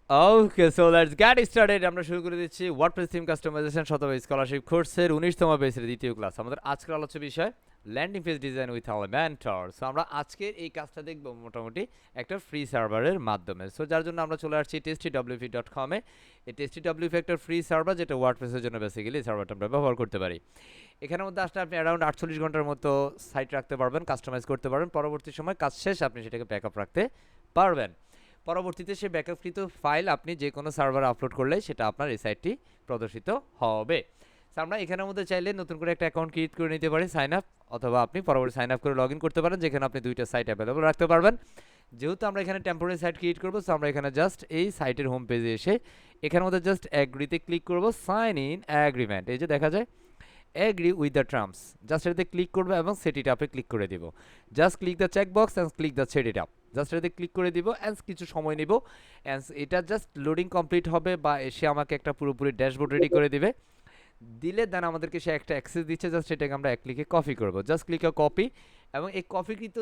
Okay, so let's get started. আমরা শুরু করে দিচ্ছি ওয়ার্ডপ্রেস থিম কাস্টমাইজেশন শতভাগ স্কলারশিপ কোর্সের 19তম বেসের দ্বিতীয় ক্লাস। আমাদের আজকের আলোচ্য বিষয় landing page design with Elementor. So আমরা আজকের এই কাজটা দেখব মোটামুটি একটা ফ্রি সার্ভারের মাধ্যমে। সো যার জন্য আমরা চলে আসছি testwp.com-এ। এই testwp একটা ফ্রি সার্ভার, যেটা ওয়ার্ডপ্রেসের জন্য বেসিক্যালি সার্ভারটা আমরা ব্যবহার করতে পারি। এখানের মধ্যে আসলে আপনি অ্যারাউন্ড 48 ঘন্টার মতো সাইট রাখতে পারবেন, কাস্টমাইজ করতে পারবেন। পরবর্তী সময় কাজ শেষ আপনি সেটাকে ব্যাকআপ রাখতে পারবেন। পরবর্তীতে সেই ব্যাকআপকৃত ফাইল আপনি যে কোনো সার্ভারে আপলোড করলে সেটা আপনার এই সাইটটি প্রদর্শিত হবে। তো আমরা এখানের মধ্যে চাইলে নতুন করে একটা অ্যাকাউন্ট ক্রিয়েট করে নিতে পারি, সাইন আপ, অথবা আপনি পরবর্তী সাইন আপ করে লগ ইন করতে পারেন, যেখানে আপনি দুইটা সাইট অ্যাভেলেবল রাখতে পারবেন। যেহেতু আমরা এখানে টেম্পোরারি সাইট ক্রিয়েট করবো, সো আমরা এখানে জাস্ট এই সাইটের হোম পেজে এসে এখানের মধ্যে জাস্ট অ্যাগ্রিতে ক্লিক করবো, সাইন ইন অ্যাগ্রিমেন্ট, এই যে দেখা যায় agree with the terms, just এটাতে ক্লিক করবো এবং সেট ইট আপে ক্লিক করে দিব। Just click the check box and click the set it up, just এটাতে ক্লিক করে দিব অ্যান্ড কিছু সময় নিব। অ্যান্ড এটা জাস্ট লোডিং কমপ্লিট হবে বা এসে আমাকে একটা পুরোপুরি ড্যাশবোর্ড রেডি করে দিবে। দিলে দেন আমাদেরকে সে একটা অ্যাক্সেস দিচ্ছে, জাস্ট এটাকে আমরা এক ক্লিকে কপি করব, জাস্ট ক্লিক কপি। এবং এই কপিকৃত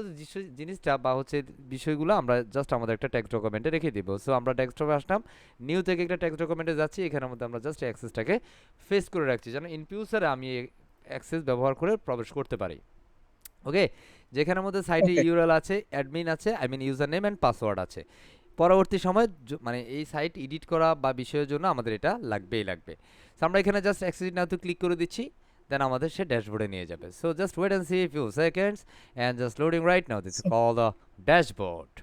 জিনিসটা বা হচ্ছে বিষয়গুলো আমরা জাস্ট আমাদের একটা টেক্সট ডকুমেন্টে রেখে দিব। সো আমরা ডেস্কটপে আসলাম, নিউ থেকে একটা টেক্সট ডকুমেন্টে যাচ্ছি, এখানের মধ্যে আমরা জাস্ট অ্যাক্সেসটাকে ফেস করে রাখছি যেন ইন ফিউচারে আমি অ্যাক্সেস ব্যবহার করে প্রবেশ করতে পারি। ওকে, যেখানের মধ্যে সাইটে ওকে। ইউআরএল আছে, অ্যাডমিন আছে, I mean user name and password আছে। পরবর্তী সময় মানে এই সাইট এডিট করা বা বিষয়ের জন্য আমাদের এটা লাগবেই লাগবে। সো আমরা এখানে জাস্ট অ্যাক্সেস নাও তো ক্লিক করে দিচ্ছি, দেন আমাদের সে ড্যাশবোর্ডে নিয়ে যাবে। So just wait and see few seconds and just loading right now, this call the dashboard.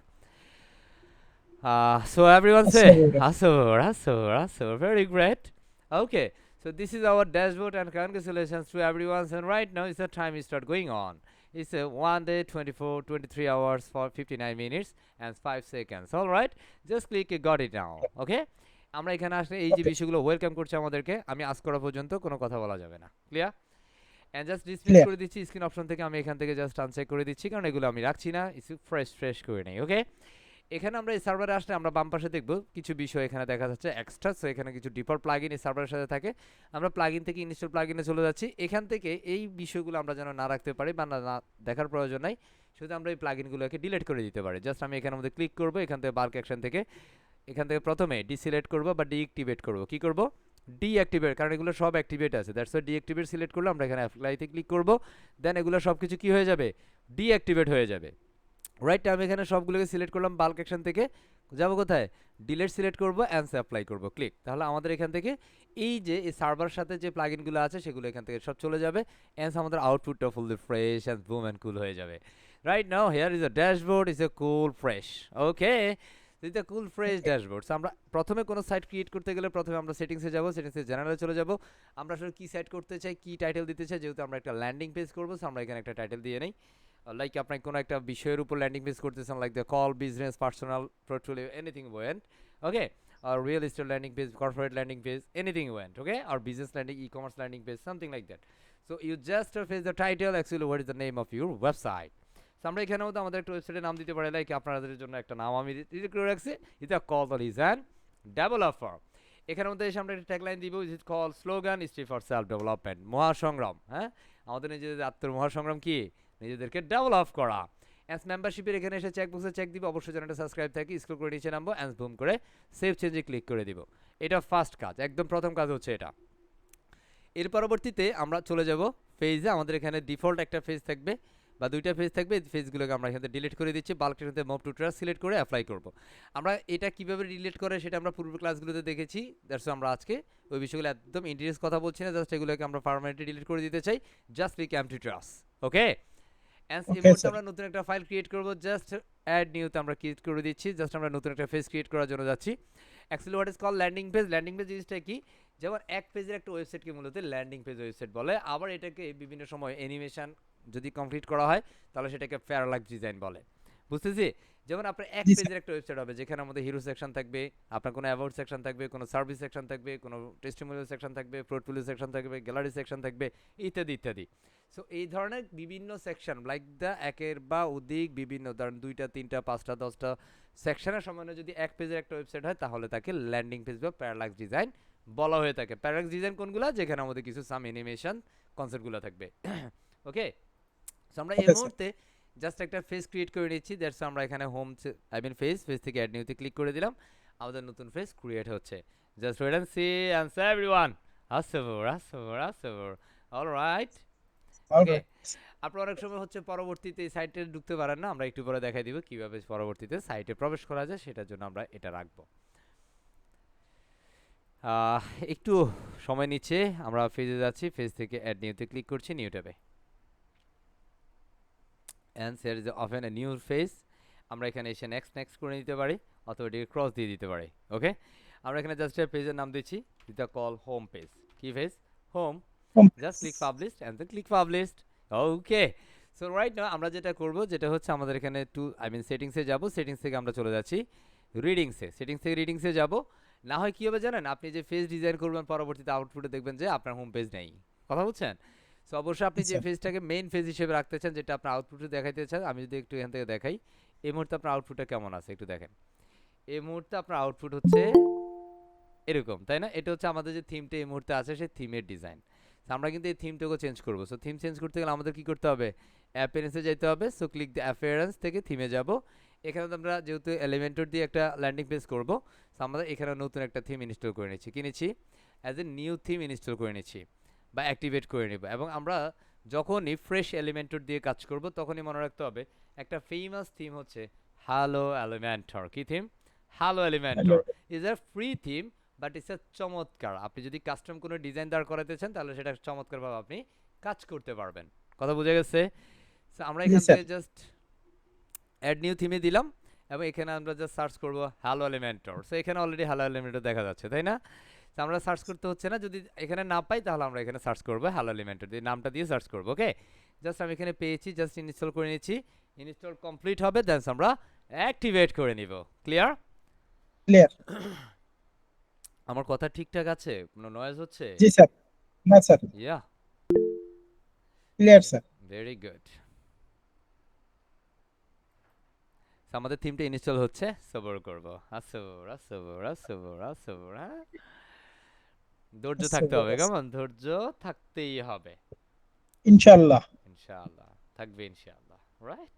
So everyone say, আচ্ছা, Asur, Asur, Asur, very great. Okay, so this is our dashboard and congratulations to everyone. And right now is the time we start going on. It's a 1 day, 24, 23 hours for 59 minutes and 5 seconds. All right, just click got it now. Okay, আমরা এখানে আসলে এই যে ওকে, বিষয়গুলো welcome করছে আমাদেরকে, আমি আজ করা পর্যন্ত কোনো কথা বলা যাবে না। Clear? And just dismiss clear. করে দিচ্ছি স্ক্রিন অপশন থেকে, আমি এখান থেকে জাস্ট আনচেক করে দিচ্ছি, কারণ এগুলো আমি রাখছি না, ফ্রেশ করে নেই। ওকে, এখানে আমরা এই সার্ভারে আসলে আমরা বাম পাশে দেখব কিছু বিষয় এখানে দেখা যাচ্ছে এক্সট্রা। সো এখানে কিছু ডিফল্ট প্লাগইন এই সার্ভারের সাথে থাকে। আমরা প্লাগইন থেকে ইনস্টল প্লাগইনে চলে যাচ্ছি। এখান থেকে এই বিষয়গুলো আমরা যেন না রাখতে পারি বা না দেখার প্রয়োজন নাই, শুধু আমরা এই প্লাগইনগুলোকে ডিলিট করে দিতে পারি। জাস্ট আমি এখানের মধ্যে ক্লিক করব, এখান থেকে বাল্ক অ্যাকশন থেকে এখান থেকে প্রথমে ডিসিলেক্ট করব বা ডিঅ্যাক্টিভেট করব। কি করব? ডিঅ্যাক্টিভেট, কারণ এগুলো সব অ্যাক্টিভেট আছে, দ্যাটস ওয়াই ডিঅ্যাক্টিভেট সিলেক্ট করলে আমরা এখানে অ্যাপ্লাইতে ক্লিক করব, দেন এগুলো সব কিছু কি হয়ে যাবে? ডিঅ্যাক্টিভেট হয়ে যাবে। রাইট, আমি এখানে সবগুলোকে সিলেক্ট করলাম বাল্ক অ্যাকশন থেকে। যাবো কোথায়? ডিলিট সিলেক্ট করব, অ্যান্সার অ্যাপ্লাই করব, ক্লিক। তাহলে আমাদের এখান থেকে এই যে এই সার্ভার সাথে যে প্লাগইনগুলো আছে সেগুলো এখান থেকে সব চলে যাবে। অ্যান্স আমাদের আউটপুটটা fully fresh and boom and cool হয়ে যাবে। Right now here is a dashboard, is a cool fresh. Okay, is a cool fresh dashboard. আমরা প্রথমে কোনো সাইট ক্রিয়েট করতে গেলে প্রথমে আমরা সেটিংসে যাব, সেটিংসে জেনারেলে চলে যাব। আমরা আসলে কি সাইট করতে চাই, কি টাইটেল দিতে চাই, যেহেতু আমরা একটা ল্যান্ডিং পেজ করবো, সো আমরা এখানে একটা টাইটেল দিয়ে নেই। লাইক আপনি কোনো একটা বিষয়ের উপর ল্যান্ডিং পেজ করতেছেন, like the call business personal portfolio anything went. Okay, or real estate landing page, corporate landing page, anything you want, okay, or business landing, e-commerce landing page, something like that. So you just face the title, actually what is the name of your website. So আমরা এখানেও তো আমাদের একটা ওয়েবসাইটের নাম দিতে পারি, like আপনাদের জন্য একটা নাম আমি রেডি করে রাখছি, এটা কল দ্য রিজন ডেভেলপার। এখানের মধ্যে এসে আমরা একটা ট্যাগলাইন দিব, is call slogan strive for self development, মহাসংগ্রাম। হ্যাঁ, আমাদের নিজেদের আত্মমহাসংগ্রাম কি? নিজেদেরকে ডেভেলপ করা। অ্যান্স মেম্বারশিপের এখানে এসে চেক বক্সে চেক দিব, অবশ্যই চ্যানেলটা সাবস্ক্রাইব থাকি, স্ক্রল করে নিচে নামবো, অ্যান্স বুম করে সেভ চেঞ্জে ক্লিক করে দিব। এটা ফার্স্ট কাজ, একদম প্রথম কাজ হচ্ছে এটা। এর পরবর্তীতে আমরা চলে যাব ফেজে। আমাদের এখানে ডিফল্ট একটা ফেজ থাকবে বা দুইটা ফেজ থাকবে, এই ফেজগুলোকে আমরা এখানে ডিলিট করে দিচ্ছি, বাল্কের সাথে মুভ টু ট্রাস সিলেক্ট করে অ্যাপ্লাই করব। আমরা এটা কিভাবে ডিলিট করে সেটা আমরা পূর্ব ক্লাসগুলোতে দেখেছি, দ্যাটস আমরা আজকে ওই বিষয়গুলো একদম ইন্টারেস্ট কথা বলছি না, জাস্ট এগুলোকে আমরা পার্মানেন্টলি ডিলিট করে দিতে চাই। Just click empty trash. Okay, এই ওকে মুহূর্তে স্যার। আমরা নতুন একটা ফাইল ক্রিয়েট করব, জাস্ট অ্যাড নিউতে আমরা ক্রিয়েট করে দিচ্ছি, জাস্ট আমরা নতুন একটা পেজ ক্রিয়েট করার জন্য যাচ্ছি। Actually what is call landing page. Landing page জিনিসটা কি? যেমন এক পেজের একটা ওয়েবসাইটকে মূলত ল্যান্ডিং পেজ ওয়েবসাইট বলে, আবার এটাকে বিভিন্ন সময় অ্যানিমেশন যদি কমপ্লিট করা হয় তাহলে সেটাকে প্যারালাক্স ডিজাইন বলে। বুঝতেছি? যেমন আপনার এক জি স্যার। পেজের একটা ওয়েবসাইট হবে, যেখানে আমাদের হিরো সেকশন থাকবে, আপনার কোনো অ্যাবাউট সেকশন থাকবে, কোনো সার্ভিস সেকশন থাকবে, কোনো টেস্টিমোনিয়াল সেকশন থাকবে, পোর্টফোলিও সেকশন থাকবে, গ্যালারি সেকশন থাকবে, ইত্যাদি ইত্যাদি। সো এই ধরনের বিভিন্ন সেকশন লাইক দ্য একের বা অধিক বিভিন্ন, ধরেন 2টা 3টা 5টা 10টা সেকশনের সমন্বয়ে যদি এক পেজের একটা ওয়েবসাইট হয় তাহলে তাকে ল্যান্ডিং পেজ বা প্যারালাক্স ডিজাইন বলা হয়ে থাকে। প্যারালাক্স ডিজাইন কোনগুলো? যেখানে আমাদের কিছু সাম অ্যানিমেশন কনসেপ্টগুলো থাকবে। ওকে, সো আমরা এই ওকে স্যার। মুহূর্তে জাস্ট একটা ফেজ ক্রিয়েট করে নিচ্ছি, দ্যাটস আমরা এখানে হোম আই মিন ফেজ থেকে অ্যাড নিউতে ক্লিক করে দিলাম। আমাদের নতুন পেজ ক্রিয়েট হচ্ছে। Just wait and see and say everyone আসসাবর অলরাইট। Okay, alright. আপনার অনেক সময় হচ্ছে পরবর্তীতে এই সাইটে ঢুকতে পারেন না, আমরা একটু পরে দেখাই দিব কিভাবে পরবর্তীতে সাইটে প্রবেশ করা যায়, সেটার জন্য আমরা এটা রাখবো। একটু সময় নিচ্ছে, আমরা ফেজে যাচ্ছি, ফেজ থেকে অ্যাড নিউতে ক্লিক করছি, নিউ ট্যাবে and there is open a new page. আমরা এখানে এসে নেক্সট নেক্সট করে নিতে পারি অথবা এটিকে ক্রস দিয়ে দিতে পারি। ওকে, আমরা এখানে জাস্ট পেজের নাম দিচ্ছি, দিতে কল হোম পেজ। কি page? Home. Just click published and then click published. Okay, so right now আমরা যেটা করব, যেটা হচ্ছে আমাদের এখানে সেটিংসে যাব, সেটিংস থেকে আমরা চলে যাচ্ছি রিডিংসে, সেটিংস থেকে রিডিংসে যাব। না হয় কী হবে জানেন, আপনি যে পেজ ডিজাইন করবেন পরবর্তীতে আউটপুটে দেখবেন যে আপনার হোম পেজ নেই। কথা বলছেন? সো অবশ্যই আপনি যে স্যার। পেজটাকে মেইন পেজ হিসেবে রাখতে চান, যেটা আপনার আউটপুটে দেখাইতে চান, আমি যদি একটু এখান থেকে দেখাই এই মুহূর্তে আপনার আউটপুটটা কেমন আছে একটু দেখেন। এই মুহূর্তে আপনার আউটপুট হচ্ছে এরকম, তাই না? এটা হচ্ছে আমাদের যে থিমটা এই মুহূর্তে আছে, সেই থিমের ডিজাইন। আমরা কিন্তু এই থিমটাকে চেঞ্জ করবো। সো থিম চেঞ্জ করতে গেলে আমাদের কি করতে হবে? অ্যাপিয়ারেন্সে যেতে হবে। সো ক্লিক দ্য অ্যাপিয়ারেন্স থেকে থিমে যাব। এখানে তো আমরা যেহেতু এলিমেন্টর দিয়ে একটা ল্যান্ডিং পেজ করবো, সো আমরা এখানে নতুন একটা থিম ইনস্টল করে নিচ্ছি। কি নিচ্ছি? As a new theme install করে নিচ্ছি বা অ্যাক্টিভেট করে নেব। এবং আমরা যখনই ফ্রেশ এলিমেন্টর দিয়ে কাজ করব তখনই মনে রাখতে হবে একটা ফেমাস থিম হচ্ছে হ্যালো এলিমেন্টর। কি theme? Hello hello. Elementor is a free theme, but it's a চমৎকার। আপনি যদি কাস্টম কোনো ডিজাইন দাঁড় করাতে চান তাহলে সেটা চমৎকারভাবে আপনি কাজ করতে পারবেন। কথা বুঝে গেছে? সো আমরা জি এখান স্যার। থেকে জাস্ট অ্যাড নিউ থিমে দিলাম এবং এখানে আমরা জাস্ট সার্চ করব হ্যালো এলিমেন্টর। সো এখানে অলরেডি হ্যালো এলিমেন্টর দেখা যাচ্ছে, তাই না? তো আমরা সার্চ করতে হচ্ছে না, যদি এখানে না পাই তাহলে আমরা এখানে সার্চ করবো হ্যালো এলিমেন্টর দিয়ে, নামটা দিয়ে সার্চ করবো। ওকে, জাস্ট আমি এখানে পেয়েছি, জাস্ট ইনস্টল করে নিচ্ছি। ইনস্টল কমপ্লিট হবে, দেন আমরা অ্যাক্টিভেট করে নিব। ক্লিয়ার? ক্লিয়ার। আমার কথা ঠিকঠাক আছে? কোনো নয়েজ হচ্ছে? জি স্যার। না স্যার। ইয়া, ক্লিয়ার স্যার। Very good. আমাদের থিমটা ইনস্টল হচ্ছে, সবর করব। আসবর আসবর আসবর আসবর, হ্যাঁ, ধৈর্য আচ্ছা থাকতে হবে, বস। কেমন? ধৈর্য থাকতেই হবে। ইনশাআল্লাহ। ইনশাআল্লাহ থাকবে, ইনশাআল্লাহ। রাইট?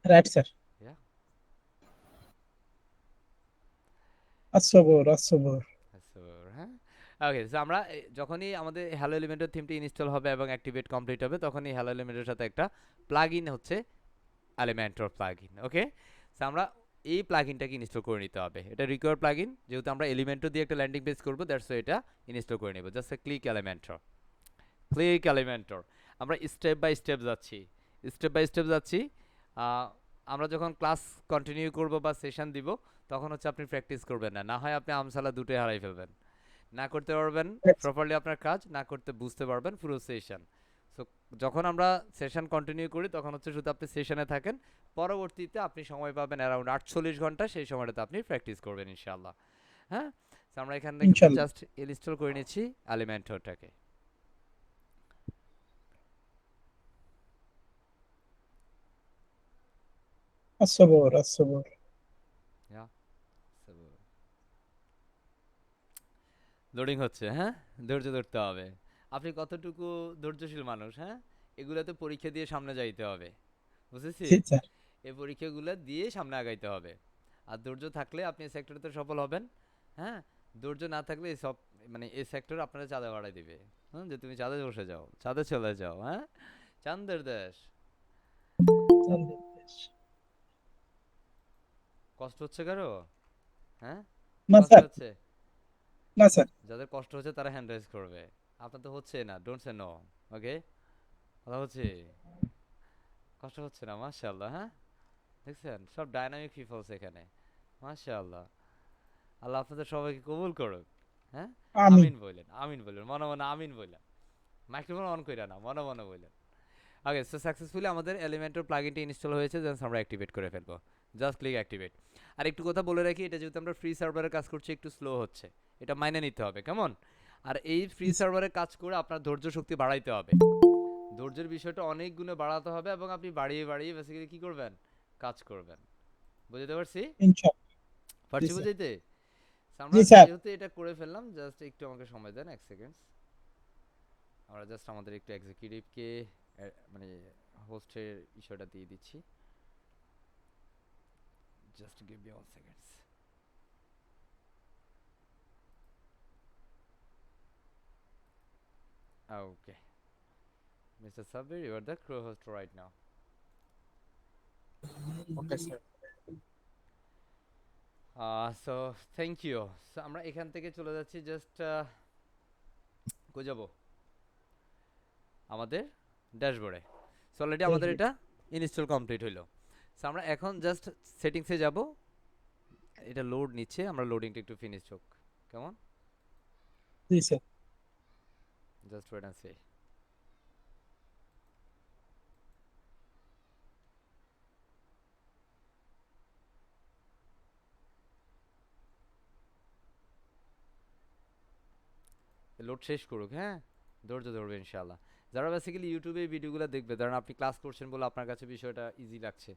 Right sir. ইয়া, আসবর আসবর। আসবর, হ্যাঁ। ওকে, সো আমরা যখনই আমাদের হ্যালো এলিমেন্টের থিমটি ইনস্টল হবে এবং অ্যাক্টিভেট কমপ্লিট হবে, তখনই হ্যালো এলিমেন্টের সাথে একটা প্লাগইন হচ্ছে এলিমেন্টর প্লাগইন। ওকে, সো আমরা এই প্লাগইনটাকে ইনস্টল করে নিতে হবে। এটা রিকোয়ার প্লাগইন, যেহেতু আমরা এলিমেন্টর দিয়ে একটা ল্যান্ডিং পেজ করবো, দ্যাটস এটা ইনস্টল করে নেব। Just click Elementor, click Elementor. আমরা স্টেপ বাই স্টেপ যাচ্ছি, স্টেপ বাই স্টেপ যাচ্ছি। আহ, আমরা যখন ক্লাস কন্টিনিউ করব বা সেশন দিব, তখন হচ্ছে আপনি প্র্যাকটিস করবেন না, না হয় আপনি আমসালা দুটোই হারাই ফেলবেন। না করতে পারবেন প্রপারলি আপনার কাজ, না করতে বুঝতে পারবেন পুরো সেশন। সো যখন আমরা সেশন কন্টিনিউ করি তখন হচ্ছে শুধু আপনি সেশনে থাকেন, পরবর্তীতে আপনি সময় পাবেন অ্যারাউন্ড 48 ঘন্টা, সেই সময়টাতে আপনি প্র্যাকটিস করবেন ইনশাআল্লাহ। হ্যাঁ, তো আমরা এখানে কিন্তু ইনশাআল্লাহ। জাস্ট ইনস্টল করে নিচ্ছি এলিমেন্টরটাকে। আসবর আসবর। লোডিং হচ্ছে, হ্যাঁ, ধৈর্য ধরতে হবে। আপনি কতটুকু ধৈর্যশীল মানুষ, হ্যাঁ? এগুলাতে পরীক্ষা দিয়ে সামনে যাইতে হবে, বুঝেছি? জি স্যার। এই পরীক্ষাগুলো দিয়ে সামনে আগাইতে হবে। আর ধৈর্য থাকলে আপনি এই সেক্টরে সফল হবেন। হ্যাঁ, ধৈর্য না থাকলে এই সব মানে এই সেক্টর আপনারা চাঁদা বাড়াই দিবে। হুম, যে তুমি চাঁদে বসে যাও, চাঁদে চলে যাও, হ্যাঁ, চাঁদের দেশ। কষ্ট হচ্ছে কারো? হ্যাঁ, না কষ্ট স্যার। হচ্ছে? না স্যার। যাদের কষ্ট হচ্ছে তারা হ্যান্ড রেজ করবে। আপনার তো হচ্ছে না, ডোন্ট সে নো। ওকে, কথা হচ্ছে, কষ্ট হচ্ছে না, মাশাআল্লাহ। হ্যাঁ, দেখছেন সব ডাইনামিক পিপলস এখানে, মাশাআল্লাহ। আল্লাহ আপনাদের সবাইকে কবুল করুক। হ্যাঁ, আমিন। আমিন বললেন, আমিন বললেন, মনে মনে আমিন বললেন। মাইক্রোফোন অন কইরা না, মনে মনে বললেন। ওকে, সো সাকসেসফুলি আমাদের এলিমেন্টর প্লাগইনটি ইনস্টল হয়েছে, জাস্ট আমরা অ্যাক্টিভেট করে ফেলবো। Just click activate. আর একটু কথা বলে রাখি, এটা যেহেতু আমরা ফ্রি সার্ভারে কাজ করছি, একটু স্লো হচ্ছে, এটা মাইনে নিতে হবে, কেমন? আর এই ফ্রি সার্ভারে কাজ করে আপনার ধৈর্য শক্তি বাড়াইতে হবে। ধৈর্যের বিষয়টা অনেক গুণে বাড়াতে হবে এবং আপনি বাড়িয়ে বাড়িয়ে বেসিক্যালি কি করবেন? কাজ করবেন। বুঝতে পারছি? ইনশাআল্লাহ। জি পারছি স্যার। বুঝাইতে? So, জি আমরা স্যার। যেহেতু এটা করে ফেললাম, জাস্ট একটু আমাকে সময় দেন, 1 সেকেন্ড। আমরা জাস্ট আমাদের একটু এক্সিকিউটিভকে মানে হোস্টের ইস্যুটা দিয়ে দিচ্ছি। Just give me 1 second. Okay. Mr. Sabir, you are the co-host right now. Okay sir. So thank you. So আমরা এখান থেকে চলে যাচ্ছি জাস্ট কই যাব? আমাদের ড্যাশবোর্ডে। সো অলরেডি আমাদের এটা ইনস্টল কমপ্লিট হইলো। সো আমরা এখন জাস্ট সেটিংসে যাব। এটা লোড নিচ্ছে, আমরা লোডিংটা একটু ফিনিশ হোক। কেমন? জি sir. Just wait and see. Load শেষ করুক, হ্যাঁ? ধৈর্য ধরবে ইনশাআল্লাহ। যারা বেসিক্যালি ইউটিউবে এই ভিডিওগুলো দেখবে, ধরেন আপনি ক্লাস করছেন বলে আপনার কাছে বিষয়টা ইজি লাগছে,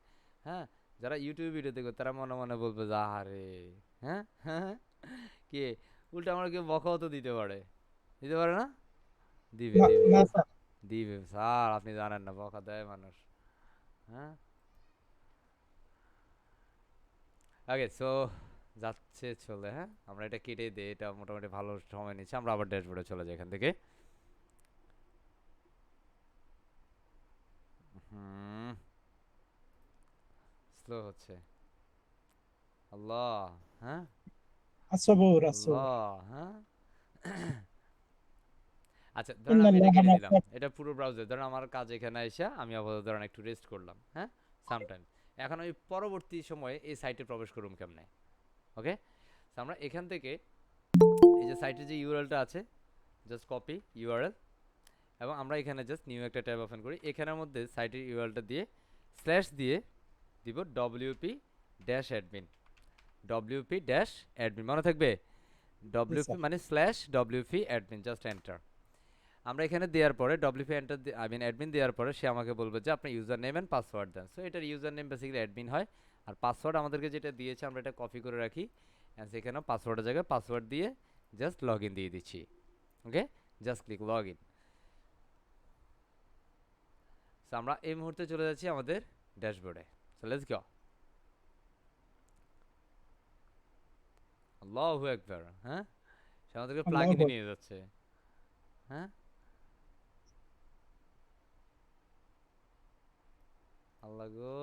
হ্যাঁ? যারা ইউটিউবে ভিডিও দেখবে তারা মনে মনে বলবে যে আহারে, হ্যাঁ? হ্যাঁ? কে উল্টা আমার কেউ বকাও তো দিতে পারে। দিতে পারে না? দিবে, না দিবে। না স্যার। দিবে স্যার, আপনি জানেন না বকা দেয় মানুষ, হ্যাঁ? ওকে, সো যাচ্ছে চলে, হ্যাঁ? আমরা এটা কেটে দেই, এটা মোটামুটি ভালো সময় নিচ্ছে। আমরা আবার ড্যাশবোর্ডে চলে যাই এখান থেকে। হুম, স্লো হচ্ছে। আল্লাহ, হ্যাঁ? আসবর আসবর। আল্লাহ, হ্যাঁ? আচ্ছা, ধরেন আমি এটা ইন্নাল্লাহ কেটে মা দিলাম। এটা পুরো ব্রাউজার। ধরেন আমার কাজ এখানে আইসা আমি আপাতত ধরেন একটু রেস্ট করলাম, হ্যাঁ? সামটাইম। এখন আমি পরবর্তী সময়ে এই সাইটে প্রবেশ করুম কেমনে? ওকে? তো আমরা এখান থেকে এই যে সাইটের যে ইউআরএলটা আছে, জাস্ট কপি ইউআরএল এবং আমরা এখানে জাস্ট নিউ একটা ট্যাব ওপেন করি। এখানের মধ্যে সাইটের ইউআরএলটা দিয়ে স্ল্যাশ দিয়ে দিব WP dash admin. WP dash admin মনে থাকবে? জি ডব্লিউপি স্যার। মানে slash WP admin, just enter. আমরা এখানে দেওয়ার পরে WP enter I mean admin দেওয়ার পরে সে আমাকে বলবে যে আপনি ইউজার নেম অ্যান্ড পাসওয়ার্ড দেন। সো এটার ইউজার নেম বেসিক্যালি অ্যাডমিন হয়, আর পাসওয়ার্ড আমাদেরকে যেটা দিয়েছে আমরা এটা কপি করে রাখি, অ্যান্ড সেখানেও পাসওয়ার্ডের জায়গায় পাসওয়ার্ড দিয়ে জাস্ট লগ ইন দিয়ে দিচ্ছি। Okay, just click log in. So আমরা এই মুহূর্তে চলে যাচ্ছি আমাদের ড্যাশবোর্ডে। So let's go. আল্লাহু আকবার, হ্যাঁ? সে আমাদেরকে প্লাগ আল্লাহ ইনে নিয়ে যাচ্ছে, হ্যাঁ? আল্লাহ গো,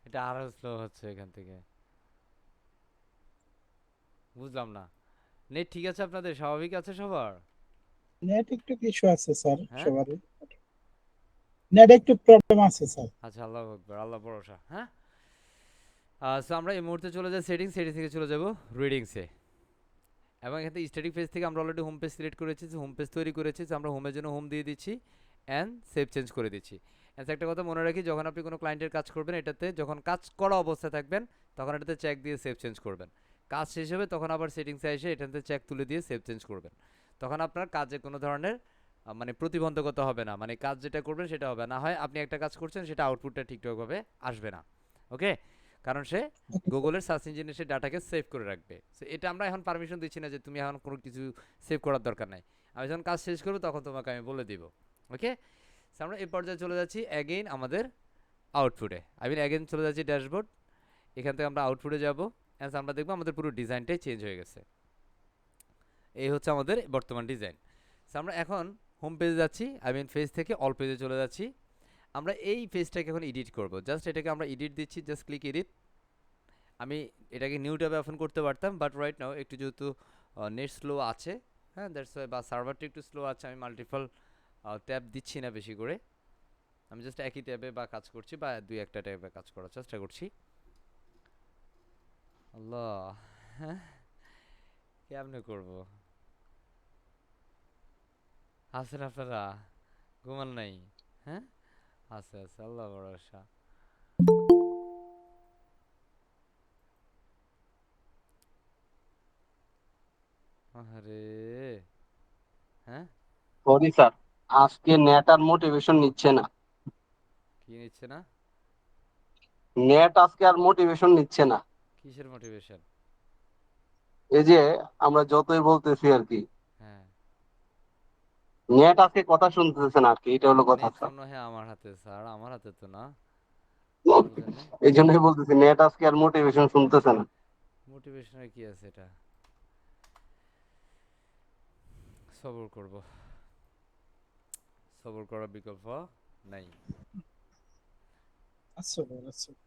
এটা আরো স্লো হচ্ছে এখান থেকে। বুঝলাম না। নেট ঠিক আছে আপনাদের? স্বাভাবিক আছে সবার? নেট একটু ইস্যু আছে স্যার হ্যাঁ? সবারই। নেট একটু প্রবলেম আছে স্যার। আচ্ছা, আল্লাহু আকবার, আল্লাহ ভরসা, হ্যাঁ? সো আমরা এই মুহূর্তে চলে যাই সেটিংস, সেটিং থেকে চলে যাব রিডিংসে। এবং এখান থেকে স্ট্যাটিক পেজ থেকে আমরা অলরেডি হোম পেজ সিলেক্ট করেছি, হোম পেজ তৈরি করেছি। তো আমরা হোমের জন্য হোম দিয়ে দিচ্ছি অ্যান্ড সেভ চেঞ্জ করে দিচ্ছি। অ্যান্ড একটা কথা মনে রাখি, যখন আপনি কোনো ক্লায়েন্টের কাজ করবেন এটাতে, যখন কাজ করা অবস্থায় থাকবেন তখন এটাতে চেক দিয়ে সেভ চেঞ্জ করবেন। কাজ শেষ হবে তখন আবার সেটিংসে এসে এটাতে চেক তুলে দিয়ে সেভ চেঞ্জ করবেন। তখন আপনার কাজে কোনো ধরনের মানে প্রতিবন্ধকতা হবে না, মানে কাজ যেটা করবেন সেটা হবে না। হয় আপনি একটা কাজ করছেন সেটা আউটপুটটা ঠিকঠাকভাবে আসবে না, ওকে? কারণ সে ওকে স্যার। গুগলের সার্চ ইঞ্জিনে সে ডাটাকে সেভ করে রাখবে। সো এটা আমরা এখন পারমিশন দিচ্ছি না যে তুমি এখন কোনো কিছু সেভ করার দরকার নাই। আমি যখন কাজ শেষ করবো তখন তোমাকে আমি বলে দিব, ওকে? সো আমরা এই পর্যায়ে চলে যাচ্ছি অ্যাগেইন আমাদের আউটপুটে, আই মিন অ্যাগেইন চলে যাচ্ছি ড্যাশবোর্ড। এখান থেকে আমরা আউটপুটে যাব, অ্যান্ড আমরা দেখবো আমাদের পুরো ডিজাইনটাই চেঞ্জ হয়ে গেছে। এই হচ্ছে আমাদের বর্তমান ডিজাইন। সো আমরা এখন হোম পেজে যাচ্ছি, আই মিন পেজ থেকে অল পেজে চলে যাচ্ছি। আমরা এই পেজটাকে এখন এডিট করব, জাস্ট এটাকে আমরা এডিট দিচ্ছি, জাস্ট ক্লিক এডিট। আমি এটাকে নিউ ট্যাবে ওপেন করতে পারতাম, বাট রাইট নাও একটু যেহেতু নেট স্লো আছে, হ্যাঁ, দ্যাটস ওয়াই, বা সার্ভারটা একটু স্লো আছে, আমি মাল্টিপল ট্যাব দিচ্ছি না বেশি করে। আমি জাস্ট একই ট্যাবে বা কাজ করছি বা দুই একটা ট্যাবে কাজ করার চেষ্টা করছি। আল্লাহ, হ্যাঁ, কেমনে করব? আছেন আপনারা? ঘুমান নাই? হ্যাঁ, আছে আছে, আল্লাহ ভরসা। আরে, হ্যাঁ, সরি স্যার, আজকে নেট আর মোটিভেশন নিচ্ছে না। কি নিচ্ছে না? নেট আজকে আর মোটিভেশন নিচ্ছে না। কিসের মোটিভেশন? এই যে আমরা যতই বলতেছি আর কি, হ্যাঁ, নেট আজকে কথা শুনতেছে না আর কি, এটা হলো কথা নেট স্যার। মনে হয় আমার হাতে স্যার, আমার হাতে তো না। কেন জানি এই জন্যই বলতেছি নেট আজকে আর মোটিভেশন শুনতেছে না। মোটিভেশনের কি আছে এটা? সবর করব, সবর করার বিকল্প নাই। الصبر الصبر.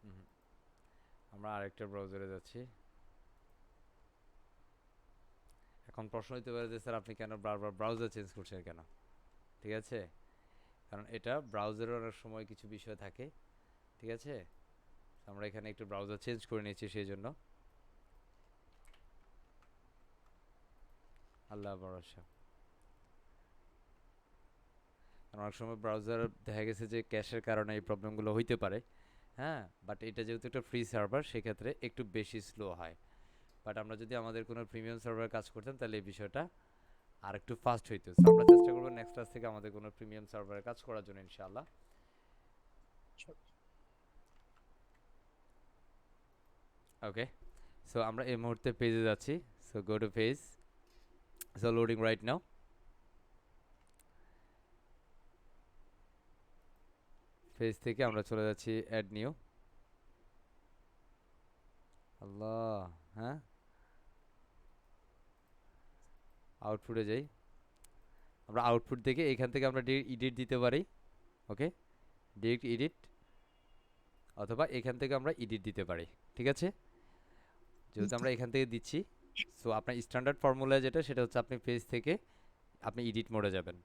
হুম, আমরা আরেকটা ব্রাউজারে যাচ্ছি। এখন প্রশ্ন হতে পারে যে স্যার আপনি কেন বারবার ব্রাউজার চেঞ্জ করছেন কেন? ঠিক আছে, কারণ এটা ব্রাউজারের অনেক সময় কিছু বিষয় থাকে। ঠিক আছে, আমরা এখানে একটু ব্রাউজার চেঞ্জ করে নিয়েছি সেই জন্য। আল্লাহ ভরসা। কারণ অনেক সময় ব্রাউজার দেখা গেছে যে ক্যাশের কারণে এই প্রবলেমগুলো হইতে পারে। হ্যাঁ, বাট এটা যেহেতু একটা ফ্রি সার্ভার সেক্ষেত্রে একটু বেশি স্লো হয়। বাট আমরা যদি আমাদের কোনো প্রিমিয়াম সার্ভারে কাজ করতাম তাহলে এই বিষয়টা আর একটু ফাস্ট হইতো। সো আমরা চেষ্টা করবো নেক্সট ক্লাস থেকে আমাদের কোনো প্রিমিয়াম সার্ভারে কাজ করার জন্য ইনশাআল্লাহ। ওকে, সো আমরা এই মুহূর্তে পেজে যাচ্ছি। So go two page. So loading right নাও। পেজ থেকে আমরা চলে যাচ্ছি অ্যাড নিউ। আল্লাহ, হ্যাঁ, আউটপুটে যাই। আমরা আউটপুট থেকে এখান থেকে আমরা এডিট দিতে পারি। ওকে, ডিরেক্ট এডিট, অথবা এখান থেকে আমরা এডিট দিতে পারি। ঠিক আছে, যেহেতু আমরা এখান থেকে দিচ্ছি, সো আপনার স্ট্যান্ডার্ড ফর্মুলা যেটা সেটা হচ্ছে আপনি পেজ থেকে আপনি এডিট মোডে যাবেন।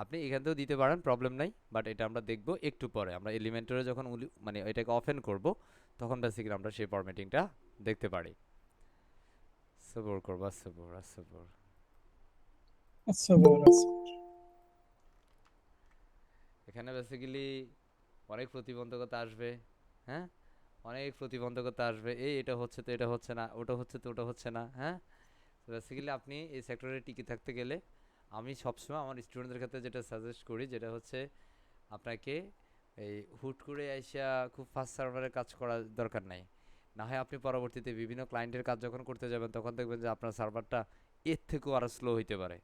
আপনি এখান থেকেও দিতে পারেন, প্রবলেম নাই, বাট এটা আমরা দেখব একটু পরে। আমরা এলিমেন্টরে যখন মানে এটাকে ওপেন করব তখন বেসিক্যালি আমরা সেই ফরম্যাটিংটা দেখতে পারি। সবর করবা, সবর সবর। الصبر الصبر. এখানে বেসিক্যালি অনেক প্রতিবন্ধকতা আসবে। হ্যাঁ, অনেক প্রতিবন্ধকতা আসবে। এই এটা হচ্ছে তো এটা হচ্ছে না, ওটা হচ্ছে তো ওটা হচ্ছে না। হ্যাঁ, তো বেসিক্যালি আপনি এই সেক্টরে টিকে থাকতে গেলে আমি সবসময় আমার স্টুডেন্টদের ক্ষেত্রে যেটা সাজেস্ট করি যেটা হচ্ছে আপনাকে এই হুট করে আইসা খুব ফাস্ট সার্ভারে কাজ করার দরকার নাই। না হয় আপনি পরবর্তীতে বিভিন্ন ক্লায়েন্টের কাজ যখন করতে যাবেন তখন দেখবেন যে আপনার সার্ভারটা এর থেকেও আরও স্লো হইতে পারে।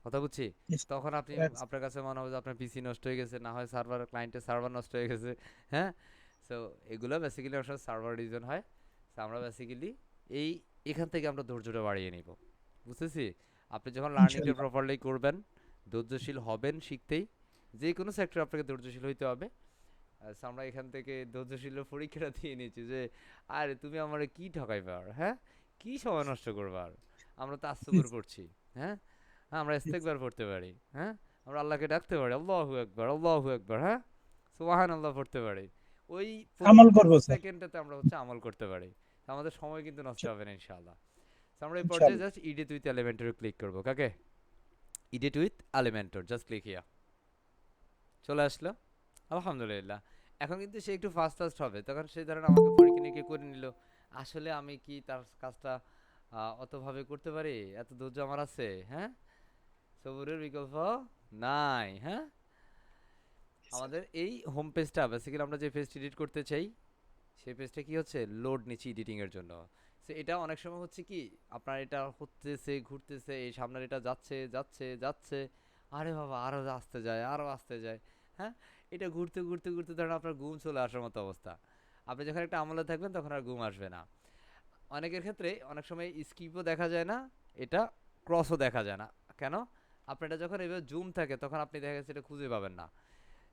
কথা বুঝছি? Yes. তখন আপনি Yes. আপনার কাছে মনে হবে যে আপনার পিসি নষ্ট হয়ে গেছে, না হয় সার্ভার ক্লায়েন্টের সার্ভার নষ্ট হয়ে গেছে। হ্যাঁ, সো এগুলো বেসিক্যালি আসলে সার্ভার রিজন হয়। সো আমরা বেসিক্যালি এই এখান থেকে আমরা ধৈর্যটা বাড়িয়ে নিব। বুঝতেছি? আপনি যখন লার্নিংটা ইনশাআল্লাহ। প্রপারলি করবেন, ধৈর্যশীল হবেন শিখতেই। যে কোনো সেক্টরে আপনাকে ধৈর্যশীল হইতে হবে। সো আমরা এখান থেকে ধৈর্যশীলের পরীক্ষাটা দিয়ে নিয়েছি যে আরে তুমি আমারে কি ঠকাইবার, হ্যাঁ, কি সময় নষ্ট করবার। আমরা তো আস্তেগর পড়ছি। হ্যাঁ, হ্যাঁ, আমরা Yes. ইস্তেগফার পড়তে পারি। হ্যাঁ, আমরা আল্লাহকে ডাকতে পারি আল্লাহু আকবার আল্লাহু আকবার। হ্যাঁ, সুবহানাল্লাহ পড়তে পারি। ওই আমল 15 করবো স্যার সেকেন্ডটাতে আমরা হচ্ছে আমল করতে পারি। তো আমাদের সময় কিন্তু নষ্ট হবে না ইনশাআল্লাহ। তো আমরা এই পর্যায়ে ইনশাআল্লাহ। জাস্ট এডিট উইথ এলিমেন্টরে ক্লিক করব। কাকে? Edit with Elementor, just click here. চলে আসলো, আলহামদুলিল্লাহ। এখন কিন্তু সে একটু ফাস্ট ফাস্ট হবে। তখন সে ধরেন আমাকে পরীক্ষা নিরীক্ষা করে নিল। আসলে আমি কি তার কাজটা অতভাবে করতে পারি? এত ধৈর্য আমার আছে? হ্যাঁ, সবুরের বিকল্প নাই। হ্যাঁ, আমাদের এই হোম পেজটা বেসিক্যালি আমরা যে পেজটা এডিট করতে চাই সেই পেজটা কি হচ্ছে লোড নিচ্ছি এডিটিং এর জন্য। সো এটা অনেক সময় হচ্ছে কি আপনার এটা হতেছে ঘুরতেছে, এই সামনের এটা যাচ্ছে যাচ্ছে যাচ্ছে, আরে বাবা আরো আসতে যায় আরো আসতে যায়। হ্যাঁ, এটা ঘুরতে ঘুরতে ঘুরতে ধরেন আপনার ঘুম চলে আসার মতো অবস্থা। আপনি যখন একটা আমলে থাকবেন তখন আর ঘুম আসবে না। অনেকের ক্ষেত্রে অনেক সময় স্কিপও দেখা যায় না, এটা ক্রসও দেখা যায় না। কেন? আপনার এটা যখন এভাবে জুম থাকে তখন আপনি দেখা গেছে এটা খুঁজে পাবেন না।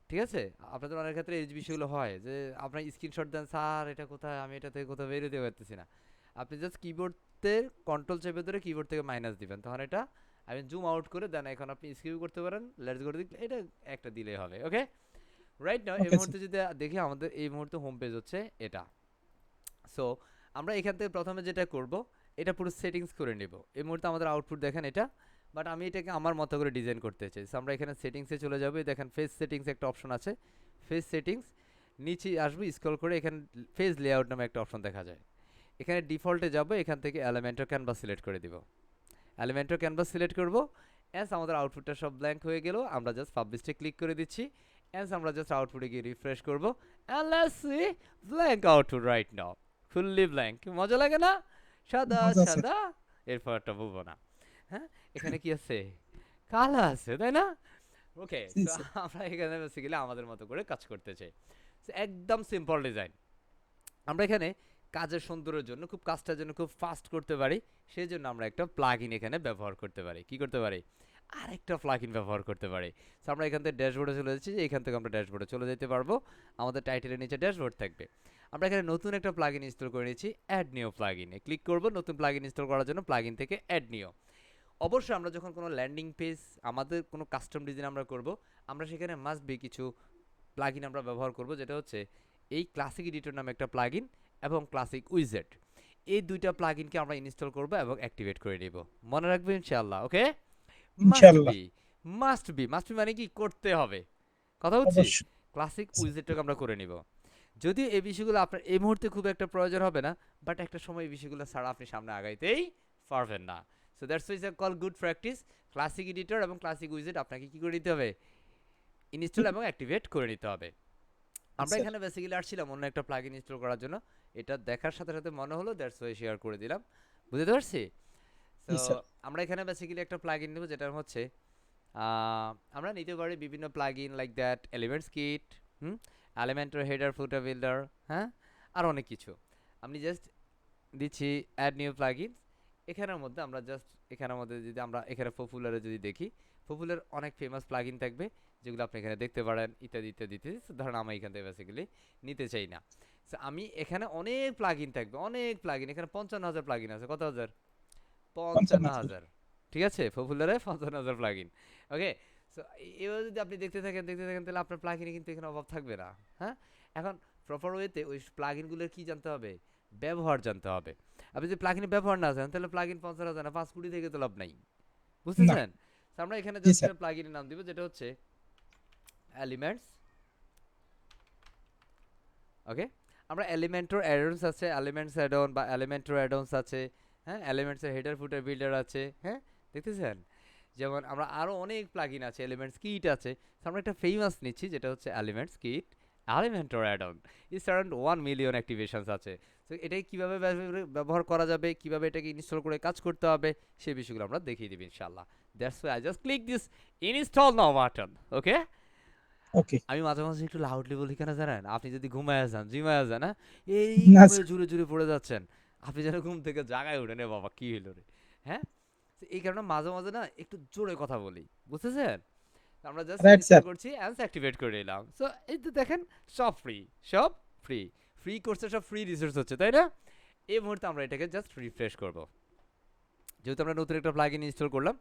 ঠিক আছে, আপনাদের অনেক ক্ষেত্রে এই বিষয়গুলো হয় যে আপনার স্ক্রিনশট দেন, স্যার এটা কোথায়, আমি এটা থেকে কোথাও বেরোতে পারতেছি না। আপনি জাস্ট কিবোর্ডে কন্ট্রোল চেপে ধরে কিবোর্ড থেকে মাইনাস দিবেন, তখন এটা আমি জুম আউট করে দেন। এখন আপনি স্কিপ করতে পারেন, লেটস গো, এটা একটা দিলেই হবে। ওকে, রাইট নাও এই ওকে মুহূর্তে যদি দেখি আমাদের এই মুহূর্তে হোম পেজ হচ্ছে এটা। সো আমরা এখান থেকে প্রথমে যেটা করব এটা পুরো সেটিংস করে নেব। এই মুহূর্তে আমাদের আউটপুট দেখেন এটা, বাট আমি এটাকে আমার মতো করে ডিজাইন করতে চাই। সো আমরা এখানে সেটিংসে চলে যাবো। দেখেন ফেস সেটিংস একটা অপশন আছে, ফেস সেটিংস নিচে আসবো, স্ক্রল করে এখানে ফেস লেআউট নামে একটা অপশন দেখা যায়। এখানে ডিফল্টে যাব, এখান থেকে এলিমেন্টর ক্যানভাস সিলেক্ট করে দিব। এলিমেন্টর ক্যানভাস সিলেক্ট করব। অ্যাজ আমাদের আউটপুটটা সব ব্ল্যাঙ্ক হয়ে গেল, আমরা জাস্ট পাবলিশে ক্লিক করে দিচ্ছি। অ্যাজ আমরা জাস্ট আউটপুটে গিয়ে রিফ্রেশ করব, and let's see blank output right now, fully blank. মজা লাগে না? সাদা মজা আছে। সাদা, এরপর একটা বলবো না। হ্যাঁ, এখানে কি আছে? কালা আছে, তাই না? ওকে, জি সো স্যার। আমরা এখানে বেসিক্যালি আমাদের মতো করে কাজ করতে চাই। So, একদম সিম্পল ডিজাইন। আমরা এখানে কাজের সৌন্দর্যের জন্য, খুব কাজটার জন্য খুব ফাস্ট করতে পারি, সেই জন্য আমরা একটা প্লাগইন এখানে ব্যবহার করতে পারি। কি করতে পারি? আরেকটা প্লাগইন ব্যবহার করতে পারি। সো আমরা এখান থেকে ড্যাশবোর্ডে চলে যাচ্ছি, যে এখান থেকে আমরা ড্যাশবোর্ডে চলে যেতে পারবো। আমাদের টাইটেলের নিচে ড্যাশবোর্ড থাকবে। আমরা এখানে নতুন একটা প্লাগইন ইনস্টল করে নিয়েছি, অ্যাড নিউ প্লাগইনে ক্লিক করব। নতুন প্লাগইন ইনস্টল করার জন্য প্লাগইন থেকে অ্যাড নিউ। অবশ্যই আমরা যখন কোনো ল্যান্ডিং পেজ, আমাদের কোনো কাস্টম ডিজাইন আমরা করব, আমরা সেখানে মাস্ট বি কিছু প্লাগইন আমরা ব্যবহার করব, যেটা হচ্ছে এই ক্লাসিক এডিটর নামে একটা প্লাগইন এবং ক্লাসিক উইজেট। এই দুইটা প্লাগইনকে আমরা ইনস্টল করব এবং অ্যাক্টিভেট করে নেব। মনে রাখবেন ইনশাআল্লাহ, ওকে? মাস্ট ইনশাআল্লাহ, বি, মাস্ট বি মানে কি করতে হবে, কথা হচ্ছে অবশ্যই। ক্লাসিক উইজেটটাকে আমরা করে নিব। যদিও এই বিষয়গুলো আপনার এই মুহূর্তে খুব একটা প্রয়োজন হবে না, বাট একটা সময় এই বিষয়গুলো ছাড়া আপনি সামনে আগাইতেই পারবেন না। So that's why is call good practice. Classic editor এবং ক্লাসিক উইজেট আপনাকে কি করে নিতে হবে? ইনস্টল এবং অ্যাক্টিভেট করে নিতে হবে। আমরা স্যার, এখানে বেসিক্যালি আসছিলাম অন্য একটা প্লাগইন ইনস্টল করার জন্য। এটা দেখার সাথে সাথে মনে হলো, দ্যাটস ওয়াই শেয়ার করে দিলাম। বুঝতে পারছি? সো জি স্যার। আমরা এখানে বেসিক্যালি একটা প্লাগইন নেব, যেটা হচ্ছে আমরা নিতে পারি বিভিন্ন plugin like that elements kit, Elementor header footer builder, হ্যাঁ, আর অনেক কিছু। আমি জাস্ট দিচ্ছি অ্যাড নিউ প্লাগইনস। এখানের মধ্যে আমরা জাস্ট এখানের মধ্যে যদি আমরা এখানে পপুলারে যদি দেখি, পপুলার অনেক ফেমাস প্লাগইন থাকবে, যেগুলো আপনি এখানে দেখতে পারেন, ইত্যাদি ইত্যাদি ইত্যাদি। So, ধরেন আমি এখান থেকে বেসিক্যালি নিতে চাই না। সো আমি এখানে অনেক প্লাগইন থাকবে, অনেক প্লাগইন, এখানে 55,000 প্লাগইন আছে। কত হাজার? 55,000। 55,000। ঠিক আছে, পপুলারে 55,000 প্লাগইন। ওকে। সো এবার যদি আপনি দেখতে থাকেন তাহলে আপনার প্লাগইনে কিন্তু এখানে অভাব থাকবে না। হ্যাঁ, এখন প্রপার ওয়েতে ওই প্লাগইনগুলোর কি জানতে হবে? ব্যবহার জানতে হবে। আপনি যদি প্লাগইনের ব্যবহার না জানেন, তাহলে প্লাগইন 50,000 না 5 কোটি থেকে তো লাভ নাই। না। বুঝতেছেন? তো আমরা এখানে জি জাস্ট স্যার। একটা প্লাগইনের নাম দিব, যেটা হচ্ছে এলিমেন্টস। ওকে। আমরা এলিমেন্টর অ্যাডঅনস আছে, এলিমেন্টস অ্যাডন বা এলিমেন্টর অ্যাডঅনস আছে, হ্যাঁ, এলিমেন্টসের হেডার ফুটার বিল্ডার আছে, হ্যাঁ, দেখতেছেন? যেমন আমরা আরো অনেক প্লাগইন আছে, এলিমেন্টস কিট আছে। তো আমরা একটা ফেমাস নিচ্ছি, যেটা হচ্ছে elements kit Elementor addon. It's around 1 million activations আছে। তো এটাই কিভাবে ব্যবহার করা যাবে, কিভাবে এটাকে ইনস্টল করে কাজ করতে হবে, সেই বিষয়গুলো আমরা দেখিয়ে দিব ইনশাআল্লাহ। That's why I just click this install now button. Okay. Okay. আমি মাঝে মাঝে একটু লাউডলি বলি কেন জানেন? আপনি যদি ঘুমায় যান, জিমায় যান, হ্যাঁ, এই না ঘুমে স্যার। জুড়ে জুড়ে পড়ে যাচ্ছেন, আপনি যেন ঘুম থেকে জাগায় উঠেন, এ বাবা কি হইলো রে, হ্যাঁ। তো এই কারণে মাঝে মাঝে না একটু জোরে কথা বলি, বুঝতেছেন? তো আমরা জাস্ট রাইট ইনস্টল স্যার। করছি অ্যান্ড অ্যাক্টিভেট করে নিলাম। সো এই তো দেখেন, সব ফ্রি, সব ফ্রি। ফ্রি কোর্সে সব ফ্রি রিসোর্স হচ্ছে, তাই না? এই মুহূর্তে আমরা এটাকে জাস্ট রিফ্রেশ করব। যেহেতু আমরা নতুন একটা প্লাগইন ইনস্টল করলাম,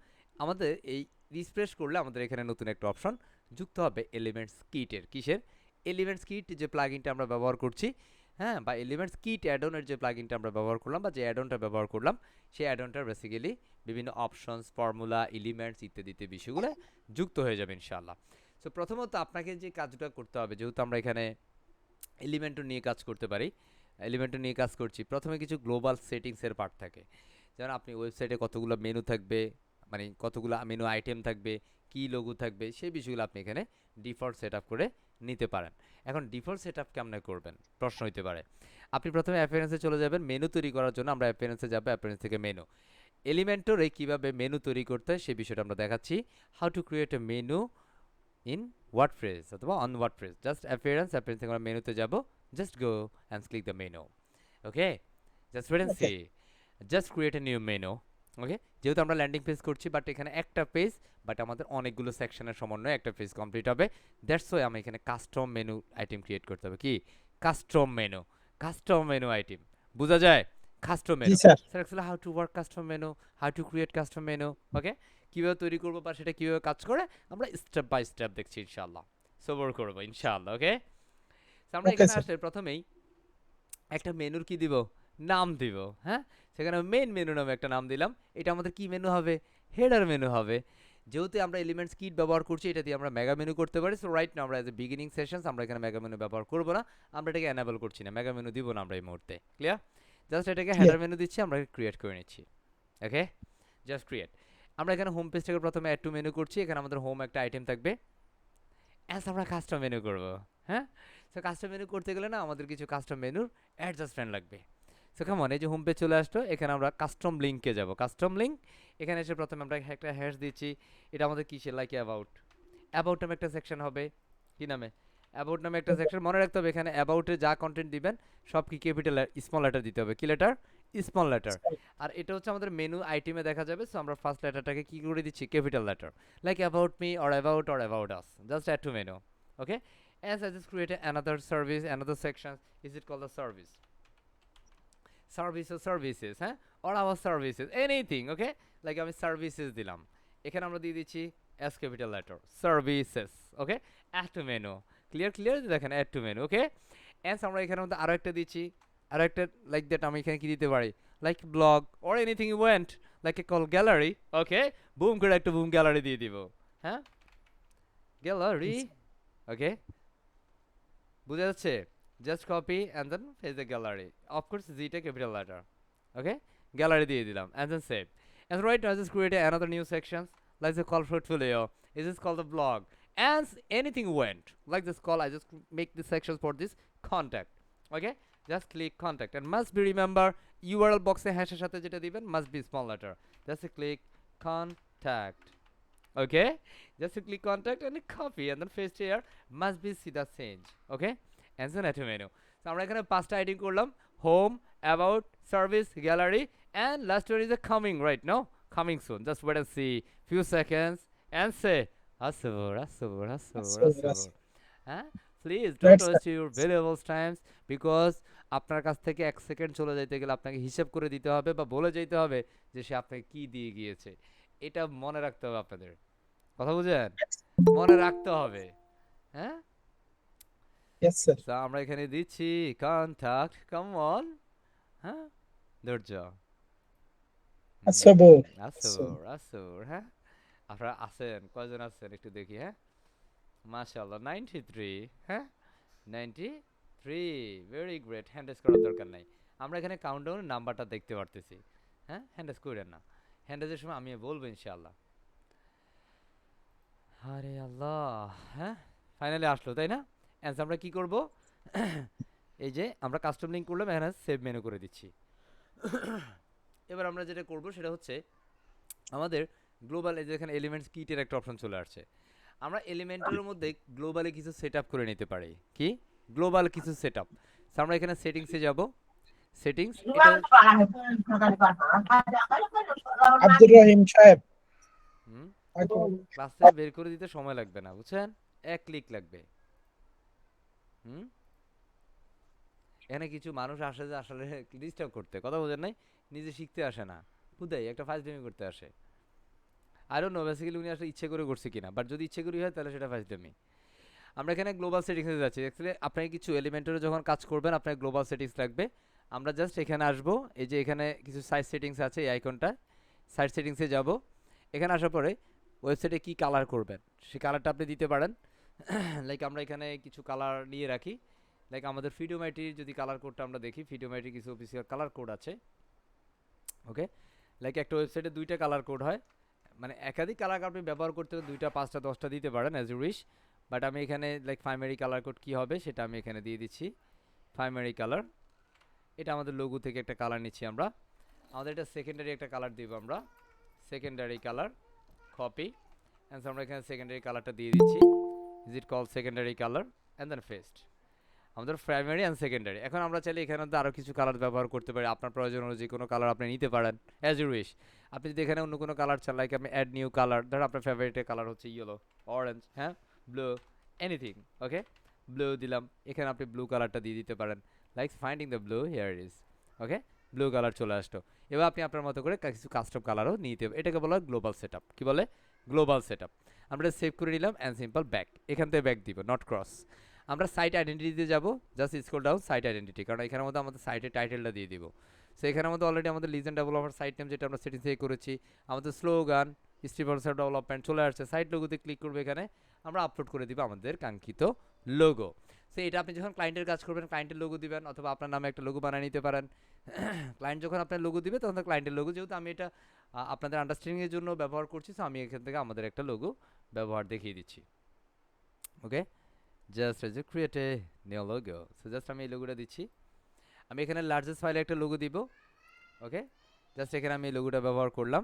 আমাদের এই রিফ্রেশ করলে আমাদের এখানে নতুন একটা অপশন যুক্ত হবে এলিমেন্টস কিটের। কিসের? এলিমেন্টস কিট যে প্লাগইনটা আমরা ব্যবহার করছি, হ্যাঁ, বা এলিমেন্টস কিট অ্যাডনের যে প্লাগইনটা আমরা ব্যবহার করলাম, বা যে অ্যাডনটা ব্যবহার করলাম, সেই অ্যাডনটার বেসিক্যালি বিভিন্ন অপশনস, ফর্মুলা, এলিমেন্টস ইত্যাদি বিষয়গুলো যুক্ত হয়ে যাবে ইনশাআল্লাহ। সো প্রথমত আপনাকে যে কাজটা করতে হবে, যেহেতু আমরা এখানে এলিমেন্টও নিয়ে কাজ করতে পারি, এলিমেন্টও নিয়ে কাজ করছি, প্রথমে কিছু গ্লোবাল সেটিংসের পার্ট থাকে। যেমন আপনি ওয়েবসাইটে কতগুলো মেনু থাকবে, মানে কতগুলো মেনু আইটেম থাকবে, কি লোগো থাকবে, সেই বিষয়গুলো আপনি এখানে ডিফল্ট সেট আপ করে নিতে পারেন। এখন ডিফল্ট সেট আপ কেমন করবেন প্রশ্ন হইতে পারে। আপনি প্রথমে অ্যাপিয়ারেন্সে চলে যাবেন, মেনু তৈরি করার জন্য আমরা অ্যাপিয়ারেন্সে যাবো, অ্যাপিয়ারেন্স থেকে মেনু। এলিমেন্টরে কীভাবে মেনু তৈরি করতে হয় সেই বিষয়টা আমরা দেখাচ্ছি। How to create a menu in WordPress অথবা অন ওয়ার্ডপ্রেস। জাস্ট অ্যাপিয়ারেন্স থেকে আমরা মেনুতে যাব, just go and click the menu. Okay, just wait and okay. See, just create a new menu. Okay, যেহেতু আমরা ল্যান্ডিং পেজ করছি, but এখানে একটা পেজ, বাট আমাদের অনেকগুলো সেকশনের সমন্বয়ে একটা পেজ কমপ্লিট হবে। দ্যাটস ওয়াই আমি এখানে কাস্টম মেনু আইটেম ক্রিয়েট করতে হবে। কি? Custom menu, custom menu item, বোঝা যায়? কাস্টম জি menu. Sir. Sir actually how to work custom menu, how to create custom menu. Okay, কীভাবে তৈরি করবো বা সেটা কীভাবে কাজ করে আমরা স্টেপ বাই স্টেপ দেখছি ইনশাআল্লাহ, সবর করবো ইনশাআল্লাহ। ওকে, আমরা ওকে এখানে স্যার। আসলে প্রথমেই একটা মেনুর কি দিব? নাম দিব। হ্যাঁ, সেখানে মেন মেনু নামে একটা নাম দিলাম। এটা আমাদের কি মেনু হবে? হেডার মেনু হবে। যেহেতু আমরা এলিমেন্টস কিট ব্যবহার করছি, এটা দিয়ে আমরা মেগা মেনু করতে পারি। সো রাইট নাও আমরা এজ এ বিগিনিং সেশনস আমরা এখানে মেগা মেনু ব্যবহার করব না, আমরা এটাকে এনেবল করছি না, মেগা মেনু দিব না আমরা এই মুহূর্তে। ক্লিয়ার? জাস্ট এটাকে হেডার ক্লিয়ার। মেনু দিচ্ছি, আমরা ক্রিয়েট করে নিচ্ছি। ওকে, জাস্ট ক্রিয়েট। আমরা এখানে হোম পেজটাকে প্রথমে অ্যাড টু মেনু করছি, এখানে আমাদের হোম একটা আইটেম থাকবে, অ্যাজ আমরা কাস্টম মেনু করব। হ্যাঁ, সো কাস্টম মেনু করতে গেলে না আমাদের কিছু কাস্টম মেনুর অ্যাডজাস্টমেন্ট লাগবে। সো কেমন, এই যে হোম পেজ চলে আসলো, এখানে আমরা কাস্টম লিঙ্কে যাব। কাস্টম লিঙ্ক, এখানে এসে প্রথমে আমরা একটা হ্যাশ দিচ্ছি। এটা আমাদের কিসের? লাইক অ্যাবাউট, অ্যাবাউট নামে একটা সেকশন হবে। কি নামে? অ্যাবাউট নামে একটা সেকশন মনে রাখতে হবে, এখানে অ্যাবাউটে যা কন্টেন্ট দিবেন সব কি ক্যাপিটাল স্মল লেটার দিতে হবে, কি লেটার, স্মল লেটার। আর এটা হচ্ছে আমাদের মেনু আইটেমে দেখা যাবে, সো আমরা ফার্স্ট লেটারটাকে কি করে দিচ্ছি, capital letter, like about me or about us, just add to menu. Okay, as I just create another service, another section, is it called the service, services, হ্যাঁ, or our services, anything, okay, like আমি services দিলাম, এখানে আমরা দিয়ে দিচ্ছি s capital letter services, okay, add to menu, clear দেখেন add to menu, okay, as আমরা এখানে মধ্যে আরো একটা দিচ্ছি, আরো একটা লাইক দ্যাট আমি এখানে কি দিতে পারি, like blog or anything you want, like a call gallery, okay, broom করে একটা বুম গ্যালারি দিয়ে দিব, হ্যাঁ, গ্যালারি, okay, বুঝা যাচ্ছে, just copy and then paste the gallery, of course জিটা ক্যাপিটাল লেটার, ওকে, গ্যালারি দিয়ে দিলাম and then save, and right now I just create another new section like the call portfolio, is this called the blog, and anything went like this call, I just make the sections for this contact, okay, just click contact and must be remember URL box এ হ্যাশের সাথে যেটা দিবেন must be small letter, just click contact, okay, just click contact and copy and then paste here, must be see the change, okay, and then add to menu, so আমরা এখানে পাঁচটা আইডিং করলাম, home, about, service, gallery, and last one is a coming right now, coming soon, just wait and see few seconds and say asur, huh? Please don't waste your valuable times, because আপনার কাছ থেকে 1 second চলে যাইতে গেলে আপনাকে হিসাব করে দিতে হবে বা বলে যেতে হবে যে সে আপনাকে কি দিয়ে গিয়েছে, এটা মনে রাখতে হবে আপনাদের, কথা বুঝেন, মনে রাখতে হবে, হ্যাঁ, Yes, sir. সো আমরা এখানে দিচ্ছি কন্টাক্ট, কাম অন, হ্যাঁ, ধৈর্য, Asabur. আসুর, হ্যাঁ, আপনারা আছেন কয়জন আছেন একটু দেখি, হ্যাঁ, মাশাআল্লাহ 93, হ্যাঁ 93, ভেরি গ্রেট, হ্যান্ডেস করার দরকার নাই, আমরা এখানে কাউন্টডাউন নাম্বারটা দেখতে পারতেছি, হ্যাঁ, হ্যান্ডেস করেন না, হ্যান্ডেসের সময় আমি বলবো ইনশাআল্লাহ, আরে আল্লাহ, হ্যাঁ, ফাইনালি আসলো তাই না, অ্যান্সার আমরা কি করব, এই যে আমরা কাস্টম লিংক করলাম, এখানে সেভ মেনু করে দিচ্ছি, এবার আমরা যেটা করব সেটা হচ্ছে আমাদের গ্লোবাল, এই যে এখানে এলিমেন্টস কিটের একটা অপশন চলে আসছে, আমরা এলিমেন্টের মধ্যে গ্লোবালি কিছু সেটআপ করে নিতে পারি, কি গ্লোবাল কিছু সেটআপ, সো আমরা এখানে সেটিংসে যাব, সেটিংস, এটা Abdul Rahim Saib. ক্লাসে বের করে দিতে সময় লাগবে না, বুঝছেন, এক ক্লিক লাগবে, এখানে কিছু মানুষ আসে যে আসলে ডিস্টার্ব করতে, কথা বোঝেন নাই, নিজে শিখতে আসে না, খুদাই একটা ফাজলামি করতে আসে, আই ডোন্ট নো বেসিক্যালি উনি আসলে ইচ্ছে করে করছে কিনা, বাট যদি ইচ্ছে করে হয় তাহলে সেটা ফাজলামি। আমরা এখানে গ্লোবাল সেটিংসে যাচ্ছি, অ্যাকচুয়ালি আপনাকে কিছু এলিমেন্টের যখন কাজ করবেন আপনার গ্লোবাল সেটিংস লাগবে, আমরা জাস্ট এখানে আসবো, এই যে এখানে কিছু সাইজ সেটিংস আছে, এই আইকনটা সাইজ সেটিংসে যাব, এখানে আসার পরে ওয়েবসাইটে কি কালার করবেন সেই কালারটা আপনি দিতে পারেন, লাইক আমরা এখানে কিছু কালার নিয়ে রাখি, লাইক আমাদের ফিডোমাইটির যদি কালার কোডটা আমরা দেখি, ফিডোমাইটির কিছু অফিসিয়াল কালার কোড আছে, ওকে, লাইক একটা ওয়েবসাইটে 2টা কালার কোড হয়, মানে একাধিক কালার আপনি ব্যবহার করতে 2টা 5টা 10টা দিতে পারেন অ্যাজ ইউ উইশ, বাট আমি এখানে লাইক প্রাইমারি কালার কোড কী হবে সেটা আমি এখানে দিয়ে দিচ্ছি, প্রাইমারি কালার, এটা আমাদের লোগো থেকে একটা কালার নিচ্ছি আমরা, আমাদের এটা সেকেন্ডারি একটা কালার দিব আমরা, সেকেন্ডারি কালার, কপি, অ্যান্ড আমরা এখানে সেকেন্ডারি কালারটা দিয়ে দিচ্ছি, is it call secondary colour and then paste, আমাদের প্রাইমারি অ্যান্ড সেকেন্ডারি, এখন আমরা চাইলে এখানে আরও কিছু কালার ব্যবহার করতে পারি, আপনার প্রয়োজন অনুযায়ী কোনো কালার আপনি নিতে পারেন অ্যাজ ইউ উইশ, আপনি যদি এখানে অন্য কোনো কালার চান, লাইক আপনি অ্যাড নিউ কালার, ধরুন আপনার ফেভারিটের কালার হচ্ছে ইয়েলো, অরেঞ্জ, হ্যাঁ, ব্লু, এনিথিং, ওকে, ব্লু দিলাম, এখানে আপনি ব্লু কালারটা দিয়ে দিতে পারেন, like finding the blue, here it is, okay, blue colour চলে আসলো, এবার আপনি আপনার মতো করে কিছু কাস্টম কালারও নিতে হবে, এটাকে বলা হয় গ্লোবাল সেটআপ, কি বলে গ্লোবাল সেটআপ, আমরা সেভ করে নিলাম অ্যান্ড সিম্পল ব্যাক, এখান থেকে ব্যাক দিব, নট ক্রস, আমরা সাইট আইডেন্টিটিতে যাব, just scroll down site identity, কারণ এখানের মধ্যে আমাদের সাইটের টাইটেলটা দিয়ে দিব, সো এখানের মধ্যে অলরেডি আমাদের লিজেন্ড ডেভেলপার সাইট নেম যেটা আমরা সেটিং থেকে করেছি, আমাদের স্লোগান স্টিভানসন ডেভেলপমেন্ট চলে আসছে, সাইট লোগোতে ক্লিক করবে, এখানে আমরা আপলোড করে দিব আমাদের কাঙ্ক্ষিত লোগো, সো এটা আপনি যখন ক্লায়েন্টের কাজ করবেন ক্লায়েন্টের লোগো দিবেন, অথবা আপনার নামে একটা লোগো বানিয়ে নিতে পারেন, ক্লায়েন্ট যখন আপনার লোগো দিবে তখন ক্লায়েন্টের লোগো, যেহেতু আমি এটা আপনাদের আন্ডারস্ট্যান্ডিংয়ের জন্য ব্যবহার করছি, সো আমি এখান থেকে আমাদের একটা লোগো ব্যবহার দেখিয়ে দিচ্ছি, okay, just as a create a new logo, so just আমি এই লোগোটা দিচ্ছি, আমি এখানে লার্জেস্ট ফাইলে একটা লোগো দিব, ওকে, জাস্ট এখানে আমি এই লোগোটা ব্যবহার করলাম,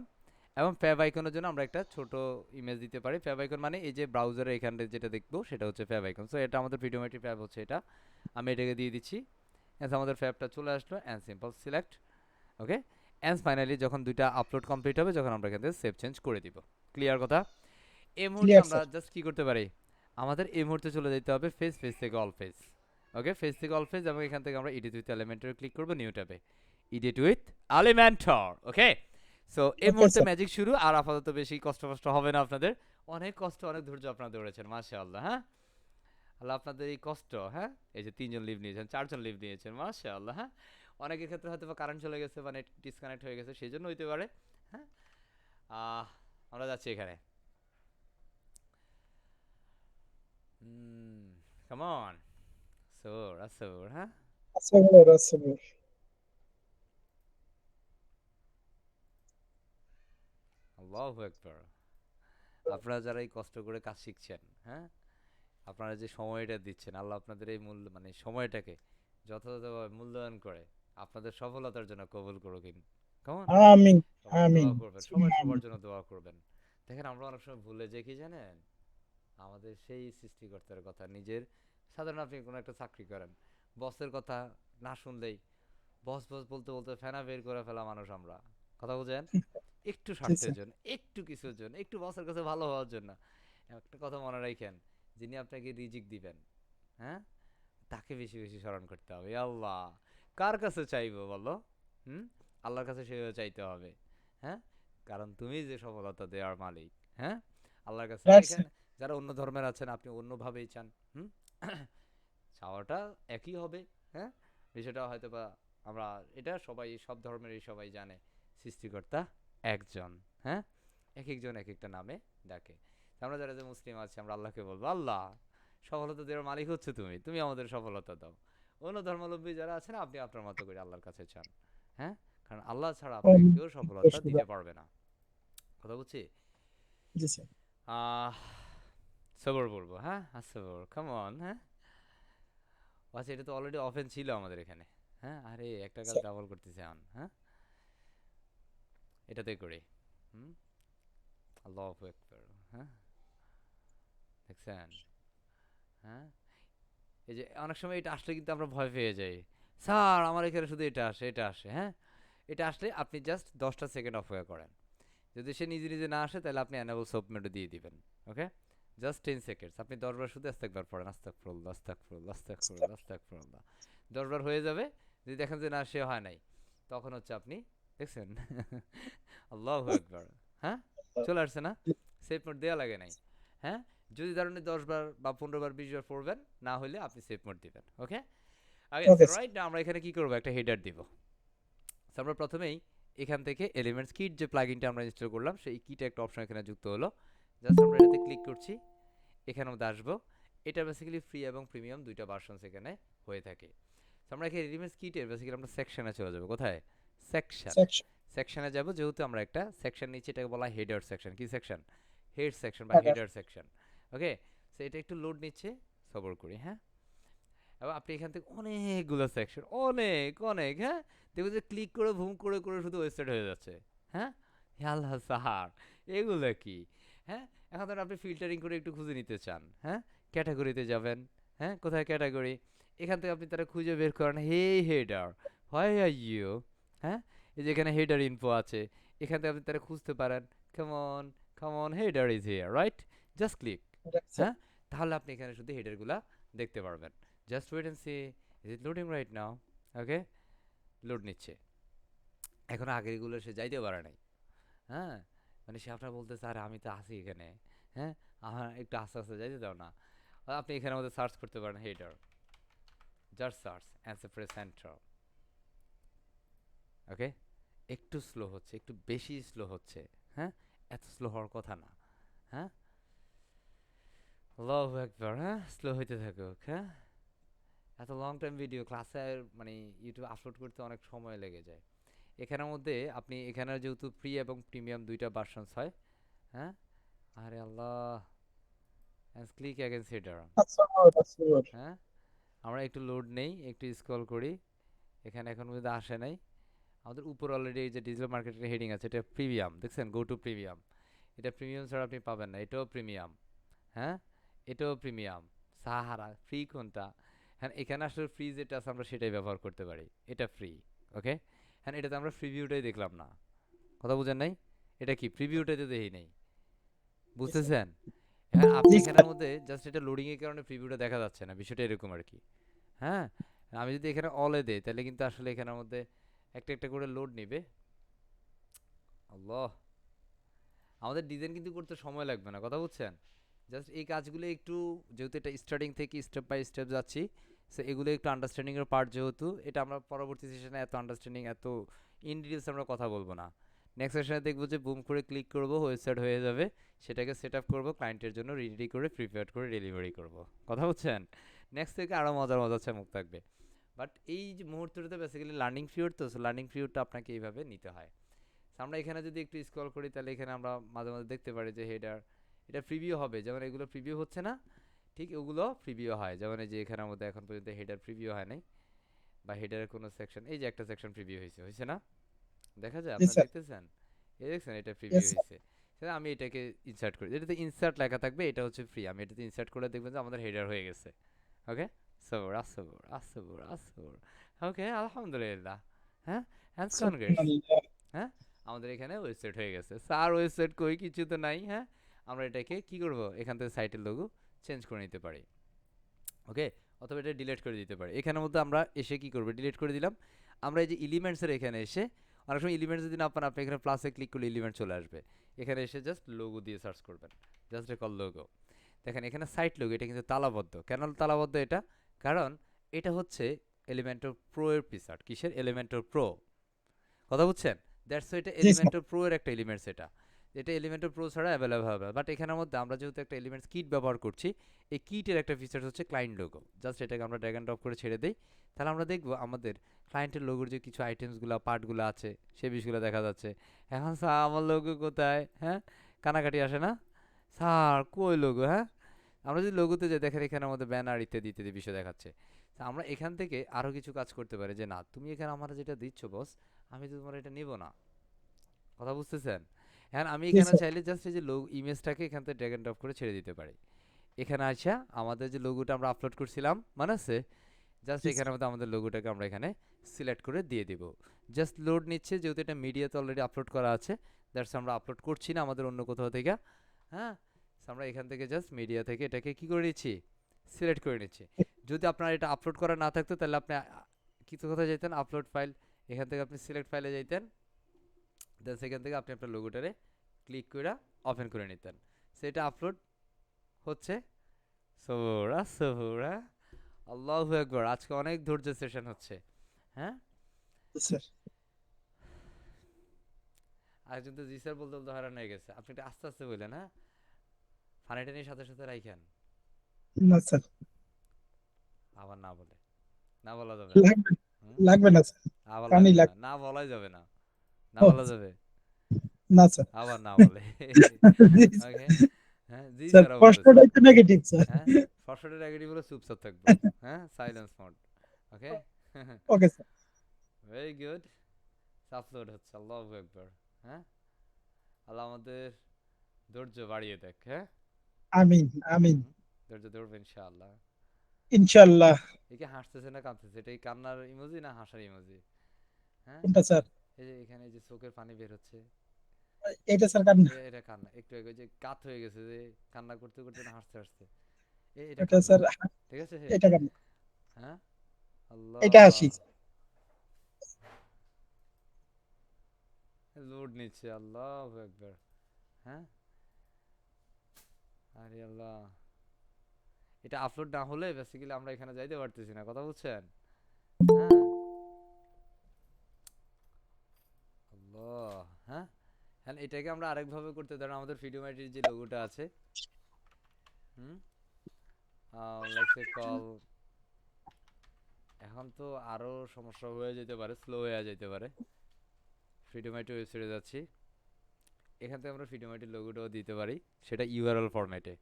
এবং ফ্যাব আইকনের জন্য আমরা একটা ছোট ইমেজ দিতে পারি। ফ্যাব আইকন মানে এই যে ব্রাউজারে এখানে যেটা দেখবো সেটা হচ্ছে ফ্যাব আইকন। সো এটা আমাদের ভিডিওমেট্রি ফ্যাব হচ্ছে এটা। আমি এটাকে দিয়ে দিচ্ছি। এন্ড আমাদের ফ্যাবটা চলে আসলো and simple select. Okay, and finally যখন দুইটা আপলোড কমপ্লিট হবে যখন আমরা এখান থেকে সেভ চেঞ্জ করে দিব। ক্লিয়ার কথা? এই মুহূর্তে ক্লিয়ার আমরা স্যার। জাস্ট কি করতে পারি, আমাদের এই মুহূর্তে চলে যেতে হবে ফেস, ফেস থেকে অল ফেস। ওকে, ফেস থেকে অল ফেস এবং এখান থেকে আমরা এডিট উইথ এলিমেন্টর ক্লিক করব, নিউ ট্যাবে edit with Elementor. Okay, so এই ওকে মুহূর্তে স্যার। ম্যাজিক শুরু। আর আপাতত বেশি কষ্ট হবে না আপনাদের। অনেক কষ্ট, অনেক ধৈর্য আপনারা ধরেছেন, মাশাআল্লাহ। হ্যাঁ, আল্লাহ আপনাদের এই কষ্ট, হ্যাঁ, এই যে 3 জন লিভ নিয়েছেন, 4 জন লিভ নিয়েছেন, মাশাআল্লাহ। হ্যাঁ, অনেকের ক্ষেত্রে হয়তো বা কারেন্ট চলে গেছে বা নেট ডিসকানেক্ট হয়ে গেছে, সেই জন্য হইতে পারে। হ্যাঁ, আমরা যাচ্ছি এখানে। কাম অন, সোর আসোর। হ্যাঁ, আসসালামু আলাইকুম। আল্লাহু আকবার। আপনারা যারা এই কষ্ট করে কাজ শিখছেন, হ্যাঁ, আপনারা যে সময়টা দিচ্ছেন, আল্লাহ আপনাদের এই মূল্য মানে সময়টাকে যথাযথভাবে মূল্যায়ন করে আপনাদের সফলতার জন্য কবুল করুক। কেমন? আমিন। সবাই আমিন। দোয়া করবেন, সবাই সুম্মা সবার আমিন। জন্য দোয়া করবেন। দেখেন আমরা অনেক সময় ভুলে যাই কি জানেন, আমাদের সেই সৃষ্টিকর্তার কথা। নিজের সাধারণ আপনি কোনো একটা চাকরি করেন, বসের কথা না শুনলেই বস বস বলতে বলতে ফেনা বের করে ফেলা মানুষ আমরা। কথা বুঝেন? একটু জি স্বার্থের স্যার। জন্য, একটু কিছুর জন্য, একটু বসের কাছে ভালো হওয়ার জন্য। একটা কথা মনে রাখেন, যিনি আপনাকে রিজিক দিবেন, হ্যাঁ, তাকে বেশি বেশি স্মরণ করতে হবে। এ আল্লাহ, কার কাছে চাইবো বলো? হুম, আল্লাহর কাছে সেভাবে চাইতে হবে। হ্যাঁ, কারণ তুমি যে সফলতা দেওয়ার মালিক। হ্যাঁ, আল্লাহর কাছে। রাইট এখানে স্যার। যারা অন্য ধর্মের আছেন আপনি অন্যভাবেই চান। হুম, চাওয়াটা একই হবে। হ্যাঁ, বিষয়টা হয়তো বা আমরা, এটা সবাই সব ধর্মেরই সবাই জানে, সৃষ্টিকর্তা একজন। হ্যাঁ, এক একজন এক একটা নামে ডাকে। আমরা যারা যে মুসলিম আছি আমরা আল্লাহকে বলবো, আল্লাহ সফলতা দেওয়ার মালিক হচ্ছে তুমি, তুমি আমাদের সফলতা দাও। অন্য ধর্মাবলম্বী যারা আছেন আপনি আপনার মতো করে আল্লাহর কাছে চান। হ্যাঁ, কারণ আল্লাহ ছাড়া আপনাকে আমিন। কেউ সফলতা দিতে পারবে না। কথা বুঝছি? জি স্যার। আহ সবর বলবো। হ্যাঁ, সবর, কাম অন। হ্যাঁ, আচ্ছা, এটা তো অলরেডি অফেন ছিল আমাদের এখানে। হ্যাঁ, আরে একটা কাজ স্যার। ডাবল করতেছে আন। হ্যাঁ, এটাতে করি। হুম, আল্লাহু আকবার। হ্যাঁ, দেখছেন? হ্যাঁ, এই যে অনেক সময় এটা আসলে কিন্তু আমরা ভয় পেয়ে যাই, স্যার আমার এখানে শুধু এটা আসে, এটা আসে। হ্যাঁ, এটা আসলে আপনি জাস্ট 10টা সেকেন্ড অপেক্ষা করেন। যদি সে নিজে নিজে না আসে তাহলে আপনি অ্যানাবল সাবমিটও দিয়ে দিবেন। ওকে, জাস্ট 10 সেকেন্ডস, আপনি 10 বার শুধু আস্তাগফির পড়েন, আস্তাগফিরুল্লাহ, আস্তাগফিরুল্লাহ, আস্তাগফিরুল্লাহ, আস্তাগফিরুল্লাহ। 10 বার হয়ে যাবে। যদি দেখেন যে না, সে হয় নাই, তখন হচ্ছে আপনি দেখছেন আল্লাহু আকবার। হ্যাঁ, চলে আসছে না? সেভ মোড দেওয়া লাগে নাই। হ্যাঁ, যদি ধরেন 10 বার বা 15 বার 20 বার পড়বেন, না হলে আপনি সেভ মোড দিবেন। ওকে, ওকে, সো ওকে স্যার। রাইট না আমরা এখানে কি করব, একটা হেডার দিব। সো আমরা প্রথমেই এখান থেকে এলিমেন্টস কিট যে প্লাগইনটা আমরা ইনস্টল করলাম সেই কিট একটা অপশন এখানে যুক্ত হলো। জাস্ট আমরা এটাতে ক্লিক করছি, এখানে আমরা আসবো। এটা বেসিক্যালি ফ্রি এবং প্রিমিয়াম দুইটা ভার্সনস এখানে হয়ে থাকে। সো আমরা এখানে এলিমেন্টস কিটের বেসিক্যালি আমরা সেকশনে চলে যাব। কোথায়? সেকশন। সেকশন। সেকশনে যাব, যেহেতু আমরা একটা সেকশন নিচে, এটাকে বলা হয় হেডার সেকশন। কি সেকশন? হেড সেকশন বা header. Header section. Okay, so এটা একটু লোড নিচ্ছে, সবর করি। হ্যাঁ, এবং আপনি এখান থেকে অনেকগুলো সেকশন, অনেক অনেক, হ্যাঁ, দেখবেন যে ক্লিক করে ভুম করে করে শুধু ওয়েবসাইট হয়ে যাচ্ছে। হ্যাঁ, আল্লাহ সাহার, এগুলো কি? হ্যাঁ, এখন ধরেন আপনি ফিল্টারিং করে একটু খুঁজে নিতে চান। হ্যাঁ, ক্যাটাগরিতে যাবেন। হ্যাঁ, কোথায় ক্যাটাগরি, এখান থেকে আপনি তারা খুঁজে বের করেন, হে হেডার, হোয়াই আর ইউ। হ্যাঁ, এই যে এখানে হেডার ইনফো আছে, এখান থেকে আপনি তারা খুঁজতে পারেন। কেমন, কেমন header is here, right? Just click. Right sir. হ্যাঁ, তাহলে আপনি এখানে শুধু হেডারগুলা দেখতে পারবেন। Just wait and see, is it loading right now? Okay, load নিচ্ছে। এখন আগেরগুলো সে যাইতে পারে নাই। হ্যাঁ, মানে সে আপনার বলতেছে আরে আমি তো আছি এখানে। হ্যাঁ, আমার একটু আস্তে আস্তে যাইতে দাও না। আপনি এখানে মধ্যে সার্চ করতে পারেন হেডার, জাস্ট সার্চ অ্যান্সার প্রেস এন্টার। ওকে, একটু স্লো হচ্ছে, একটু বেশি স্লো হচ্ছে। হ্যাঁ, এত স্লো হওয়ার কথা না। হ্যাঁ, আল্লাহু আকবার। হ্যাঁ, স্লো হইতে থাকুক। হ্যাঁ, এত লং টাইম ভিডিও ক্লাসে মানে ইউটিউবে আপলোড করতে অনেক সময় লেগে যায়। এখানের মধ্যে আপনি এখানে যেহেতু ফ্রি এবং প্রিমিয়াম দুইটা ভার্সনস হয়। হ্যাঁ, আরে আল্লাহ, ক্লিক অ্যাগেন্স হিডার। আসসালামু। হ্যাঁ, আমরা একটু লোড নেই, একটু স্ক্রল করি। এখানে এখন পর্যন্ত আসে নাই। আমাদের উপর অলরেডি এই যে ডিজিটাল মার্কেটিং হেডিং আছে, এটা প্রিমিয়াম, দেখছেন, গো টু প্রিমিয়াম। এটা প্রিমিয়াম ছাড়া আপনি পাবেন না, এটাও প্রিমিয়াম। হ্যাঁ, এটাও প্রিমিয়াম। সাহারা ফ্রি কোনটা? হ্যাঁ, এখানে আসলে ফ্রি যেটা আছে আমরা সেটাই ব্যবহার করতে পারি, এটা ফ্রি। ওকে, হ্যাঁ, এটাতে আমরা প্রিভিউটাই দেখলাম না, কথা বুঝেন নাই? এটা কি প্রিভিউটাতে দেখি নাই, Yes, sir. বুঝতেছেন? হ্যাঁ, আপনি Yes, এখানের sir. মধ্যে জাস্ট এটা লোডিং এর কারণে প্রিভিউটা দেখা যাচ্ছে না, বিষয়টা এরকম আর কি। হ্যাঁ, আমি যদি এখানে অলে দেই তাহলে কিন্তু আসলে এখানের মধ্যে একটা একটা করে লোড নিবে। আল্লাহ, আমাদের ডিজাইন কিন্তু করতে সময় লাগবে না, কথা বুঝছেন? জাস্ট এই কাজগুলো একটু, যেহেতু এটা স্টার্টিং থেকে স্টেপ বাই স্টেপ যাচ্ছি, সো এগুলো একটু আন্ডারস্ট্যান্ডিং এর পার্ট, যেহেতু এটা আমরা পরবর্তী সেশনে এত আন্ডারস্ট্যান্ডিং, এত ইন ডিটেলস আমরা কথা বলবো না। নেক্সট সেশনে দেখবো যে বুম করে ক্লিক করব, ওয়েবসাইট হয়ে যাবে, সেটাকে সেট আপ করবো, ক্লায়েন্টের জন্য রেডি করে প্রিপেয়ার করে ডেলিভারি করব, কথা বুঝছেন? নেক্সট থেকে আরও মজার মজার মুখ থাকবে। বাট এই যে মুহূর্তটাতে বেসিক্যালি লার্নিং পিরিয়ড, তো লার্নিং পিরিয়ডটা আপনাকে এইভাবে নিতে হয়। So আমরা এখানে যদি একটু স্ক্রল করি তাহলে এখানে আমরা মাঝে মাঝে দেখতে পারি যে হেডার, এটা প্রিভিউ হবে, যেমন এগুলো প্রিভিউ হচ্ছে না, ঠিক ওগুলো প্রিভিউ হয়, যেমন এই যে এখানের মধ্যে এখন পর্যন্ত হেডার প্রিভিউ হয় নাই, বা হেডারের কোনো সেকশন, এই যে একটা সেকশন প্রিভিউ হয়েছে, হয়েছে না? দেখা যায়, Yes, আপনারা sir. দেখতেছেন? এই দেখছেন, এটা প্রিভিউ Yes, sir. হয়েছে। সেটা আমি এটাকে ইনসার্ট করি, এটাতে ইনসার্ট লেখা থাকবে, এটা হচ্ছে ফ্রি, আমি এটাতে ইনসার্ট করে দেখবেন যে আমাদের হেডার হয়ে গেছে। ওকে, সবর আসবর আসবর আসবর। ওকে, আলহামদুলিল্লাহ। হ্যাঁ, হ্যান্ডস কনগ্রেটস। Subhanallah. হ্যাঁ, আমাদের এখানে ওয়েবসাইট হয়ে গেছে। স্যার ওয়েবসাইট কই, কিছু তো নাই। হ্যাঁ, আমরা এটাকে কি করব, এখান থেকে সাইটের লোগো চেঞ্জ করে নিতে পারি। ওকে, অথবা এটা ডিলিট করে দিতে পারি। এখানের মধ্যে আমরা এসে কি করব, ডিলিট করে দিলাম। আমরা এই যে এলিমেন্টসের এখানে এসে, অনেক সময় এলিমেন্টস যদি না পান, আপনি এখানে প্লাসে ক্লিক করলে এলিমেন্ট চলে আসবে। এখানে এসে জাস্ট লোগো দিয়ে সার্চ করবেন, জাস্ট কল লোগো। দেখেন এখানে সাইট লোগো, এটা কিন্তু তালাবদ্ধ। কেন তালাবদ্ধ এটা? কারণ এটা হচ্ছে এলিমেন্টর প্রো এর পিসার। কিসের? এলিমেন্টর প্রো, কথা বুঝছেন? দ্যাটস এটা Yes, sir. এলিমেন্টর প্রো এর একটা এলিমেন্টস, এটা এলিমেন্টর প্রো ছাড়া অ্যাভেলেবল হবে, বাট এখানের মধ্যে আমরা যেহেতু একটা এলিমেন্টস কিট ব্যবহার করছি, এই কিটের একটা ফিচার্স হচ্ছে ক্লায়েন্ট লোগো। জাস্ট এটাকে আমরা ড্র্যাগ অ্যান্ড ড্রপ করে ছেড়ে দেই, তাহলে আমরা দেখবো আমাদের ক্লায়েন্টের লোগোর যে কিছু আইটেমসগুলো, পার্টগুলো আছে, সে বিষয়গুলো দেখা যাচ্ছে। এখন স্যার আমার লোগো কোথায়? হ্যাঁ, কানাকাটি আসে না স্যার, কই লোগো? হ্যাঁ, আমরা যদি লোগোতে যাই, দেখেন এখানে আমাদের ব্যানার ইত্যাদি ইত্যাদি বিষয় দেখাচ্ছে। তা আমরা এখান থেকে আরও কিছু কাজ করতে পারি, যে না, তুমি এখানে আমার যেটা দিচ্ছ বস, আমি তো তোমার এটা নিব না, কথা বুঝতেছেন? এখন আমি Yes, এখানে sir. চাইলে জাস্ট এই যে ইমেজটাকে এখান থেকে ড্র্যাগ অ্যান্ড ড্রপ করে ছেড়ে দিতে পারি। এখানে আসা আমাদের যে লোগোটা আমরা আপলোড করছিলাম, মানে আছে, জাস্ট Yes, এখানের sir. মধ্যে আমাদের লোগোটাকে আমরা এখানে সিলেক্ট করে দিয়ে দিব। জাস্ট লোড নিচ্ছে, যেহেতু এটা মিডিয়াতে অলরেডি আপলোড করা আছে, দ্যাটস আমরা আপলোড করছি না আমাদের অন্য কোথাও থেকে। হ্যাঁ, so আমরা এখান থেকে জাস্ট মিডিয়া থেকে এটাকে কি করে নিচ্ছি, সিলেক্ট করে নিচ্ছি। যদি আপনার এটা আপলোড করা না থাকতো তাহলে আপনি কিছু কথা যেতেন আপলোড ফাইল, এখান থেকে আপনি সিলেক্ট ফাইলে যাইতেন, দেন সেখান থেকে আপনি আপনার লোগোটারে ক্লিক করে ওপেন করে নিতেন, সেটা আপলোড হচ্ছে। সবুরা সবুরা, আল্লাহু আকবার, আজকে অনেক ধৈর্যের সেশন হচ্ছে। হ্যাঁ, Yes, sir. আরেকজন তো জি স্যার বলতে বলতে হয়রান হয়ে গেছে, আপনি এটা আস্তে আস্তে বললেন। হ্যাঁ, ফানিটা নিয়ে সাথে সাথে রাইখেন, No, sir. আবার না বলে, না বলা যাবে না। লাগবে হুম, লাগবে না, স্যার। আবার পানি লাগবে না, লাগবে। না বলাই যাবে না, না Oh, বলা যাবে, না, স্যার। আবার না বলে। ওকে, হ্যাঁ, জি স্যার, স্যারও বলতেছে। কষ্টটাই তো নেগেটিভ, স্যার। হ্যাঁ, ফসলের নেগেটিভ হলো চুপচাপ থাকবো। হ্যাঁ, সাইলেন্স মোড। ওকে, ওকে, স্যার। Very good. আপলোড হচ্ছে, আল্লাহু আকবার। হ্যাঁ, আল্লাহ আমাদের ধৈর্য বাড়িয়ে দেখ। হ্যাঁ, আমিন, আমিন। হুম, ধৈর্য ধরবে ইনশাআল্লাহ। ইনশাআল্লাহ। একে হাসতেছে না কাঁদতেছে, এটা কি কান্নার ইমোজি না হাসার ইমোজি? হ্যাঁ, কোনটা, স্যার? এই যে এখানে এই যে চোখের পানি বের হচ্ছে, এইটা, স্যার, কান্না। এটা কান্না। একটু আগে ওই যে কাত হয়ে গেছে, যে কান্না করতে করতে না হাসতে হাসতে, এটা ওটা, কান্না। স্যার, ঠিক আছে। এটা কান্না। হ্যাঁ, এটা আল্লাহ, হাসি। লোড নিচ্ছে, আল্লাহু আকবার। হ্যাঁ, আরে আল্লাহ, এটা আপলোড না হলে বেসিক্যালি আমরা এখানে যাইতে পারতেছি না, কথা বুঝছেন? হ্যাঁ, আল্লাহ। হ্যাঁ, হ্যাঁ, এটাকে আমরা আরেকভাবে করতে, ধরেন আমাদের ফিডোমাইটির যে লোগোটা আছে, হুম, লেটস সে কল, এখন তো আরো সমস্যা হয়ে যেতে পারে, স্লো হয়ে যেতে পারে। ফিডোমাইটি ওয়েবসাইটে যাচ্ছি, এখান থেকে আমরা ফিডোমাইটির লোগোটাও দিতে পারি, সেটা ইউআরএল ফরম্যাটে।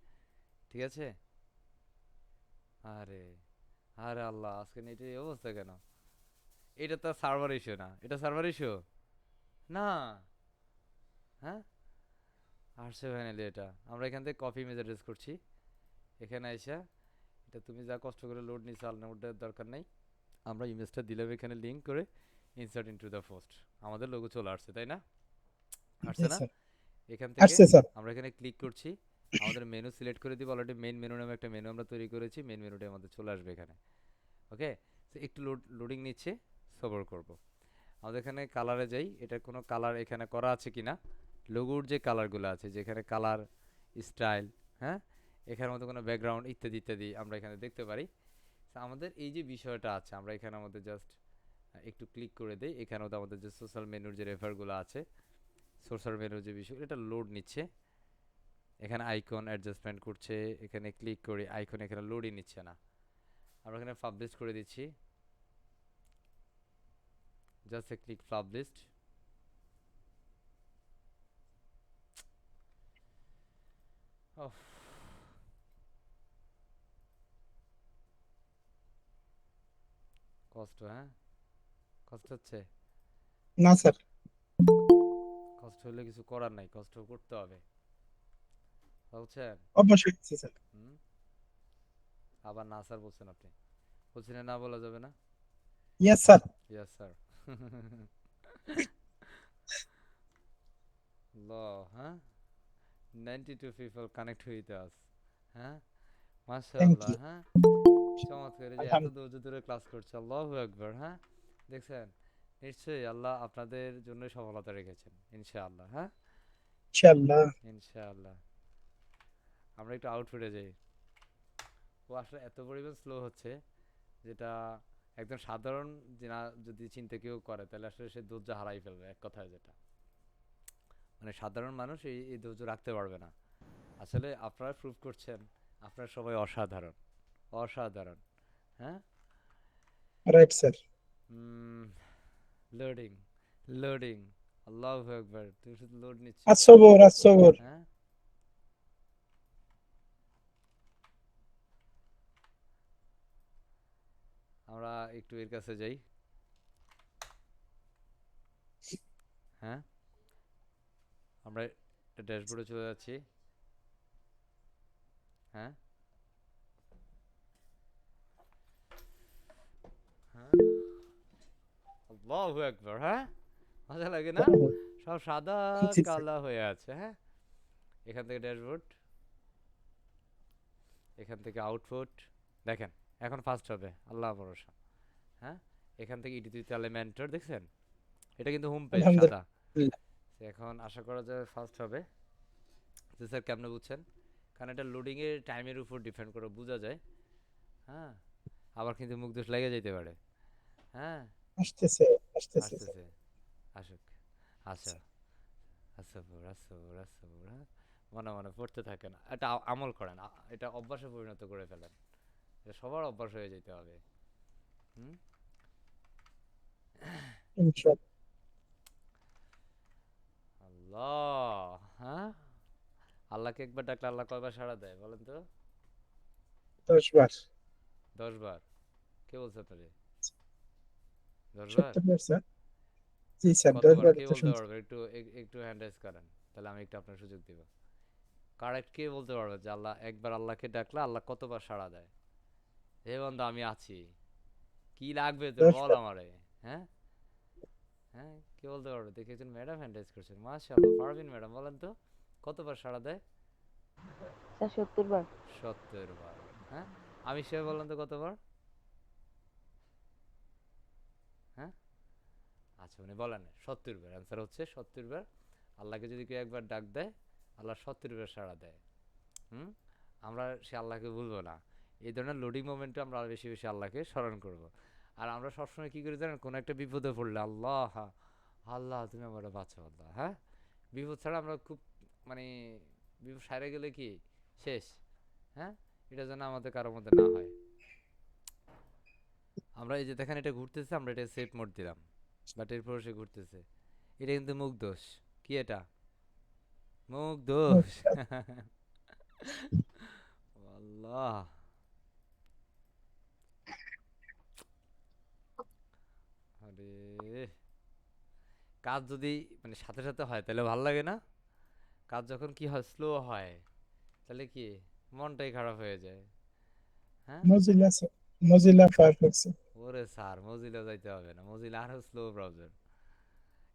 ঠিক আছে। আরে, আরে আল্লাহ, আজকে নেটের এই অবস্থা কেন? এটা তো সার্ভার ইস্যু না, এটা সার্ভার ইস্যু না। হ্যাঁ, আসছে ফাইনালি। এটা আমরা এখান থেকে কপি ইমেজ অ্যাড্রেস করছি, এখানে আইসা এটা তুমি যা কষ্ট করে লোড নিছো আর নোট দেওয়ার দরকার নাই, আমরা ইমেজটা দিলাম এখানে লিঙ্ক করে ইনসার্ট ইনটু দ্য পোস্ট, আমাদের লোগো চলে আসছে, তাই না? আসছে জি না? স্যার, এখান থেকে আসছে স্যার। আমরা এখানে ক্লিক করছি, আমাদের মেনু সিলেক্ট করে দিব। অলরেডি মেইন মেনু নামে একটা মেনু আমরা তৈরি করেছি, মেইন মেনুটা আমাদের চলে আসবে এখানে। ওকে, তো একটু লোডিং নিচ্ছে, সবর করব। আমাদের এখানে কালারে যাই, এটার কোনো কালার এখানে করা আছে কিনা, লোগোর যে কালারগুলো আছে, যেখানে কালার, স্টাইল, হ্যাঁ, এখানের মধ্যে কোনো ব্যাকগ্রাউন্ড ইত্যাদি ইত্যাদি আমরা এখানে দেখতে পারি। তো আমাদের এই যে বিষয়টা আছে, আমরা এখানে আমাদের জাস্ট একটু ক্লিক করে দেই, এখানেও তো আমাদের যে সোশ্যাল মেনুর যে রেফারগুলো আছে, সোশ্যাল মেনুর যে বিষয়, এটা লোড নিচ্ছে, এখানে আইকন অ্যাডজাস্টমেন্ট করছে, এখানে ক্লিক করি, আইকন এখানে লোডই নিচ্ছে না, আমরা এখানে পাবলিশ করে দিচ্ছি, জাস্ট এ ক্লিক পাবলিশড। কষ্ট, হ্যাঁ, কষ্ট হচ্ছে। না স্যার, কষ্ট হলে কিছু করার নাই, কষ্ট করতে হবে, বুঝছেন? অবশ্যই আছে স্যার। হুম, আবার না স্যার বলছেন আপনি, বলছেন না বলা যাবে না। Yes sir. Yes sir. ল, হ্যাঁ, 92 people connect with us, হ্যাঁ, থ্যাংক মাশাআল্লাহ, ইউ। হ্যাঁ, চমৎকার। এই যে এত আলহামদুলিল্লাহ। ধৈর্য ধরে ক্লাস করছে, আল্লাহু আকবার, হ্যাঁ, দেখছেন, নিশ্চয়ই আল্লাহ আপনাদের জন্য সফলতা রেখেছেন, ইনশাআল্লাহ, হ্যাঁ, ইনশাআল্লাহ। ইনশাআল্লাহ। আমরা একটু আউটফুটে যাই। ও আসলে এত পরিমাণ স্লো হচ্ছে, যেটা একজন সাধারণ যদি চিন্তা কেউ করে, তাহলে আসলে সে ধৈর্য হারাই ফেলবে, এক কথায় যেটা, মানে সাধারণ মানুষ এই ধৈর্য রাখতে পারবে না। আসলে আপনারা প্রুভ করছেন, আপনারা সবাই অসাধারণ, অসাধারণ, হ্যাঁ। Right sir. লোডিং, লোডিং, আল্লাহু আকবার, তুমি শুধু লোড নিচ্ছ, আসবর, আসবর। হ্যাঁ। আমরা একটু এর কাছে যাই, হ্যাঁ, আমরা ড্যাশবোর্ডে চলে যাচ্ছি, হ্যাঁ, হ্যাঁ, আল্লাহু আকবার, হ্যাঁ, মজা লাগে না? সব সাদা জি স্যার। কালা হয়ে আছে, হ্যাঁ। এখান থেকে ড্যাশবোর্ড, এখান থেকে আউটপুট, দেখেন এখন ফার্স্ট হবে, আল্লাহ ভরসা, হ্যাঁ। এখান থেকে ইডিট এলিমেন্টর, দেখছেন, এটা কিন্তু হোম পেজ সাদা। আলহামদুলিল্লাহ। তো এখন আশা করা যায় ফার্স্ট হবে। তো স্যার কেমনে বুঝছেন? কারণ এটা লোডিং এর টাইমের উপর ডিপেন্ড করে বোঝা যায়, হ্যাঁ, আবার কিন্তু মুখ দোষ লেগে যেতে পারে, হ্যাঁ। আসতেছে, আসতেছে স্যার। আসতেছে, আসুক, আচ্ছা, আচ্ছা আচ্ছা, হ্যাঁ, মনে মনে পড়তে থাকেন, এটা আমল করেন, এটা অভ্যাসে পরিণত করে ফেলেন, এটা সবার অভ্যাস হয়ে যেতে হবে। হুম, ইনশাআল্লাহ। আল্লাহ, হ্যাঁ, আল্লাহকে একবার ডাকলে আল্লাহ কয়বার সাড়া দেয় বলেন তো? 10 বার। 10 বার? কে বলছে আপনারে? 10 বার? 70 বার স্যার। জি স্যার, 10 কতবার বার কে তো বলতে শুনছি। পারবে? একটু একটু হ্যান্ড রাইজ করেন, তাহলে আমি একটু আপনার সুযোগ দিব। কারেক্ট কে বলতে পারবে যে আল্লাহ একবার আল্লাহকে ডাকলে আল্লাহ কতবার সাড়া দেয়? হে বান্দা আমি আছি, কি লাগবে তোর 10 বল বার। আমারে, হ্যাঁ, হ্যাঁ, কে বলতে পারবে? দেখি একজন ম্যাডাম হ্যান্ড রাইজ করছেন, মাশাআল্লাহ, পারভিন ম্যাডাম বলেন তো, কতবার সাড়া দেয়? স্যার 70 বার। 70 বার, হ্যাঁ। আমি সে বলেন তো কতবার? হ্যাঁ, আচ্ছা উনি বলেন 70 বার, অ্যান্সার হচ্ছে 70 বার। আল্লাহকে যদি কেউ একবার ডাক দেয়, আল্লাহ 70 বার সাড়া দেয়। হুম, আমরা সে আল্লাহকে ভুলবো না, এই ধরনের লোডিং মোমেন্টে আমরা আরো বেশি বেশি আল্লাহকে স্মরণ করব। আর আমরা সবসময় কি করি জানেন, কোনো একটা বিপদে পড়লে আল্লাহ, আল্লাহ তুমি আমার বাঁচাও আল্লাহ, হ্যাঁ। বিপদ ছাড়া আমরা খুব, মানে বিপদ সারে গেলে কি শেষ, হ্যাঁ, এটা যেন আমাদের কারোর মধ্যে না হয়। আমরা এই যে দেখেন এটা ঘুরতেছে, আমরা এটা সেফ মোড দিলাম, বাট এরপর সে ঘুরতেছে, এটা কিন্তু মুখ দোষ। কি এটা? মুখ দোষ। আল্লাহ, কাজ যদি মানে সাথে সাথে হয় তাহলে ভালো লাগে না? কাজ যখন কি হয় স্লো হয় তাহলে কি মনটাই খারাপ হয়ে যায়। হ্যাঁ, মজিলা মজিলা ফায়ারফক্স। ওরে স্যার মজিলা যাইতে হবে না, মজিলা আরো স্লো ব্রাউজার।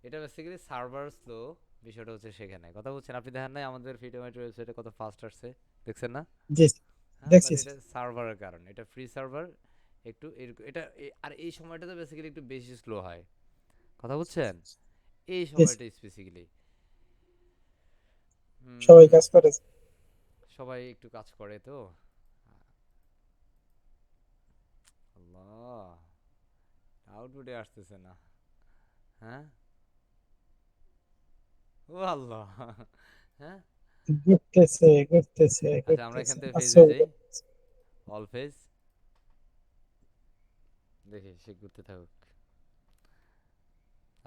এটা বেসিক্যালি সার্ভার স্লো, বিষয়টা হচ্ছে সেখানে কথা বলছেন আপনি দেখেন নাই আমাদের ফ্রিডোমাইট ওয়েবসাইটে কত ফাস্ট আসছে, দেখছেন না? জি হ্যাঁ, দেখছি বাট স্যার। এটা সার্ভারের কারণে, এটা ফ্রি সার্ভার একটু এটা আর এই সময়টাতে বেসিক্যালি একটু বেশি স্লো হয়, কথা বুঝছেন? এই জি সময়টা স্যার। স্পেসিক্যালি সবাই কাজ করে। সবাই একটু কাজ করে তো। আল্লাহ, আউটপুটে আসতেছে না। হ্যাঁ, ও আল্লাহ। হ্যাঁ, আচ্ছা আমরা এখান ঘুরতেছে থেকে আচ্ছা। ফেজে যাই, অল ফেজ, দেখি সে ঘুরতে থাকুক।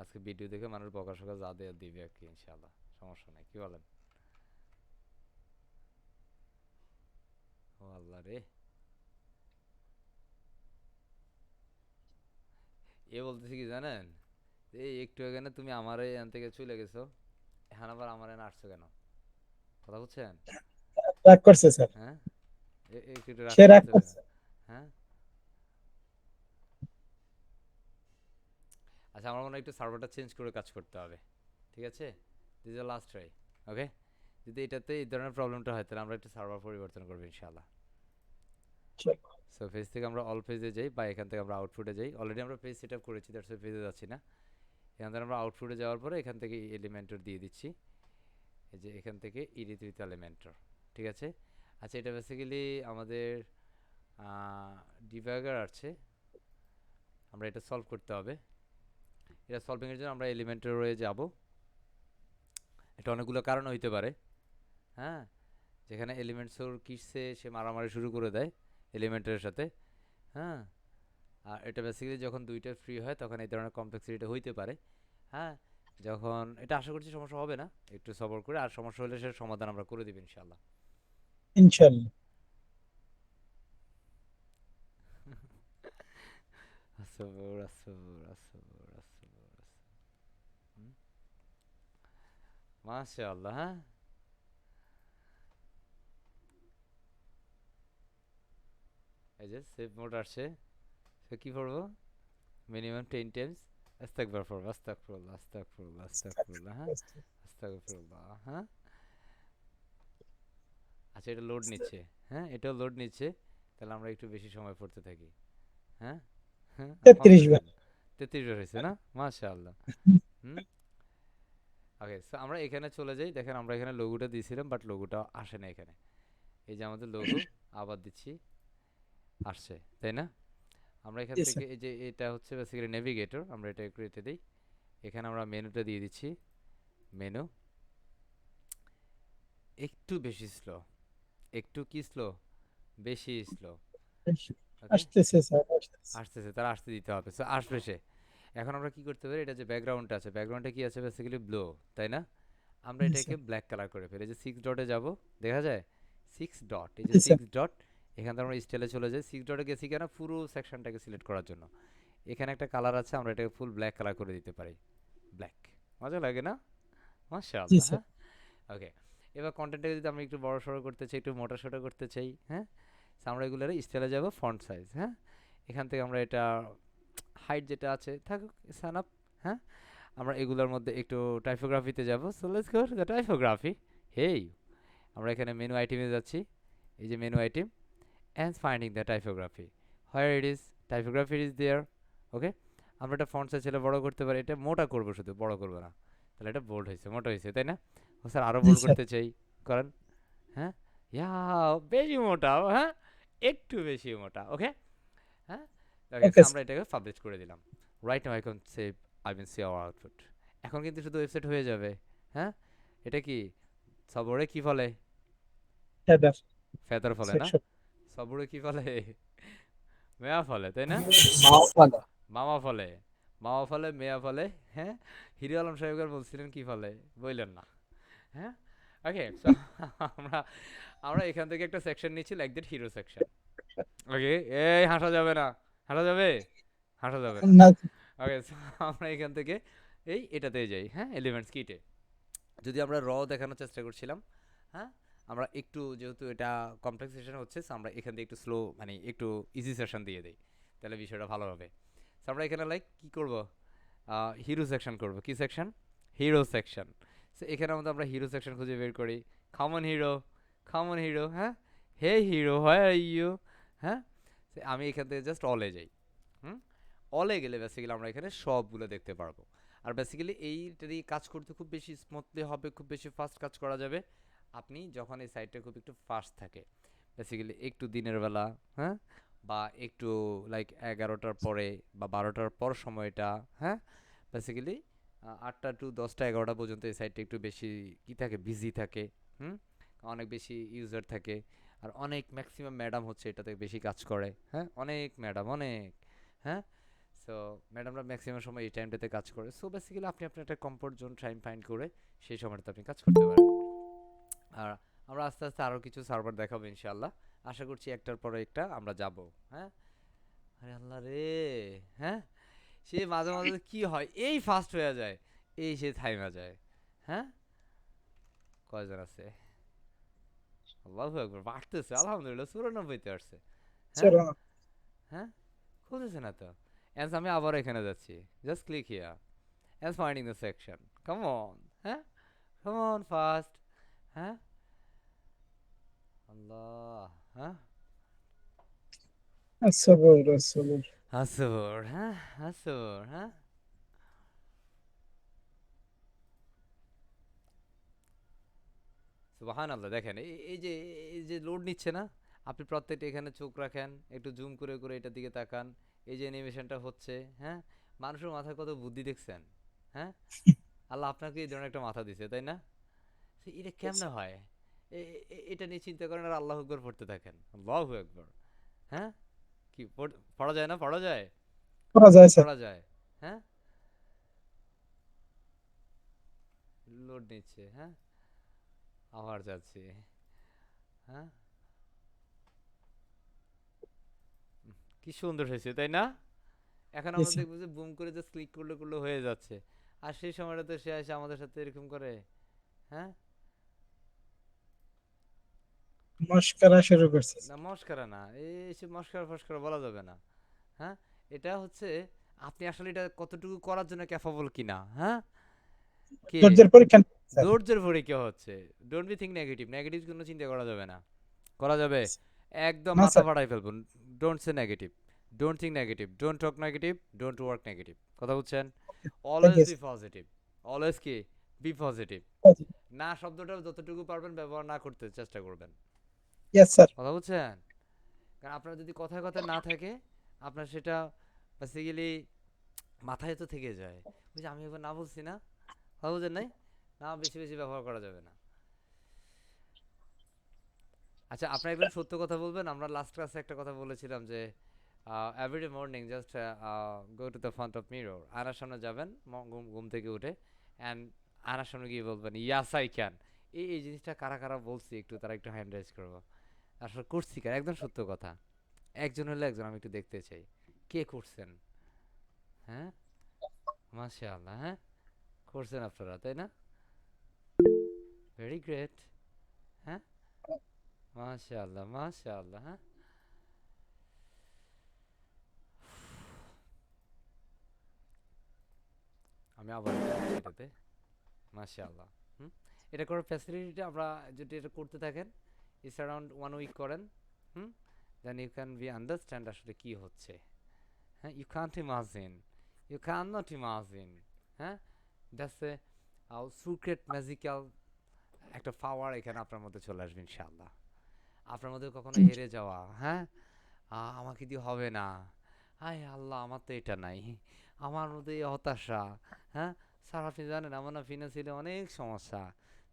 আজকে ভিডিও দেখে মানুষ বকা সকা যা দেয়া দিবে আর কি, ইনশাআল্লাহ সমস্যা নাই, কি বলেন? ও আল্লাহ রে, এ বলতেছি কি জানেন, এই একটু আগে না তুমি আমারে এখান থেকে চলে গেছো, এখন আবার আমার এখানে আসছো কেন, কথা বুঝছেন? রাগ করছে স্যার। হ্যাঁ, একটু একটু রাগ সে রাগ করতেছে। করছে। হ্যাঁ, আচ্ছা আমার মনে হয় একটু সার্ভারটা চেঞ্জ করে কাজ করতে হবে, ঠিক আছে? দিস ইজ লাস্ট ট্রাই, ওকে? যদি এটাতে এই ধরনের প্রবলেমটা হয় তাহলে আমরা একটু সার্ভার পরিবর্তন করবো ইনশাআল্লাহ। চলো। সো পেজ থেকে আমরা অল পেজে যাই বা এখান থেকে আমরা আউটপুটে যাই, অলরেডি আমরা পেজ সেট আপ করেছি, দ্যাটস পেজে যাচ্ছি না। এখান থেকে আমরা আউটপুটে যাওয়ার পরে এখান থেকে এলিমেন্টর দিয়ে দিচ্ছি, এই যে এখান থেকে ইডিট উইথ এলিমেন্টর, ঠিক আছে? আচ্ছা এটা বেসিক্যালি আমাদের ডিবাগার আছে, আমরা এটা সলভ করতে হবে। এটা সলভিংয়ের জন্য আমরা এলিমেন্টর হয়ে যাব, এটা অনেকগুলো কারণ হইতে পারে। হ্যাঁ, যেখানে এলিমেন্টসোর কিসে সে মারামারি শুরু করে দেয় এলিমেন্টের সাথে। হ্যাঁ, আর এটা বেসিক্যালি যখন দুইটা ফ্রি হয় তখন এই ধরনের কমপ্লেক্সিটিটা হইতে পারে। হ্যাঁ, যখন এটা আশা করছি সমস্যা হবে না, একটু সবর করে, আর সমস্যা হলে সেটা সমাধান আমরা করে দিব ইনশাআল্লাহ। ইনশাল্লাহ। আসবর আসবর আসবর আসবর, মাশাআল্লাহ। হ্যাঁ, এই যে সেভ মোড আসছে, সে কি করবো, মিনিমাম 10 টাইমস আস্তাগফির ফর আস্তাগফিরুল্লাহ আস্তাগফিরুল্লাহ আস্তাগফিরুল্লাহ। হ্যাঁ, আস্তাগফিরুল্লাহ। হ্যাঁ, আচ্ছা এটা লোড নিচ্ছে, হ্যাঁ এটাও লোড নিচ্ছে, তাহলে আমরা একটু বেশি সময় পড়তে থাকি। হ্যাঁ, হ্যাঁ 33 বার। আলহামদুলিল্লাহ, 33 বার হয়েছে না, মাশাআল্লাহ। হুম, ওকে সো আমরা এখানে চলে যাই, দেখেন আমরা এখানে লোগোটা দিয়েছিলাম বাট লোগোটা আসে না এখানে, এই যে আমাদের লোগো আবার দিচ্ছি, আসছে তাই না? আমরা এখান জি থেকে স্যার। এই যে এটা হচ্ছে বেসিক্যালি নেভিগেটর, আমরা এটা একটু এতে দিই, এখানে আমরা মেনুটা দিয়ে দিচ্ছি, মেনু একটু বেশি স্লো, একটু কি স্লো, বেশি স্লো, ওকে? আসতেছে স্যার, আসতেছে। আসতেছে, তার আসতে দিতে হবে, সো আসবে সে। এখন আমরা কি করতে পারি, এটা যে ব্যাকগ্রাউন্ডটা আছে, ব্যাকগ্রাউন্ডে কি আছে বেসিক্যালি ব্লু, তাই না? আমরা জি এটাকে স্যার। ব্ল্যাক কালার করে ফেলি, এই যে 6 ডটে যাব, দেখা যায় 6 ডট, এই যে জি স্যার। 6 ডট, এখান থেকে আমরা স্টাইলে চলে যাই, 6 ডটে গেছি কেন, পুরো সেকশনটাকে সিলেক্ট করার জন্য। এখানে একটা কালার আছে, আমরা এটাকে ফুল ব্ল্যাক কালার করে দিতে পারি, ব্ল্যাক, মজা লাগে না? জি মাশাআল্লাহ। স্যার। হ্যাঁ, ওকে। এবার কন্টেন্টটাকে যদি আমরা একটু বড় সড়ো করতে চাই, একটু মোটা সোটা করতে চাই, হ্যাঁ, so আমরা এগুলোর স্টাইলে যাব, ফন্ট সাইজ, হ্যাঁ, এখান থেকে আমরা এটা হাইট যেটা আছে থাকুক, সান আপ। হ্যাঁ, আমরা এগুলোর মধ্যে একটু টাইপোগ্রাফিতে যাব, so let's go to typography. Hey, আমরা এখানে মেনু আইটেমে যাচ্ছি, এই যে menu item and finding the typography, where it is typography is there, ওকে? আমরা এটা ফন্ট সাইজ ছেলে বড় করতে পারি, এটা মোটা করব শুধু, বড় করব না, তাহলে এটা বোল্ড হয়েছে, মোটা হয়েছে, তাই না? ও স্যার আরো জি বোল্ড স্যার। করতে চাই, করেন। হ্যাঁ, ইয়া বেশি মোটা, হ্যাঁ একটু বেশি মোটা, ওকে? হ্যাঁ, ওকে, ওকে আমরা স্যার। এটাকে পাবলিশ করে দিলাম, right now I can save, I will see our output. এখন কিন্তু শুধু ওয়েবসাইট হয়ে যাবে। হ্যাঁ, এটা কি সবরে কি ফলে, হেডার ফেদার ফলে না, সেকশন। সবরে কি ফলে, মেয়া ফলে, তাই না? মামা ফলে, মামা ফলে, মেয়া ফলে। হ্যাঁ, হিরো আলম সাহেবগার বলছিলেন কি ফলে, বললেন না। হ্যাঁ, ওকে, সো আমরা আমরা এখান থেকে একটা সেকশন নিচ্ছি, লাইক দ্যাট হিরো সেকশন, ওকে? এই হাঁটা যাবে না, হাঁটা যাবে, হাঁটা যাবে না, না ওকে, সো আমরা এখান থেকে এটাতে যাই, হ্যাঁ, এলিমেন্টস কিটে। যদি আমরা র দেখানোর চেষ্টা করছিলাম, হ্যাঁ, আমরা একটু যেহেতু এটা কমপ্লেক্স সেশন হচ্ছে, সো আমরা এখান থেকে একটু স্লো মানে একটু ইজি সেশন দিয়ে দিই, তাহলে বিষয়টা ভালো হবে। সো আমরা এখানে লাইক কি করব, হিরো সেকশন করব। কি সেকশন? Hero section. সো এখানে আমাদের আমরা হিরো সেকশন খুঁজে বের করি। কমন হিরো, কমন হিরো, হ্যাঁ, হে হিরো হোয়ার আর ইউ, হ্যাঁ। So আমি এখান থেকে জাস্ট অলে যাই। হুম, অলে গেলে বেসিক্যালি আমরা এখানে সবগুলো দেখতে পারবো। আর বেসিক্যালি এইটারই কাজ করতে খুব বেশি স্মুথলি হবে, খুব বেশি ফাস্ট কাজ করা যাবে আপনি যখন এই সাইটটা খুব একটু ফাস্ট থাকে, বেসিক্যালি একটু দিনের বেলা, হ্যাঁ, বা একটু লাইক 11টার পরে বা 12টার পর সময়টা, হ্যাঁ, বেসিক্যালি 8টা টু 10টা 11টা পর্যন্ত এই সাইটটা একটু বেশি কি থাকে, বিজি থাকে। হুম, অনেক বেশি ইউজার থাকে, আর অনেক ম্যাক্সিমাম ম্যাডাম হচ্ছে এটাতে বেশি কাজ করে, হ্যাঁ, অনেক ম্যাডাম, অনেক, হ্যাঁ। সো ম্যাডামরা ম্যাক্সিমাম সময় এই টাইমটাতে কাজ করে। সো বেসিক্যালি আপনি আপনার একটা কমফোর্ট জোন টাইম ফাইন্ড করে সেই সময়টাতে আপনি কাজ করতে পারেন। আর আমরা আস্তে আস্তে আরও কিছু সার্ভার দেখাবো ইনশাল্লাহ। আশা করছি একটার পরে একটা আমরা যাব, হ্যাঁ। আরে আল্লাহ রে, হ্যাঁ, সে মাঝে মাঝে কি হয়, এই ফাস্ট হয়ে যায়, এই সে থাইমা যায়, হ্যাঁ। কয়জন আছে? আল্লাহু আকবার, বাড়তেছে আলহামদুলিল্লাহ, 94তে আসছে, হ্যাঁ, চলো হ্যাঁ। খুঁজেছে না তো। অ্যান্স আমি আবার এখানে যাচ্ছি, just click here and finding the section, come on, হ্যাঁ, কাম অন ফাস্ট, হ্যাঁ, আল্লাহ, হ্যাঁ, সবর সবর। হাসুর, হ্যাঁ, হাসুর, হ্যাঁ। সুবহানাল্লাহ, দেখেন এই যে লোড নিচ্ছে না, আপনি প্রত্যেকটা এখানে চোখ রাখেন, একটু জুম করে করে এটার দিকে তাকান, এই যে অ্যানিমেশনটা হচ্ছে, হ্যাঁ, মানুষের মাথায় কত বুদ্ধি দেখছেন, হ্যাঁ। আল্লাহ আপনাকে এই ধরনের একটা মাথা দিছে, তাই না? এটা কেমনে হয়? এটা নিয়ে চিন্তা করেন আর আল্লাহু আকবার পড়তে থাকেন, আল্লাহু আকবার, হ্যাঁ। কি পড়া যায় না? পড়া যায়, করা যায় স্যার। পড়া যায়, হ্যাঁ। লোড নিচ্ছে, হ্যাঁ, আবার যাচ্ছে, হ্যাঁ। কি সুন্দর হয়েছে, তাই না? এখন জি আমরা স্যার। দেখবো যে বুম করে জাস্ট ক্লিক করলে করলে হয়ে যাচ্ছে। আর সেই সময়টাতে সে এসে আমাদের সাথে এরকম করে, হ্যাঁ। মস্করা শুরু করছে না স্যার। মস্কারা না, এই সে মস্কারা ফস্কারা বলা যাবে না, হ্যাঁ। এটা হচ্ছে আপনি আসলে এটা কতটুকু করার জন্য ক্যাপাবল কিনা, হ্যাঁ। কে ধৈর্যের পরীক্ষা নিন, স্যার। ধৈর্যের পরীক্ষা হচ্ছে। Don't be think negative, negative কোনো চিন্তা করা যাবে না। করা যাবে? একদম না মাথা স্যার। ফাটাই ফেলবো। Don't say negative, don't think negative, don't talk negative, don't work negative. কথা বুঝছেন? Thank always you be positive, always কি, বি পজিটিভ। স্যার। না শব্দটা যতটুকু পারবেন ব্যবহার না করতে চেষ্টা করবেন। Yes sir. কথা বুঝছেন? কারণ আপনার যদি কথায় কথায় না থাকে, আপনার সেটা বেসিক্যালি মাথায় তো থেকে যায়। ওই যে আমি একবার না বলছি না, কথা বুঝেন নাই? না বেশি বেশি ব্যবহার করা যাবে না। আচ্ছা, আপনার একদম সত্য কথা বলবেন। আমরা লাস্ট ক্লাসে একটা কথা বলেছিলাম যে everyday morning just go to the front of mirror, আয়নার সামনে যাবেন ঘুম ঘুম থেকে উঠে, অ্যান্ড আয়নার সামনে গিয়ে বলবেন ইয়াস আই ক্যান। এই জিনিসটা কারা কারা বলছি একটু, তারা একটু হ্যান্ড রেজ করবো। আসলে করছি কার, একদম সত্য কথা। একজন হলে একজন, আমি একটু দেখতে চাই কে করছেন, হ্যাঁ। মাশাআল্লাহ, হ্যাঁ, করছেন আপনারা, তাই না? ভেরি গ্রেট, হ্যাঁ, মাশাআল্লাহ, মাশাআল্লাহ, হ্যাঁ। আমি আবার একটু যাচ্ছি এটাতে, মাশাআল্লাহ। হুম, এটা করার ফ্যাসিলিটিটা আমরা যদি এটা করতে থাকেন, ইটস অ্যারাউন্ড 1 উইক করেন, hmm, then you can be understand আসলে কি হচ্ছে, হ্যাঁ। You can't imagine, you can not imagine, হ্যাঁ। দ্যাটস এ সিক্রেট ম্যাজিক্যাল একটা পাওয়ার এখানে আপনার মধ্যে চলে আসবে ইনশাআল্লাহ। আপনার মধ্যে কখনো হেরে যাওয়া, হ্যাঁ, আমাকে দিয়ে হবে না, হায় আল্লাহ আমার তো এটা নাই, আমার মধ্যে এই হতাশা, হ্যাঁ। স্যার আপনি জানেন আমার না ফিনান্সিয়ালি অনেক সমস্যা,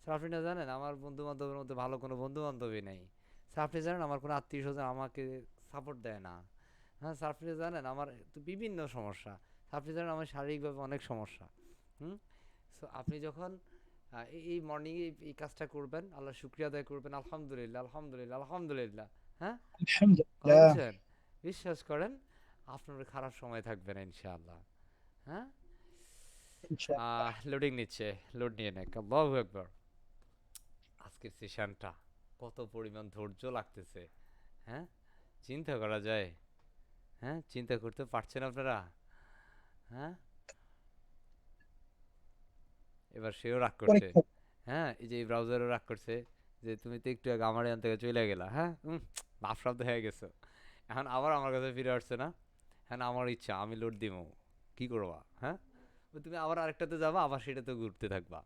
স্যার আপনি না জানেন আমার বন্ধু বান্ধবের মধ্যে ভালো কোনো বন্ধু বান্ধবী নেই, স্যার আপনি জানেন আমার কোনো আত্মীয় স্বজন আমাকে সাপোর্ট দেয় না, হ্যাঁ। স্যার আপনি জানেন আমার তো বিভিন্ন সমস্যা, স্যার আপনি জানেন আমার শারীরিকভাবে অনেক সমস্যা, হুম। সো আপনি যখন এই মর্নিংয়ে এই কাজটা করবেন, আল্লাহ শুক্রিয়া আদায় করবেন, আলহামদুলিল্লাহ, আলহামদুলিল্লাহ, আলহামদুলিল্লাহ, হ্যাঁ। কথা আলহামদুলিল্লাহ। বুঝছেন? বিশ্বাস করেন আপনার খারাপ সময় থাকবে না ইনশাআল্লাহ, হ্যাঁ ইনশাআল্লাহ। লোডিং নিচ্ছে, লোড নিয়ে নেক। আল্লাহু আকবার। আজকের সেশনটা কত পরিমাণ ধৈর্য লাগতেছে, হ্যাঁ চিন্তা করা যায়? হ্যাঁ চিন্তা করতে পারছেন আপনারা? হ্যাঁ এবার সেও রাগ করছে। পরীক্ষা হ্যাঁ এই যে এই ব্রাউজারও রাগ করছে যে তুমি তো একটু আগে আমার এখান থেকে চলে গেলা, হ্যাঁ বাপ শব্দ হয়ে গেছো, এখন আবার আমার কাছে ফিরে আসছে না। হ্যাঁ আমার ইচ্ছা আমি লোড দিব, কি করবা? হ্যাঁ ওই তুমি আবার আরেকটাতে যাবা, আবার সেটাতে ঘুরতে থাকবা,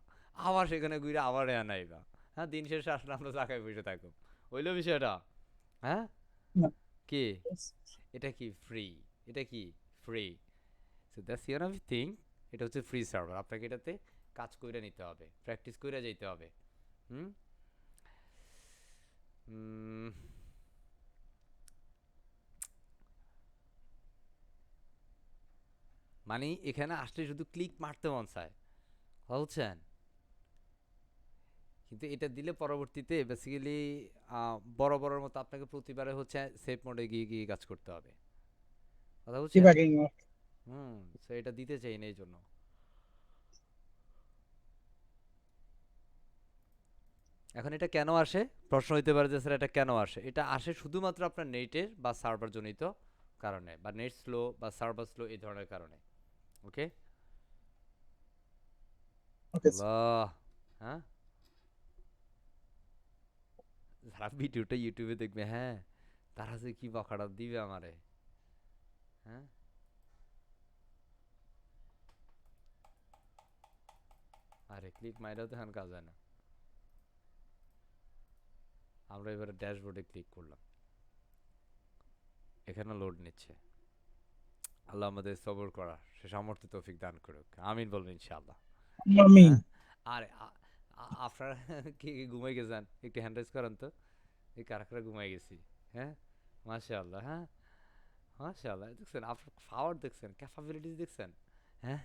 আবার সেখানে ঘুরে আবার আনাইবা। হ্যাঁ দিন শেষে আসলে আমরা জায়গায় বসে থাকবো, হইলো বিষয়টা? হ্যাঁ না। কি এটা কি ফ্রি? এটা কি free? So that's year of thing. এটা হচ্ছে ফ্রি সার্ভার, আপনাকে এটাতে কাজ কইরা নিতে হবে, প্র্যাকটিস কইরা যাইতে হবে। হুম উম, মানে এখানে আসলে শুধু ক্লিক মারতে মন চায়, কথা বুঝছেন? কিন্তু এটা দিলে পরবর্তীতে বেসিক্যালি বড় বড়র মতো আপনাকে প্রতিবারে হচ্ছে সেফ মোডে গিয়ে গিয়ে কাজ করতে হবে, কথা বুঝছেন? Debugging work. সো এটা দিতে চাই না এই জন্য। এখন এটা কেন আসে? প্রশ্ন হইতে পারে যে স্যার এটা কেন আসে? এটা আসে শুধুমাত্র আপনার নেটের বা সার্ভার জনিত কারণে, বা নেট স্লো বা সার্ভার স্লো এই ধরনের কারণে। ওকে ওকে স্যার। আল্লাহ, হ্যাঁ যারা ভিডিওটা ইউটিউবে দেখবে, হ্যাঁ তারা যে কি বকাটা দিবে আমারে, হ্যাঁ আরে ক্লিক মাইরাও তো এখন কাজ হয় না। আমরা এবারে ড্যাশবোর্ডে ক্লিক করলাম, এখানে লোড নিচ্ছে। আল্লাহ আমাদের সবর করা সে সামর্থ্য তৌফিক দান করুক, আমিন বলবেন ইনশাআল্লাহ। আমিন। হ্যাঁ আরে আপনারা কি কি ঘুমাই গেছেন? একটু হ্যান্ড রাইজ করেন তো, এই কারা কারা ঘুমাই গেছি। হ্যাঁ মাশাআল্লাহ, হ্যাঁ মাশাআল্লাহ, দেখছেন আপনার পাওয়ার, দেখছেন ক্যাপাবিলিটিস, দেখছেন? হ্যাঁ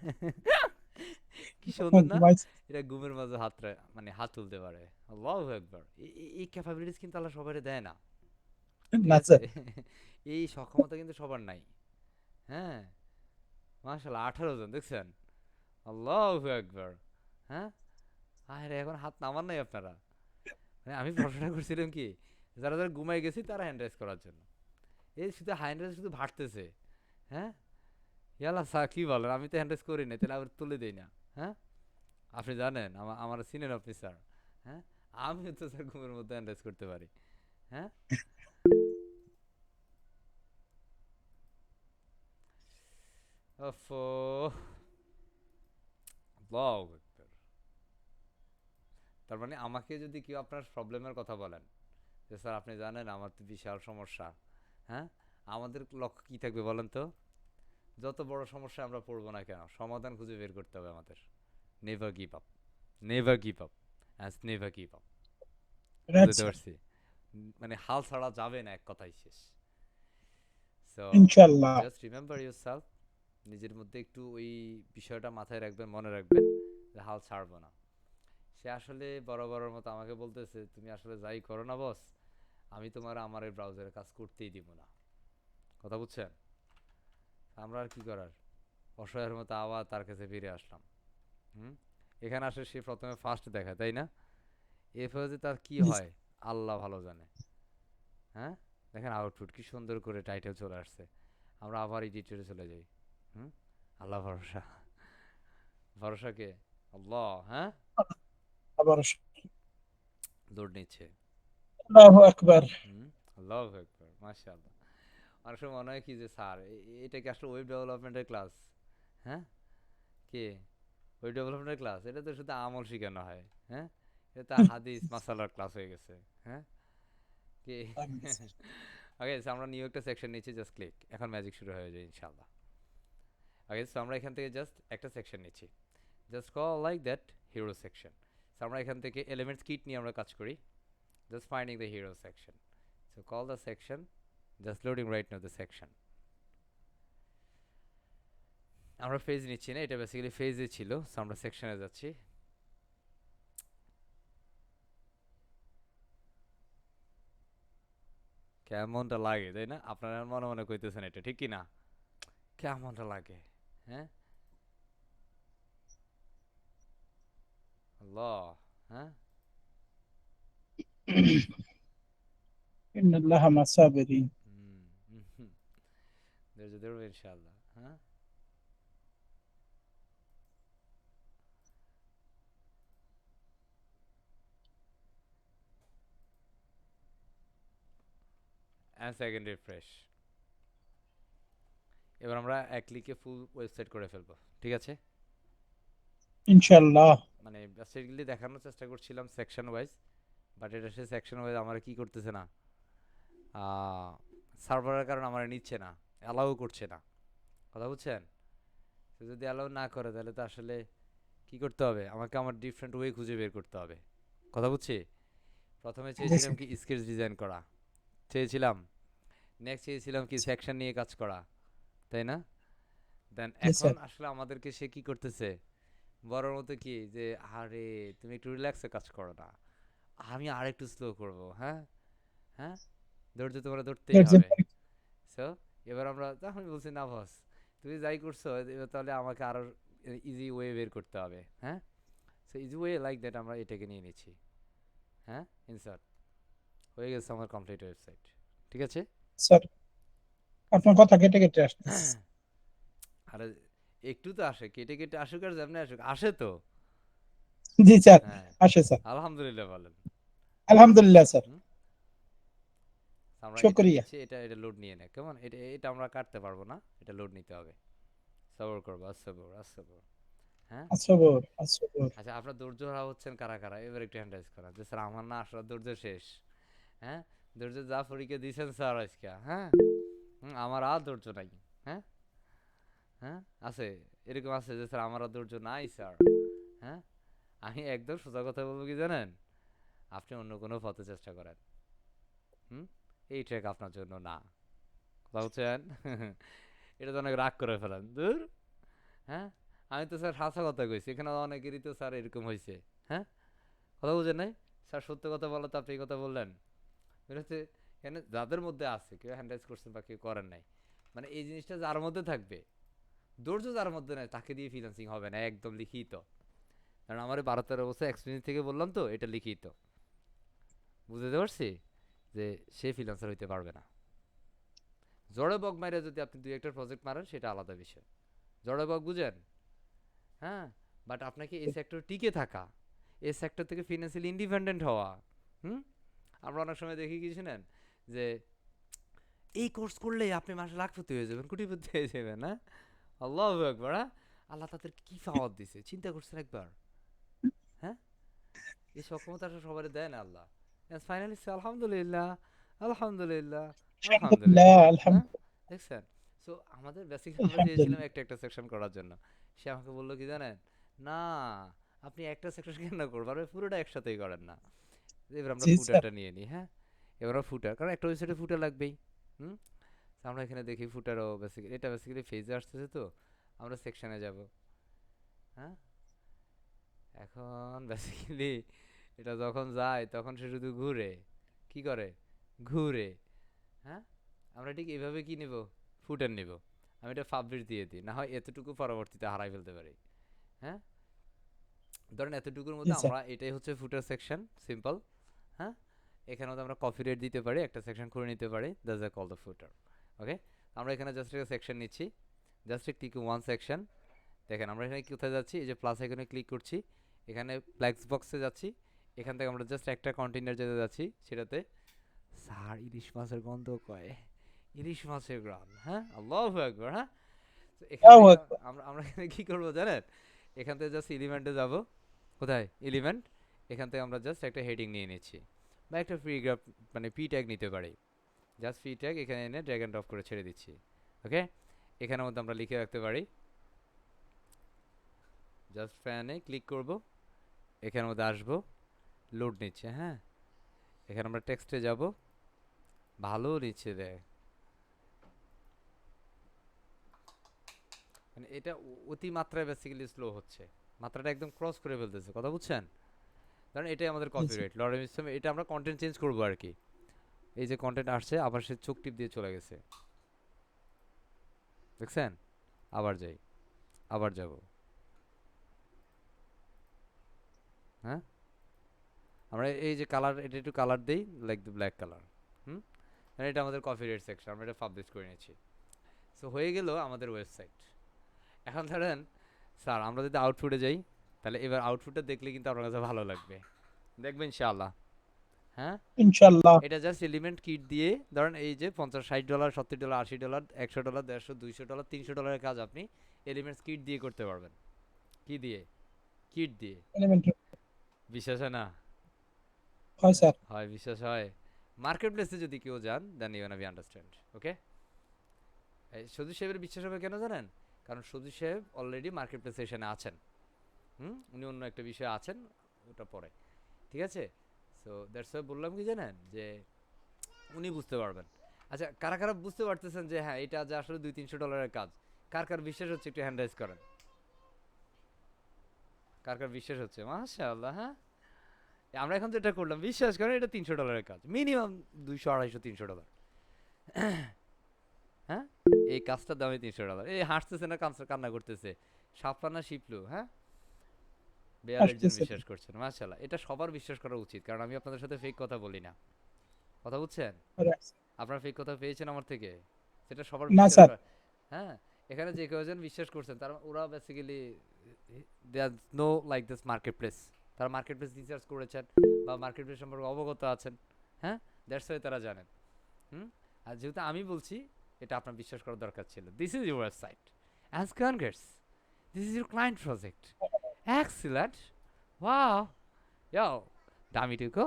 কি সুন্দর না? ঘুমাইছি এটা ঘুমের মাঝে মানে হাত তুলতে পারে, আল্লাহু আকবার। এই ক্যাপাবিলিটিস কিন্তু আল্লাহ সবারে দেয় না, ঠিক না আছে? স্যার। এই সক্ষমতা কিন্তু সবার নাই। হ্যাঁ মাশাআল্লাহ, 18 জন, দেখছেন? আল্লাহু আকবার। হ্যাঁ আরে এখন হাত নামান নাই আপনারা? মানে আমি প্রশ্নটা করছিলাম কি, যারা যারা ঘুমাই গেছি তারা হ্যান্ড রাইজ করার জন্য। এই শুধু হ্যান্ড রাইজ শুধু ভাটতেছে। হ্যাঁ ইয়ালা স্যার কি বলেন, আমি তো হ্যান্ড রাইজ করি না, তাহলে আবার তুলে দেই না? হ্যাঁ আপনি জানেন আমার চিনেন আপনি স্যার? হ্যাঁ আমিও তো স্যার ঘুমের মধ্যে হ্যান্ড রাইজ করতে পারি। হ্যাঁ ওফো, আল্লাহু আকবার। তার মানে আমাকে যদি কেউ আপনার প্রবলেমের কথা বলেন যে স্যার আপনি জানেন আমার তো বিশাল সমস্যা, হ্যাঁ আমাদের লক্ষ্য কি থাকবে বলেন তো? যত বড় সমস্যা আমরা পড়বো না কেন, সমাধান খুঁজে বের করতে হবে আমাদের। Never give up, never give up, as never give up. Right বুঝতে স্যার। পারছি, মানে হাল ছাড়া যাবে না, এক কথাই শেষ। সো ইনশাআল্লাহ। জাস্ট রিমেম্বার ইউর সেলফ, নিজের মধ্যে একটু ওই বিষয়টা মাথায় রাখবেন, মনে রাখবেন যে হাল ছাড়বো না। সে আসলে বড় বড়র মতো আমাকে বলতেছে তুমি আসলে যাই করো না বস, আমি তোমার আমার এই ব্রাউজারে কাজ করতেই দিব না, কথা বুঝছেন? আমরা আর কি করার, অসহায়ের মতো আবার তার কাছে ফিরে আসলাম। হুম এখানে আসে সে প্রথমে ফার্স্ট দেখায়, তাই না? এরপরে যে তার কি জি হয় স্যার। আল্লাহ ভালো জানে। হ্যাঁ দেখেন আউটপুট কি সুন্দর করে টাইটেল চলে আসছে, আমরা আবার এডিটরে চলে যাই। হুম আল্লাহ ভরসা, ভরসা কে? আল্লাহ। হ্যাঁ আবার লোড নিচ্ছে। আল্লাহু আকবার। হুম আল্লাহ একবার মাশাআল্লাহ। অনেক সময় মনে হয় কি যে স্যার এটা কি আসলে ওয়েব ডেভেলপমেন্টের ক্লাস? হ্যাঁ কে ওয়েব ডেভেলপমেন্টের ক্লাস? এটা তো শুধু আমল শেখানো হয়। হ্যাঁ এটা হাদিস মাসালার ক্লাস হয়ে গেছে। হ্যাঁ কি আমিন স্যার। ওকে সো আমরা নিউ একটা সেকশন নিচ্ছি, জাস্ট ক্লিক, এখন ম্যাজিক শুরু হয়ে যায় ইনশাআল্লাহ। ওকে সো আমরা এখান থেকে জাস্ট একটা সেকশন নিচ্ছি, just call like that hero section. So আমরা এখান থেকে এলিমেন্টস কিট নিয়ে আমরা কাজ করি, just finding the hero section. So call the section, just loading right now the section. আমরা ফেজ নিচ্ছি না, এটা বেসিক্যালি ফেজে ছিল, সো আমরা সেকশনে যাচ্ছি। কেমনটা লাগে তাই না? আপনারা মনে মনে কইতেছেন এটা ঠিক কি না? কেমনটা লাগে? হ্যাঁ আল্লাহ। হ্যাঁ, ইন্নাল্লাহা মাসাবিরিন। হুম, হুম, ধৈর্য ধরবে ইনশাআল্লাহ। হ্যাঁ, and second refresh। এবার আমরা এক ক্লিকে ফুল ওয়েবসাইট করে ফেলবো, ঠিক আছে? ইনশাআল্লাহ। মানে ওয়েবসাইটগুলি দেখানোর চেষ্টা করছিলাম সেকশন ওয়াইজ, বাট এটা সে সেকশন ওয়াইজ আমার কি করতেছে না, সার্ভারের কারণে আমার নিচ্ছে না, অ্যালাউ করছে না। কথা বুঝছেন? তো যদি অ্যালাউ না করে তাহলে তো আসলে কি করতে হবে, আমাকে আমার ডিফারেন্ট ওয়ে খুঁজে বের করতে হবে। কথা বুঝছি? প্রথমে চেয়েছিলাম কি স্কেচ ডিজাইন করা, চেয়েছিলাম নেক্সট চেয়েছিলাম কি সেকশন নিয়ে কাজ করা, তাই না? দেন জি এখন স্যার। আসলে আমাদেরকে সে কি করতেছে, বড়র মতো কি যে আরে তুমি একটু রিল্যাক্সে কাজ করো না, আমি আর একটু স্লো করব। হ্যাঁ, হ্যাঁ, ধৈর্য তোমার ধরতেই হবে। সো এবার আমরা আমি বলছি না বস, তুমি যাই করছো এবার তাহলে আমাকে আরো ইজি ওয়ে বের করতে হবে। হ্যাঁ, so easy way like that আমরা এটাকে নিয়ে নিচ্ছি। হ্যাঁ, ইনসার্ট হয়ে গেছে আমার কমপ্লিট ওয়েবসাইট, ঠিক আছে? স্যার, আপনার কথা কেটে কেটে আসতেছে। আরে একটু তো আসে, কেটে কেটে আসুক আর যেমনি আসুক, আসে তো। জি স্যার, হ্যাঁ, আসে স্যার। আলহামদুলিল্লাহ বলেন। আলহামদুলিল্লাহ স্যার। হুম, আমরা এটা শুকরিয়া। নিচ্ছি, এটা লোড নিয়ে নেয় কেমন, এটা আমরা কাটতে পারবো না, এটা লোড নিতে হবে। সবর করবো, সবর সবর। হ্যাঁ, আসবর আসবর। আচ্ছা, আপনার ধৈর্য হারা হচ্ছেন কারা কারা, এবার একটু হ্যান্ড রাইজ করা যে স্যার আমার না আসলে ধৈর্য শেষ। হ্যাঁ, ধৈর্য যা পরীক্ষা দিয়েছেন স্যার আজকে। হ্যাঁ, আমার আর ধৈর্য নাই। হ্যাঁ, হ্যাঁ, আছে, এরকম আছে যে স্যার আমার আর ধৈর্য নাই স্যার। হ্যাঁ, আমি একদম সোজা কথা বলবো কি জানেন, আপনি অন্য কোনো পথে চেষ্টা করেন। হুম, এই ট্র্যাক আপনার জন্য না। কথা বলছেন? এটা তো অনেক রাগ করে ফেলেন দূর। হ্যাঁ, আমি তো স্যার হাসা কথা কইছি, এখানে অনেকেরই তো স্যার এরকম হয়েছে। হ্যাঁ, কথা বুঝেন নাই? স্যার সত্য কথা বলো তো আপনি এই কথা বললেন। এটা হচ্ছে এখানে যাদের মধ্যে আছে, কেউ হ্যান্ডেজ করছেন বা কেউ করেন নাই, মানে এই জিনিসটা যার মধ্যে থাকবে, ধৈর্য যার মধ্যে নাই তাকে দিয়ে ফ্রিল্যান্সিং হবে না, একদম লিখিত। কারণ আমার 12-13 বছর এক্সপিরিয়েন্স থেকে বললাম তো, এটা লিখিত। বুঝতে পারছি যে সে ফ্রিল্যান্সার হইতে পারবে না। জড়ে বগ মাইরা যদি আপনি দুই একটা প্রজেক্ট মারেন সেটা আলাদা বিষয়। জড়ে বগ বুঝেন? হ্যাঁ, বাট আপনাকে এই সেক্টর টিকে থাকা, এই সেক্টর থেকে ফিনান্সিয়ালি ইন্ডিপেন্ডেন্ট হওয়া। হুম, আমরা অনেক সময় দেখি কি শুনেন যে এই কোর্স করলে আপনি মাসে লাখপতি হয়ে যাবেন, কোটিপতি হয়ে যাবেন। হ্যাঁ, আল্লাহু আকবার। হ্যাঁ? আল্লাহ তাদের কি পাওয়ার দিছে চিন্তা করছেন একবার? হ্যাঁ, এই সক্ষমতা আসলে সবারই দেয় না আল্লাহ। ফাইনালি আলহামদুলিল্লাহ, আলহামদুলিল্লাহ, আলহামদুলিল্লাহ আলহামদুলিল্লাহ। হ্যাঁ, আলহামদুলিল্লাহ। দেখছেন? সো আমাদের বেসিক আমরা চেয়েছিলাম একটা একটা সেকশন করার জন্য। সে আমাকে বললো কি জানেন, না আপনি একটা সেকশন কেন করবেন, আপনি পুরোটা একসাথেই করেন না। এবার আমরা জি স্যার। ফুটারটা নিয়ে নিই। হ্যাঁ, এবার ফুটার, কারণ একটা ওয়েবসাইটে ফুটার লাগবেই। হুম, তো আমরা এখানে দেখি ফুটারও বেসিক্যালি, এটা বেসিক্যালি ফেজে আসতেছে, তো আমরা সেকশনে যাব। হ্যাঁ, এখন বেসিক্যালি এটা যখন যায় তখন সে শুধু ঘুরে, কি করে, ঘুরে। হ্যাঁ, আমরা ঠিক এভাবে কি নিব, ফুটার নিব। আমি এটা ফাব্রিক দিয়ে দিই, না হয় এতটুকু পরবর্তীতে হারাই ফেলতে পারি। হ্যাঁ, ধরেন এতটুকুর জি মধ্যে স্যার। আমরা, এটাই হচ্ছে ফুটার সেকশন, সিম্পল। হ্যাঁ, এখানে মধ্যে আমরা কপি রেট দিতে পারি, একটা সেকশন করে নিতে পারি, দ্যাটস আ কল দ্য ফুটার। ওকে, আমরা এখানে জাস্ট একটা সেকশন নিচ্ছি, জাস্ট ক্লিক ওয়ান সেকশন। দেখেন আমরা এখানে কোথায় যাচ্ছি, এই যে প্লাস আইকনে ক্লিক করছি, এখানে ফ্ল্যাক্স বক্সে যাচ্ছি, এখান থেকে আমরা জাস্ট একটা কন্টেইনার যেতে যাচ্ছি, সেটাতে স্যার ইলিশ মাছের গন্ধ কয়, ইলিশ মাছের গ্রাম। হ্যাঁ, আল্লাহু আকবার। হ্যাঁ, তো এখান আল্লাহু থেকে আকবার। আমরা আমরা এখানে কি করবো জানেন, এখান থেকে জাস্ট এলিমেন্টে যাব। কোথায় এলিমেন্ট, এখান থেকে আমরা জাস্ট একটা হেডিং নিয়ে নিচ্ছি, বা একটা ফ্রি গ্রাফ, মানে পি ট্যাগ নিতে পারি। জাস্ট পি ট্যাগ এখানে এনে ড্র্যাগ অ্যান্ড ড্রপ করে ছেড়ে দিচ্ছি। ওকে, এখানের মধ্যে আমরা লিখে রাখতে পারি, জাস্ট ফ্যানে ক্লিক করব, এখানের মধ্যে আসবো, লোড নিচ্ছে। হ্যাঁ, এখানে আমরা টেক্সটে যাব, ভালো নিচ্ছে দেয়, মানে এটা অতি মাত্রায় বেসিক্যালি স্লো হচ্ছে, মাত্রাটা একদম ক্রস করে ফেলতেছে। কথা বুঝছেন? কারণ এটাই আমাদের জি স্যার। কপিরাইট লরেন্স সিস্টেমে, এটা আমরা কন্টেন্ট চেঞ্জ করবো আর কি। এই যে কন্টেন্ট আসছে, আবার সে চোখ টিপ দিয়ে চলে গেছে, দেখছেন? আবার যাই, আবার যাব। হ্যাঁ আমরা এই যে কালার, এটা একটু কালার দেই লাইক দ্য ব্ল্যাক কালার। হুম মানে এটা আমাদের কপিরাইট সেকশন, আমরা এটা পাবলিশ করে নিয়েছি। সো হয়ে গেল আমাদের ওয়েবসাইট। এখন ধরেন স্যার আমরা যদি আউটপুটে যাই, তাহলে এবার আউটপুটটা দেখলে কিন্তু আপনার কাছে ভালো লাগবে, দেখবেন ইনশাআল্লাহ। হ্যাঁ ইনশাল্লাহ। এটা জাস্ট এলিমেন্ট কিট দিয়ে ধরেন এই যে $50 $60 $70 $80 $100 150 $200 $300 কাজ আপনি এলিমেন্টস কিট দিয়ে করতে পারবেন। কি দিয়ে? কিট দিয়ে। এলিমেন্টারি বিশ্বাস হয় না? হয় স্যার। হয়, বিশ্বাস হয়। মার্কেট প্লেসে যদি কেউ যান দেন ইউ বি আন্ডারস্ট্যান্ড। ওকে, সজীব সাহেবের বিশ্বাস হবে কেন জানেন? কারণ সজীব সাহেব অলরেডি মার্কেট প্লেসে এখানে আছেন। উনি অন্য একটা বিষয়ে আছেন, ওটা পরে, ঠিক আছে। সো দ্যাটস ওয়াই বললাম কি জানেন, যে উনি বুঝতে পারবেন। আচ্ছা, কারা কারা বুঝতে পারতেছেন যে হ্যাঁ এটা যে আসলে $200-300 কাজ? কার কার বিশ্বাস হচ্ছে একটু হ্যান্ড রাইজ করেন। কার কার বিশ্বাস হচ্ছে? মাশাআল্লাহ। হ্যাঁ, আমরা এখন যেটা করলাম বিশ্বাস করেন এটা $300 কাজ, মিনিমাম $200 $250 $300। হ্যাঁ, এই কাজটার দামে $300। এই হাসতেছে না কান্না করতেছে? সাপলা শিপলু? হ্যাঁ, 42 জন আসতেছে। বিশ্বাস করছেন, মাশাআল্লাহ। এটা সবার বিশ্বাস করা উচিত, কারণ আমি আপনাদের সাথে ফেক কথা বলি না। কথা বুঝছেন? আপনারা ফেক কথা পেয়েছেন আমার থেকে, সেটা সবার না বিশ্বাস স্যার। করা। হ্যাঁ, এখানে যে কয়জন বিশ্বাস করছেন তারা ওরা basically they are no like this market place. তারা মার্কেট প্লেস রিসার্চ করেছেন বা মার্কেট প্লেস সম্পর্কে অবগত আছেন। হ্যাঁ, দ্যাটস ওয়াই তারা জানেন। আর যেহেতু আমি বলছি, এটা আপনার বিশ্বাস করার দরকার ছিল। This is your website as congrats, this is your client project, excellent, wow, ইয়ো দামি টুকু,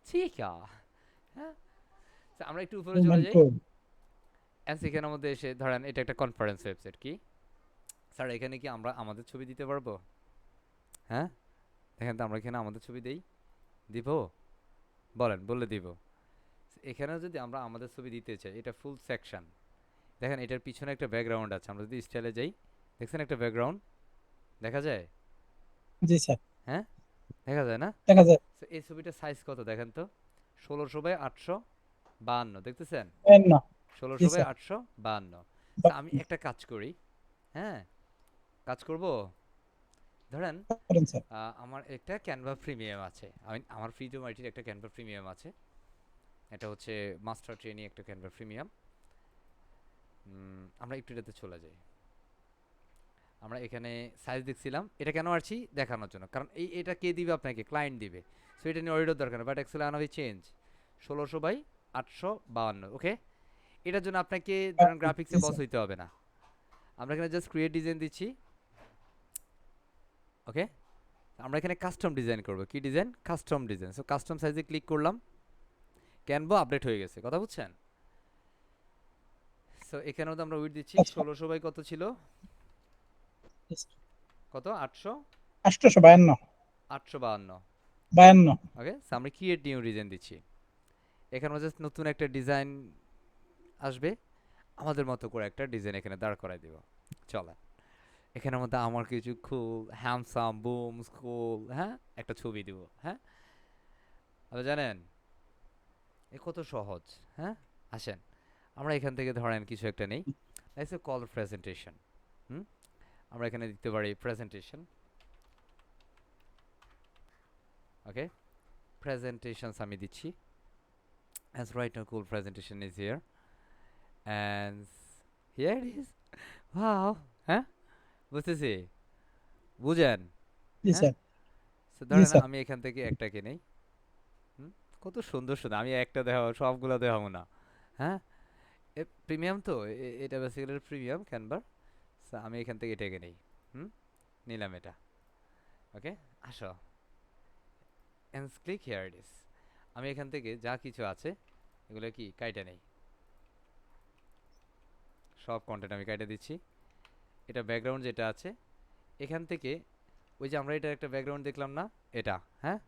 ঠিক আছে। হ্যাঁ, তো আমরা একটু উপরে চলে যাই। এখানের মধ্যে এসে ধরেন এটা একটা কনফারেন্স ওয়েবসাইট। কি স্যার এখানে কি আমরা আমাদের ছবি দিতে পারবো? হ্যাঁ, দেখেন তো আমরা এখানে আমাদের ছবি দেই, দিব? বলেন, বললে দিব। এখানে যদি আমরা আমাদের ছবি দিতে চাই, এটা ফুল সেকশন। দেখেন এটার পিছনে একটা ব্যাকগ্রাউন্ড আছে, আমরা যদি স্টাইলে যাই, দেখছেন একটা ব্যাকগ্রাউন্ড দেখা যায়? জি স্যার। হ্যাঁ, দেখা যায় না? দেখা যায়। তো এই ছবিটার সাইজ কত দেখেন তো? 1600x852, দেখতেছেন? না। জি স্যার। 1600x852। আমি একটা কাজ করি, হ্যাঁ, কাজ করব। ধরেন করেন স্যার। আমার একটা ক্যানভা প্রিমিয়াম আছে, আমার ফ্রিডম আইটির একটা ক্যানভা প্রিমিয়াম আছে। এটা হচ্ছে মাস্টার ট্রেনিং একটা ক্যানভা প্রিমিয়াম। আমরা একটু এটাতে চলে যাই। আমরা এখানে সাইজ দেখছিলাম, এটা কেন আসছি দেখানোর জন্য, কারণ এটা কে দিবে আপনাকে? ক্লায়েন্ট দিবে। সো এটা নিয়ে অডিটর দরকার না, বাট এক্সেল আনা চেঞ্জ 1600x852। ওকে, এটার জন্য আপনাকে ধরেন গ্রাফিক্সে জি বস স্যার। হইতে হবে না। আমরা এখানে জাস্ট ক্রিয়েট ডিজাইন দিচ্ছি। ওকে, আমরা এখানে কাস্টম ডিজাইন করব। কি design? Custom design. So custom সাইজে ক্লিক করলাম, ক্যানভা আপডেট হয়ে গেছে। কথা বুঝছেন? সো এখানেও তো আমরা উইডথ দিচ্ছি 1600 বাই কত ছিল? কত? 800 852। 852। 52। ওকে, সো আমরা ক্রিয়েট নিউ ডিজাইন দিচ্ছি। এখানে জাস্ট নতুন একটা ডিজাইন আসবে, আমাদের মতো করে একটা ডিজাইন এখানে দাঁড় করাই দিব। চলেন, এখানের মধ্যে আমার কিছু কুল হ্যান্ডসাম বুম স্কুল, হ্যাঁ, একটা ছবি দিব। হ্যাঁ, আপনি জানেন এ কত সহজ। হ্যাঁ, আসেন আমরা এখান থেকে ধরেন কিছু একটা নেই, লাইক কল প্রেজেন্টেশন। আমরা এখানে দিতে পারি প্রেজেন্টেশন। ওকে, প্রেজেন্টেশনস আমি দিচ্ছি। As right now cool presentation is here and here it is. Wow, হ্যাঁ, বুঝতেছি, বুঝেন? জি হ্যাঁ, স্যার। তো জি ধরেন স্যার। আমি এখান থেকে একটাকে নেই। কত সুন্দর সুন্দর, আমি একটা দেখাবো, সবগুলো দেখাবো না। হ্যাঁ, প্রিমিয়াম তো এটা বেসিক্যালি প্রিমিয়াম ক্যানভার। আমি এখান থেকে এটাকে নেই। নিলাম এটা। ওকে, আসো and click here it is. আমি এখান থেকে যা কিছু আছে এগুলো কি কাইটা নেই, সব কন্টেন্ট আমি কাইটা দিচ্ছি। এটা ব্যাকগ্রাউন্ড যেটা আছে এখান থেকে, ওই যে আমরা এটা একটা ব্যাকগ্রাউন্ড দেখলাম না এটা? হ্যাঁ,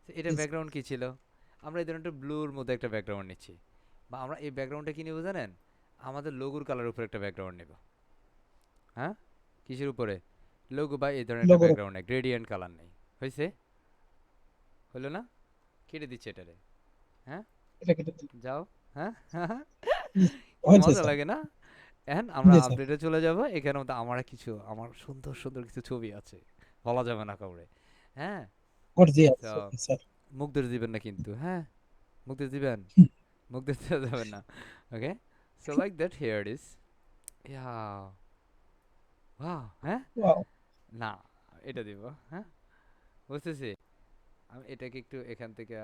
এটা জি স্যার। ব্যাকগ্রাউন্ড কি ছিল? আমরা এই ধরনের একটা ব্লুর মধ্যে একটা ব্যাকগ্রাউন্ড নিচ্ছি, বা আমরা এই ব্যাকগ্রাউন্ডটা কি নেব জানেন? আমাদের লোগোর কালার উপরে একটা ব্যাকগ্রাউন্ড নেব। হ্যাঁ, কিসের উপরে? লোগো বা এই ধরনের একটা লোগো। ব্যাকগ্রাউন্ড নেই, গ্রেডিয়েন্ট কালার নেই। হয়েছে? হলো না? কেটে দিচ্ছে এটারে। হ্যাঁ, এটা কেটে দিন। যাও। হ্যাঁ, কি হয়েছে মজা স্যার। লাগে না? এখন আমরা জি স্যার। আপডেটে চলে যাব। এখানেও তো আমার সুন্দর সুন্দর কিছু ছবি আছে, বলা যাবে না কাউরে। হ্যাঁ, gorgeous. So Okay, sir. মুখ ধরে দিবেন না কিন্তু, হ্যাঁ? মুখ ধরে দিবেন? মুখ ধরে দেওয়া যাবে না। Okay? So like that, here it is. Yeah. Wow, হ্যাঁ? Wow. না, এটা দিব, হ্যাঁ? বুঝতেছি। আমি এটাকে একটু এখান থেকে,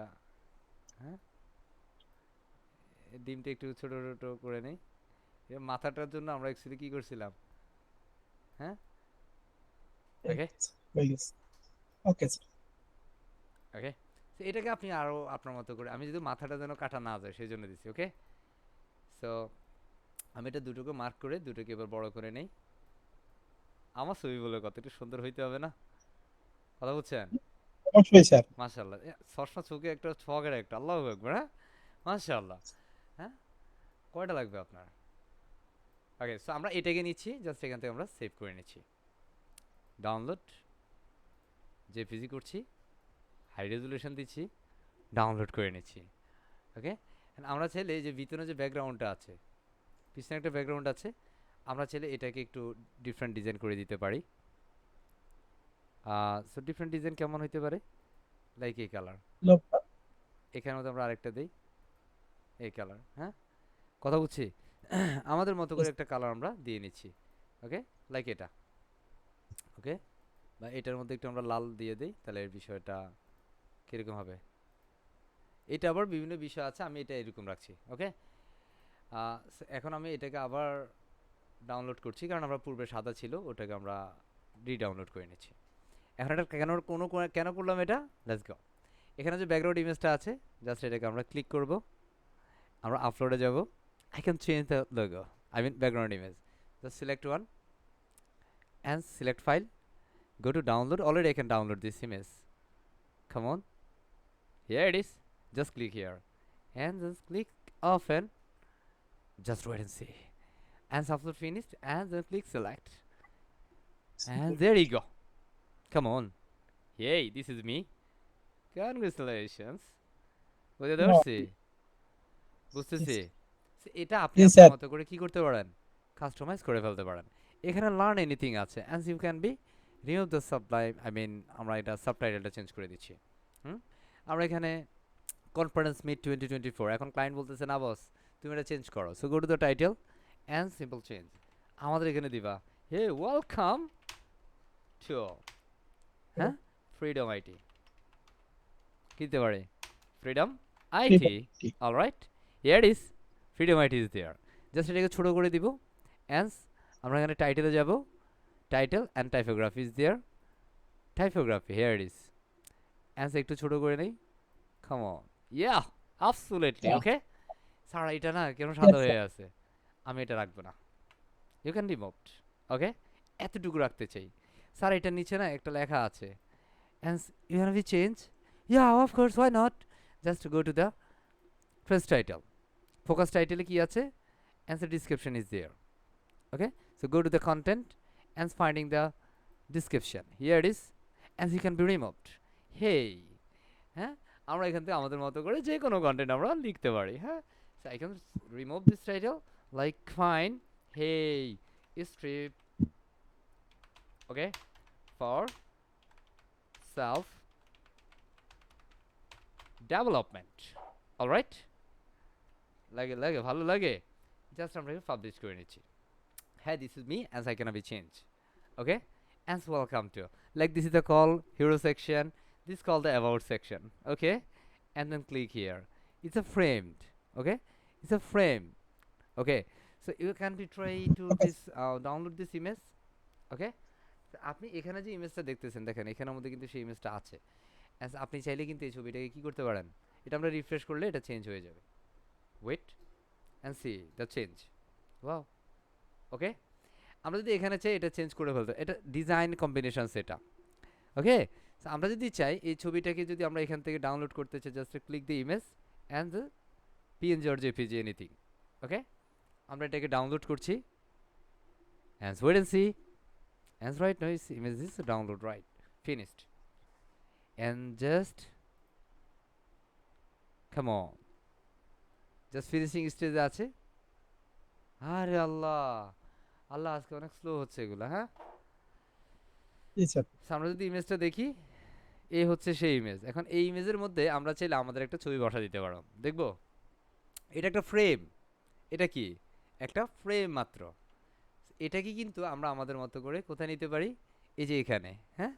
হ্যাঁ? ডিমটা একটু ছোট ছোট করে নেই। এর মাথাটার জন্য আমরা অ্যাকচুয়ালি কি করছিলাম, হ্যাঁ? ওকে, Very good. Okay, sir. ওকে। তো এটাকে আপনি আরো আপনার মতো করে, আমি যদি মাথাটা যেন কাটা না যায় সেই জন্য দিছি। ওকে, সো আমি এটা দুটোকে মার্ক করে দুটোকে এবার বড় করে নেই। আমার ছবি বলে কত একটু সুন্দর হইতে হবে না? কথা বুঝছেন? অবশ্যই স্যার। মাশাআল্লাহ, সবসময় চোখে একটা ছকের একটা, আল্লাহু আকবার, হ্যাঁ, মাশাআল্লাহ, হ্যাঁ। কয়টা লাগবে আপনার? ওকে, সো আমরা এটাকে নিচ্ছি, জাস্ট এখান থেকে আমরা সেভ করে নিচ্ছি। ডাউনলোড, জেপিজি করছি, হাই রেজুলেশন দিচ্ছি, ডাউনলোড করে নিচ্ছি। ওকে, আমরা চাইলে এই যে ভিতরে যে ব্যাকগ্রাউন্ডটা আছে, পিছনে একটা ব্যাকগ্রাউন্ড আছে, আমরা চাইলে এটাকে একটু ডিফারেন্ট ডিজাইন করে দিতে পারি। সো ডিফারেন্ট ডিজাইন কেমন হইতে পারে? লাইক এই কালার, লোক এখানের মধ্যে আমরা আরেকটা দিই, এই কালার, হ্যাঁ, কথা বুঝছি। আমাদের মতো করে একটা কালার আমরা দিয়ে নিচ্ছি। ওকে, লাইক এটা। ওকে, বা এটার মধ্যে একটু আমরা লাল দিয়ে দিই, তাহলে এর বিষয়টা কীরকম হবে? এটা আবার বিভিন্ন বিষয় আছে, আমি এটা এরকম রাখছি। ওকে, এখন আমি এটাকে আবার ডাউনলোড করছি, কারণ আমরা পূর্বে সাদা ছিল, ওটাকে আমরা রিডাউনলোড করে নিচ্ছি। এখন এটা কেন করলাম এটা? Let's go. এখানে যে ব্যাকগ্রাউন্ড ইমেজটা আছে, জাস্ট এটাকে আমরা ক্লিক করব, আমরা আপলোডে যাব। I can change the logo, I mean background image. Just select one and select file, go to download. Already I can download this image. Come on, here it is. Just click here and just click open. Just wait and see. And upload finished, and then click select, and there you go. Come on, yay, this is me. Congratulations. বুঝতে পারছি, বুঝতেছি। এটা আপনি Yes, আপনার sir. মতো করে কি করতে পারেন, কাস্টমাইজ করে ফেলতে পারেন। এখানে লার্ন এনিথিং আছে, and you can be remove the sublime, I mean আমরা এটা সাবটাইটেলটা চেঞ্জ করে দিচ্ছি। আমরা এখানে কনফারেন্স মিট 2024, এখন ক্লায়েন্ট বলতেছে না বস তুমি এটা চেঞ্জ করো, so go to the title and simple change. আমাদের এখানে দিবা হে ওয়েলকাম টু, হ্যাঁ, ফ্রিডম আইটি, কি দিতে পারে? Freedom IT, alright, here is freedom IT is there. Just এটাকে ছোটো করে দিব, অ্যান্ড আমরা এখানে টাইটেলে যাব, title and typography is there, typography here it is, and একটু ছোটো করে নেই। Come on, ya, absolutely okay. Sir এটা না কেন সাদা হয়ে আছে, আমি এটা রাখবো না, ইউ ক্যান রিমুভড। ওকে, এতটুকু রাখতে চাই। স্যার এটার নিচে না একটা লেখা আছে, and you can be change, yeah of course why not. Just go to the first title, focus টাইটেলে কি আছে, and the description is there. Okay, so go to the content and finding the description, here it is, and you can be removed. Hey, হ্যাঁ, আমরা এখান থেকে আমাদের মতো করে যে কোনো কন্টেন্ট আমরা লিখতে পারি। হ্যাঁ, so I can remove this title like fine, hey strip, okay, for self development, all right, লাগে ভালো লাগে, জাস্ট আমরা পাবলিশ করে নিচ্ছি। Hey, this is me, as I can be changed. Okay, and welcome to, like this is the call hero section, this is called the about section. Okay, and then click here, it's a framed, okay, it's a frame. Okay, so you can be try to this download this image. Okay, আপনি এখানে যে ইমেজটা দেখতেছেন, দেখেন এখানের মধ্যে কিন্তু সেই ইমেজটা আছে। আপনি চাইলে কিন্তু এই ছবিটাকে কি করতে পারেন, এটা আমরা রিফ্রেশ করলে এটা চেঞ্জ হয়ে যাবে। Wait and see the change, wow. Okay, আমরা যদি এখানে চাই এটা চেঞ্জ করে ফেলতে, এটা ডিজাইন কম্বিনেশন সেটা। ওকে, আমরা যদি চাই এই ছবিটাকে যদি আমরা এখান থেকে ডাউনলোড করতে চাই, just click the image and the PNG or JPG anything. Okay, আমরা এটাকে ডাউনলোড করছি, and wait and see, and right now is image is download, right, finished, and just come on, just finishing স্টেজে আছে। আরে আল্লাহ আল্লাহ, আজকে অনেক slow হচ্ছে এগুলো। হ্যাঁ, জি স্যার। আমরা যদি ইমেজটা দেখি, এই হচ্ছে সেই ইমেজ। এখন এই ইমেজের মধ্যে আমরা চাইলে আমাদের একটা ছবি বসা দিতে পারো, দেখবো? এটা একটা ফ্রেম। এটা কি? একটা ফ্রেম মাত্র। এটাকে কিন্তু আমরা আমাদের মতো করে কোথায় নিতে পারি? এই যে এখানে, হ্যাঁ?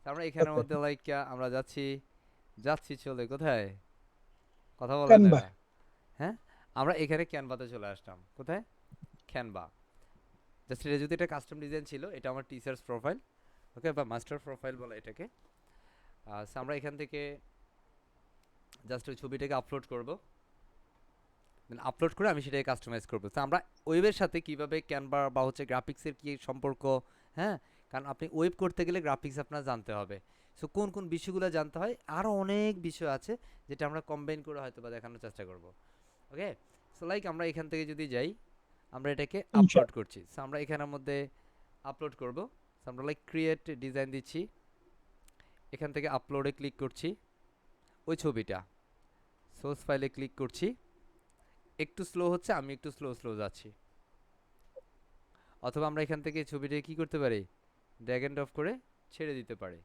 তো আমরা এখানের ওকে, মধ্যে লাইক আমরা যাচ্ছি, যাচ্ছি চলে কোথায়? কথা বলেন না ক্যানভা। এরা, হ্যাঁ? আমরা এখানে ক্যানভাতে চলে আসলাম। কোথায়? ক্যানভা। জাস্ট এটা যদি একটা কাস্টম ডিজাইন ছিল, এটা আমার টিচার্স প্রোফাইল, ওকে, বা মাস্টার প্রোফাইল বলে এটাকে। সো আমরা এখান থেকে জাস্ট ওই ছবিটাকে আপলোড করব। দেন আপলোড করে আমি সেটাকে কাস্টমাইজ করবো। তো আমরা ওয়েবের সাথে কিভাবে ক্যানভা বা হচ্ছে গ্রাফিক্সের কি সম্পর্ক, হ্যাঁ? কারণ আপনি ওয়েব করতে গেলে গ্রাফিক্স আপনার জানতে হবে। সো কোন কোন বিষয়গুলো জানতে হয়, আরও অনেক বিষয় আছে যেটা আমরা কম্বাইন করে হয়তো বা দেখানোর চেষ্টা করব। ওকে, সো লাইক আমরা এখান থেকে যদি যাই, আমরা এটাকে আপলোড ইনশাআল্লাহ। করছি। সো আমরা এখানের মধ্যে আপলোড করব। সো আমরা লাইক ক্রিয়েট ডিজাইন দিচ্ছি, এখান থেকে আপলোডে ক্লিক করছি ওই ছবিটা, সোর্স ফাইলে ক্লিক করছি। একটু স্লো হচ্ছে, আমি একটু স্লো স্লো যাচ্ছি। অথবা আমরা এখান থেকে ছবিটাকে কি করতে পারি? ড্র্যাগ অ্যান্ড ড্রপ করে ছেড়ে দিতে পারি।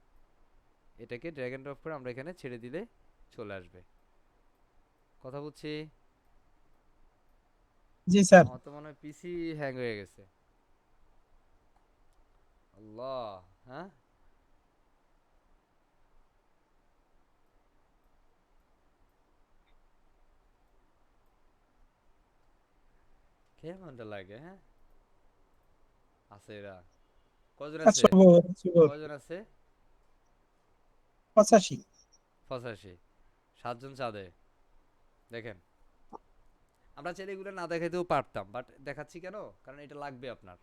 এটাকে ড্র্যাগ অ্যান্ড ড্রপ করে আমরা এখানে ছেড়ে দিলে চলে আসবে। কথা বলছি? জি স্যার। আমার তো মনে হয় পিসি হ্যাং হয়ে গেছে। আল্লাহ, হ্যাঁ? কেমনটা লাগে, হ্যাঁ? আছে এরা? কজন আছে? শুভ শুভ কজন আছে? 85। 85। 7 জন চাঁদে। দেখেন, আমরা চাইলে এগুলো না দেখাইতেও পারতাম, বাট দেখাচ্ছি কেন? কারণ এটা লাগবে আপনার।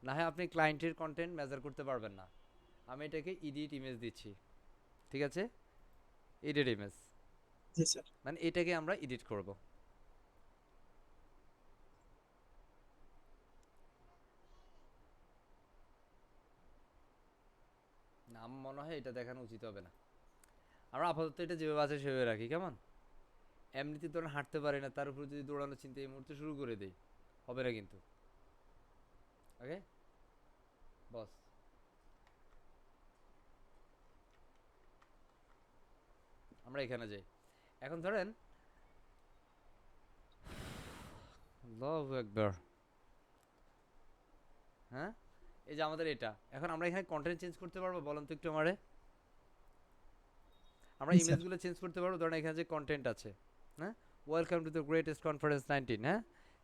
না হয় আপনি ক্লায়েন্টের কন্টেন্ট মেজার করতে পারবেন না। আমি এটাকে এডিট ইমেজ দিচ্ছি, ঠিক আছে? এডিট ইমেজ জি স্যার। মানে এটাকে আমরা এডিট করব। না, আমার মনে হয় এটা দেখানো উচিত হবে না। আমরা আপাতত এটা যেভাবে আছে সেভাবে রাখি, কেমন? এমনিতে ধরুন হাঁটতে পারি না, তার উপর যদি দৌড়ানো চিন্তা এই মুহূর্তে শুরু করে দেই, হবে না কিন্তু। ওকে বস, আমরা এখানে যাই। এখন ধরেন, আল্লাহু আকবার, হ্যাঁ? এই যে আমাদের এটা, এখন আমরা এখানে কন্টেন্ট চেঞ্জ করতে পারবো? বলেন তো একটু আমারে। আমরা জি স্যার। ইমেজগুলো চেঞ্জ করতে পারবো। ধরেন এখানে যে কন্টেন্ট আছে, হ্যাঁ, welcome to the greatest conference 19, হ্যাঁ,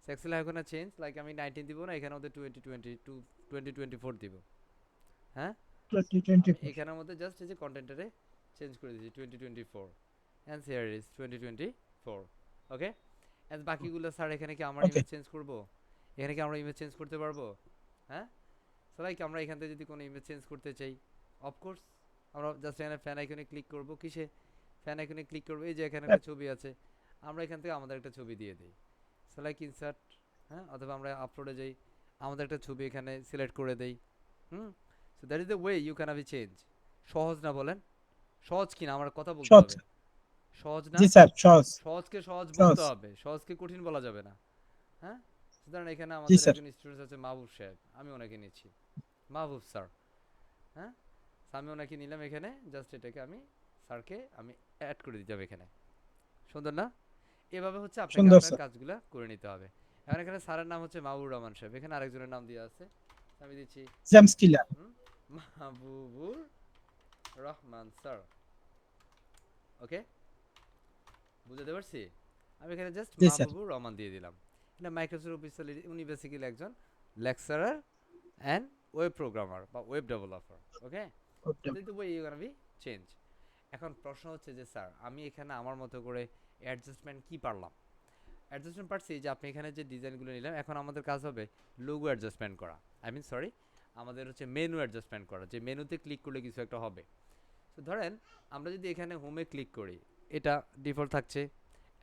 সেক্সুয়াল আইকনে চেঞ্জ, লাইক আমি 19 দিব না, এখানে ওদের 2024 দিব, হ্যাঁ? আমি 2024। এখানের মধ্যে জাস্ট এই যে কন্টেন্টটারে চেঞ্জ করে দিয়েছি 2024, and here is 2024। Okay, and বাকিগুলো স্যার এখানে কি আমার ওকে। ইমেজ চেঞ্জ করব? এখানে কি আমরা ইমেজ চেঞ্জ করতে পারবো? হ্যাঁ, সো লাইক আমরা এখান থেকে যদি কোনো ইমেজ চেঞ্জ করতে চাই, অফকোর্স আমরা জাস্ট এখানে ফ্যান আইকনে ক্লিক করব। কিসে? ফ্যান আইকনে ক্লিক করব, এই যে এখানে একটা ছবি আছে, আমরা এখান থেকে আমাদের একটা ছবি দিয়ে দিই। সো লাইক ইনসার্ট, হ্যাঁ, অথবা আমরা আপলোডে যাই, আমাদের একটা ছবি এখানে সিলেক্ট করে দেই। Hmm, so that is the way you can have a change. সহজ না বলেন? সহজ কিনা আমার কথা বলতে সহজ। হবে। সহজ না? জি স্যার, সহজ। সহজকে সহজ সহজ। বলতে হবে, সহজকে কঠিন বলা যাবে না, হ্যাঁ? সুতরাং এখানে জি আমাদের স্যার। একজন স্টুডেন্ট আছে মাহবুব সাহেব, আমি ওনাকে নিচ্ছি, মাহবুব স্যার, হ্যাঁ? So আমি ওনাকে নিলাম এখানে, জাস্ট এটাকে আমি স্যারকে আমি অ্যাড করে দিতে হবে এখানে। সুন্দর না? এভাবে হচ্ছে আপনাকে সুন্দর আপনার স্যার। কাজগুলা করে নিতে হবে। এখন এখানে স্যারের নাম হচ্ছে মাহবুবুর রহমান সাহেব, এখানে আরেকজনের নাম দেওয়া আছে, আমি দিচ্ছি জেমস টিলার। হুম, মাহবুবুর রহমান স্যার। ওকে, বুঝতে পারছি? আমি এখানে জাস্ট জি স্যার। মাহবুবুর রহমান দিয়ে দিলাম। এটা মাইক্রোসফট অফিস, উনি বেসিক্যালি একজন লেকচারার অ্যান্ড ওয়েব প্রোগ্রামার বা web developer. Okay, so this the way you gonna be change. এখন প্রশ্ন হচ্ছে যে স্যার আমি এখানে আমার মতো করে অ্যাডজাস্টমেন্ট কি পারলাম? অ্যাডজাস্টমেন্ট পারছি যে আপনি এখানে যে ডিজাইনগুলো নিলাম, এখন আমাদের কাজ হবে লোগো অ্যাডজাস্টমেন্ট করা, আই মিন সরি, আমাদের হচ্ছে মেনু অ্যাডজাস্টমেন্ট করা, যে মেনুতে ক্লিক করলে কিছু একটা হবে। তো ধরেন আমরা যদি এখানে হোমে ক্লিক করি, এটা ডিফল্ট থাকছে।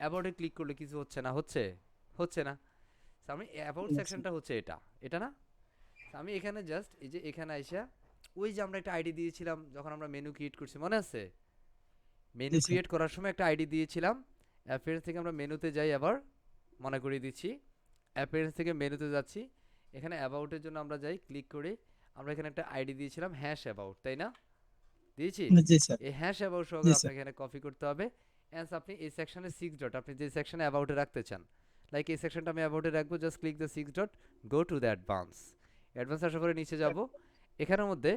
অ্যাবাউটে ক্লিক করলে কিছু হচ্ছে না, হচ্ছে না। So আমি অ্যাবাউট সেকশনটা হচ্ছে এটা, এটা না? So আমি এখানে জাস্ট এই যে এখানে আইসা, ওই যে আমরা একটা আইডি দিয়েছিলাম যখন আমরা মেনু ক্রিয়েট করছি, মনে আছে? মেনু জি স্যার। ক্রিয়েট করার সময় একটা আইডি দিয়েছিলাম। অ্যাপিয়ারেন্স থেকে আমরা মেনুতে যাই, আবার মনে করিয়ে দিচ্ছি, অ্যাপিয়ারেন্স থেকে মেনুতে যাচ্ছি, এখানে অ্যাবাউটের জন্য আমরা যাই, ক্লিক করি, আমরা এখানে একটা আইডি দিয়েছিলাম হ্যাশ অ্যাবাউট, তাই না? দিয়েছি? জি স্যার। এই হ্যাশ অ্যাবাউট জি সহকারে স্যার। আপনাকে এখানে কপি করতে হবে। অ্যান্ড আপনি এই সেকশনে 6 ডট, আপনি যে সেকশনে অ্যাবাউটে রাখতে চান, লাইক এই সেকশনটা আমি অ্যাবাউটে রাখবো, just click the 6 dot, go to the advance. Advance আসার পরে নিচে যাব, এখানের মধ্যে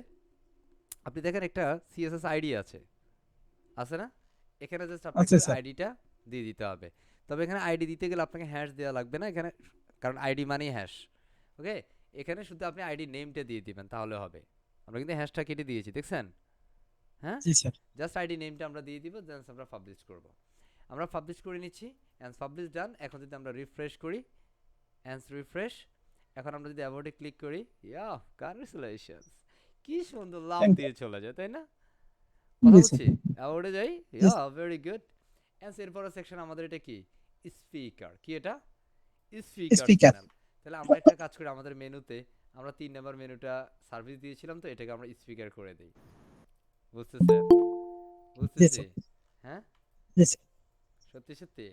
আপনি দেখেন একটা সিএসএস আইডি আছে, আছে না? এখানে জাস্ট আপনাকে আচ্ছা ওই স্যার। আইডিটা দিয়ে দিতে হবে। তবে এখানে আইডি দিতে গেলে আপনাকে হ্যাশ দেওয়া লাগবে না এখানে, কারণ আইডি মানেই হ্যাশ। ওকে, এখানে শুধু আপনি আইডি নেমটা দিয়ে দিবেন তাহলে হবে। আমরা কিন্তু হ্যাশটা কেটে দিয়েছি, দেখছেন? হ্যাঁ, জি স্যার। জাস্ট আইডি নেমটা আমরা দিয়ে দিব, দেন আমরা পাবলিশ করব। আমরা পাবলিশ করে নিচ্ছি, অ্যান্ড পাবলিশ ডান। এখন যদি আমরা রিফ্রেশ করি, অ্যান্ড রিফ্রেশ, এখন আমরা যদি অ্যাবাউটে ক্লিক করি, ইয়া, কনগ্রাচুলেশনস, কি সুন্দর লাভ থ্যাংক দিয়ে চলে যায়, তাই না? ইউ। কথা জি স্যার। বুঝছি, অ্যাবাউটে যাই, জি ইয়া, ভেরি গুড। অ্যান্ড এরপরের সেকশন আমাদের এটা কি? স্পিকার। কি এটা? Speaker speaker. চ্যানেল। তাহলে আমরা একটা কাজ করি, আমাদের মেনুতে আমরা 3 নাম্বার মেনুটা সার্ভিস দিয়েছিলাম, তো এটাকে আমরা স্পিকার করে দেই। বুঝতেছেন? জি বুঝতেছি। স্যার। হ্যাঁ, জি স্যার। সত্যি সত্যি।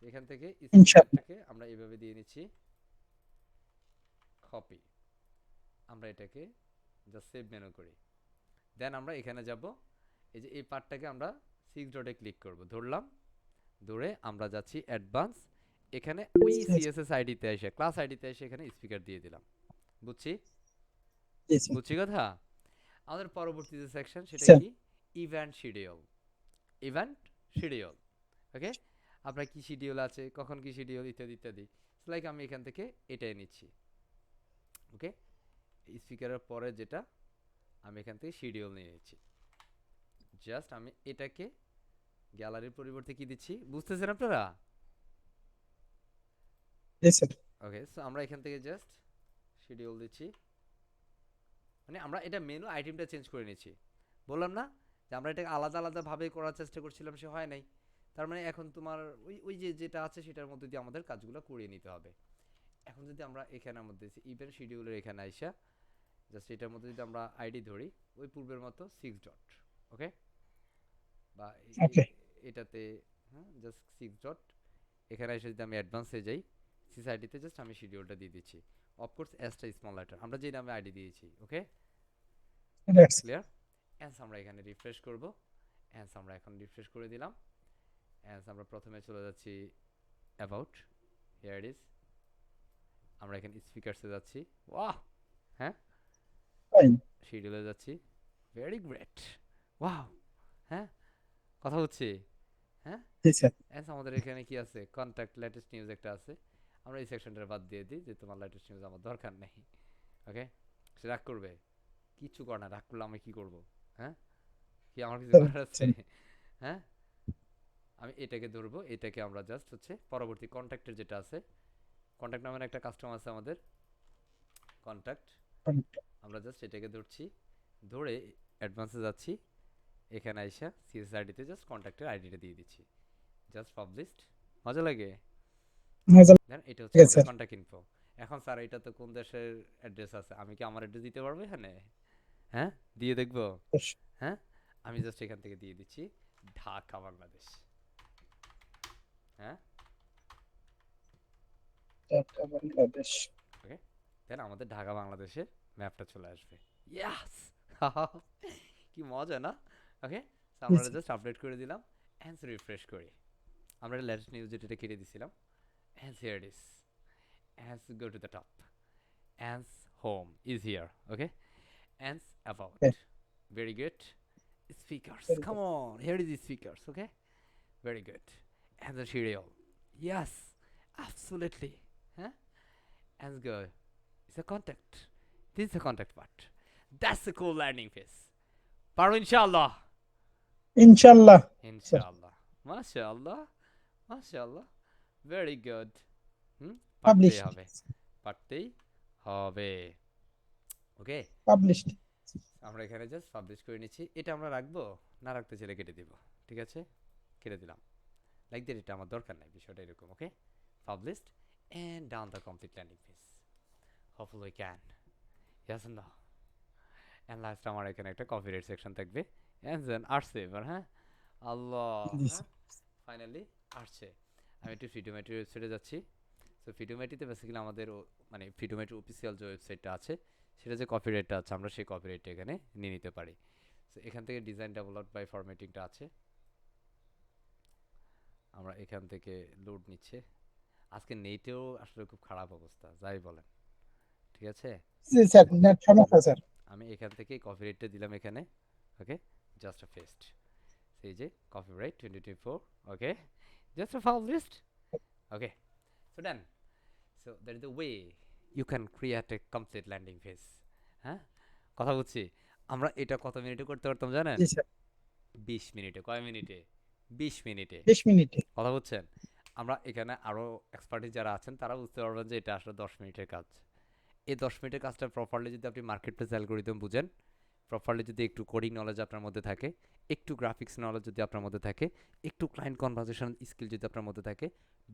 এখান থেকে ইনশাআল্লাহ। স্পিকারটাকে আমরা এভাবে দিয়ে নিচ্ছি, কপি। আমরা এটাকে জাস্ট সেভ মেনু করি, দেন আমরা এখানে যাব, এই যে এই পার্টটাকে আমরা 6 ডটে ক্লিক করব, ধরলাম, ধরে আমরা যাচ্ছি অ্যাডভান্স। এখানে ওই জি স্যার। সিএসএস আইডিতে এসে, ক্লাস আইডিতে এসে এখানে স্পিকার দিয়ে দিলাম। বুঝছি? জি স্যার। বুঝছি কথা? আমাদের পরবর্তী যে সেকশন সেটা স্যার। কি? Event schedule. Event schedule. Okay, আপনার কি শিডিউল আছে, কখন কি শিডিউল, ইত্যাদি ইত্যাদি। লাইক আমি এখান থেকে এটাই নিচ্ছি। ওকে, স্পিকারের পরে যেটা, আমি এখান থেকে শিডিউল নিয়ে নিচ্ছি। জাস্ট আমি এটাকে গ্যালারির পরিবর্তে কি দিচ্ছি, বুঝতেছেন আপনারা? জি স্যার। ওকে, সো আমরা এখান থেকে জাস্ট শিডিউল দিচ্ছি, মানে আমরা এটা মেনু আইটেমটা চেঞ্জ করে নিচ্ছি। বললাম না যে আমরা এটাকে আলাদা আলাদা ভাবে করার চেষ্টা করছিলাম, সে হয় নাই। তার মানে এখন তোমার ওই ওই যে যেটা আছে সেটার মধ্যে দিয়ে আমাদের কাজগুলো করিয়ে নিতে হবে। এখন যদি আমরা এখানের মধ্যে ইভেন্ট শিডিউলের এখানে আইসা জাস্ট এটার মধ্যে যদি আমরা আইডি ধরি, ওই পূর্বের মতো 6 ডট। ওকে, বা ওকে। এটাতে, হ্যাঁ, জাস্ট 6 ডট। এখানে এসে যদি আমি অ্যাডভান্সে যাই, সিস আইডিতে জাস্ট আমি শিডিউলটা দিয়ে দিচ্ছি। অফকোর্স এসটা স্মল লেটার, আমরা যে নামে আইডি দিয়েছি। ওকে, রাইট। ক্লিয়ার? অ্যান্স আমরা এখানে রিফ্রেশ করব, অ্যান্স আমরা এখন রিফ্রেশ করে দিলাম। অ্যান্স আমরা প্রথমে চলে যাচ্ছি অ্যাবাউট, হিয়ার ইট ইজ। আমরা এখানে স্পিকারসে যাচ্ছি, ওয়াহ, হ্যাঁ, ফাইন। শিডিউলে যাচ্ছি, ভেরি গ্রেট, ওয়াও, হ্যাঁ, কথা হচ্ছে, হ্যাঁ। জি স্যার। অ্যান্স আমাদের এখানে কি আছে, কন্ট্যাক্ট লেটেস্ট নিউজ একটা আছে, আমরা এই সেকশনটা বাদ দিয়ে দিই, যে তোমার লেটেস্ট নিউজ আমার দরকার নেই। ওকে, সে রাগ করবে, কিচ্ছু কর না, রাগ করলে আমি কি করব? হ্যাঁ, কি আমার কিছু করার আছে? হ্যাঁ, আমি এটাকে ধরবো, এটাকে আমরা জাস্ট হচ্ছে পরবর্তী কন্ট্যাক্টের যেটা আছে, কন্ট্যাক্ট নামের একটা কাস্টমার আছে আমাদের, কন্ট্যাক্ট, আমরা জাস্ট এটাকে ধরছি, ধরে অ্যাডভান্সে যাচ্ছি, এখানে আইসা সিএস আইডিতে জাস্ট কন্ট্যাক্টের আইডিটা দিয়ে দিচ্ছি, জাস্ট পাবলিশড। মজা লাগে? দেন এটা হচ্ছে আমাদের স্যার। Contact info. এখন স্যার এটা তো কোন দেশের অ্যাড্রেস আছে, আমি কি আমার অ্যাড্রেস দিতে পারবো এখানে? হ্যাঁ, দিয়ে দেখবো। হ্যাঁ, আমি জাস্ট এখান থেকে দিয়ে দিচ্ছি ঢাকা বাংলাদেশ। হ্যাঁ, বাংলাদেশ। ওকে, দেন আমাদের ঢাকা বাংলাদেশের ম্যাপটা চলে আসবে। ইয়াস, কি মজা না? ওকে, আমরা জাস্ট আপডেট করে দিলাম, অ্যান্ড রিফ্রেশ করি। আমরা লেটেস্ট নিউজ যেটা কেটে দিছিলাম, and here it is, and go to the top, and home is here. Okay, and about, very good. Speakers, come on, here is the speakers. Okay, very good. And the serial, yes, absolutely, huh? And go, it's a contact, this is the contact part, that's the cool landing phase. পারো ইনশাআল্লাহ? ইনশাআল্লাহ। ইনশাআল্লাহ, মাশাআল্লাহ, মাশাআল্লাহ, very good. Publish. পারতেই হবে, পারতেই হবে। ওকে, published. আমরা এখানে জাস্ট পাবলিশ করে নিচ্ছি, এটা আমরা রাখবো না, রাখতে চাইলে কেটে দিব, ঠিক আছে, কেটে দিলাম, লাইক দ্যাট, এটা আমার দরকার নাই, বিষয়টা এরকম। Okay, published and down the complete landing page, hopefully we can, yes no. And last আমার এখানে একটা কপিরাইট সেকশন থাকবে, এন্ড দেন আসছে এবার, হ্যাঁ, আল্লাহ, হ্যাঁ, ফাইনালি আসছে। আমি একটু ফিডোমেট্রি ওয়েবসাইটে যাচ্ছি। সো ফিডোমেট্রিতে বেসিক্যালি আমাদের মানে ফিডোমেট্রি অফিসিয়াল যে ওয়েবসাইটটা আছে, সেটা যে কপিরাইটটা আছে, আমরা সেই কপিরাইটটা এখানে নিয়ে নিতে পারি। So এখান থেকে ডিজাইন ডেভেলপ বাই ফরম্যাটিংটা আছে, আমরা এখান থেকে লোড নিচ্ছে। আজকে নেটেও আসলে খুব খারাপ অবস্থা, যাই বলেন, ঠিক আছে। জি স্যার, নেট সমস্যা স্যার। আমি এখান থেকে কপিরাইটটা দিলাম এখানে, ওকে, জাস্ট আ পেস্ট, এই যে copyright 2024, okay, just uh published, okay, so done. So that is the way you can create a complete landing page. হ্যাঁ, কথা বলছি, আমরা এটা কত মিনিটে করতে পারতাম জানেন? জি স্যার, 20 মিনিটে। কয় মিনিটে? 20 মিনিটে। 20 মিনিটে। কথা বুঝছেন? আমরা এখানে আরো এক্সপার্টিস যারা আছেন তারা বুঝতে পারবেন যে এটা আসলে 10 মিনিটের কাজ। এই 10 মিনিটের কাজটা প্রপারলি যদি আপনি মার্কেট প্লেস অ্যালগরিদম বুঝেন, প্রপারলি যদি একটু কোডিং নলেজ আপনার মধ্যে থাকে, একটু গ্রাফিক্স নলেজ যদি আপনার মধ্যে থাকে, একটু ক্লায়েন্ট কনভারসেশন স্কিল যদি আপনার মধ্যে থাকে,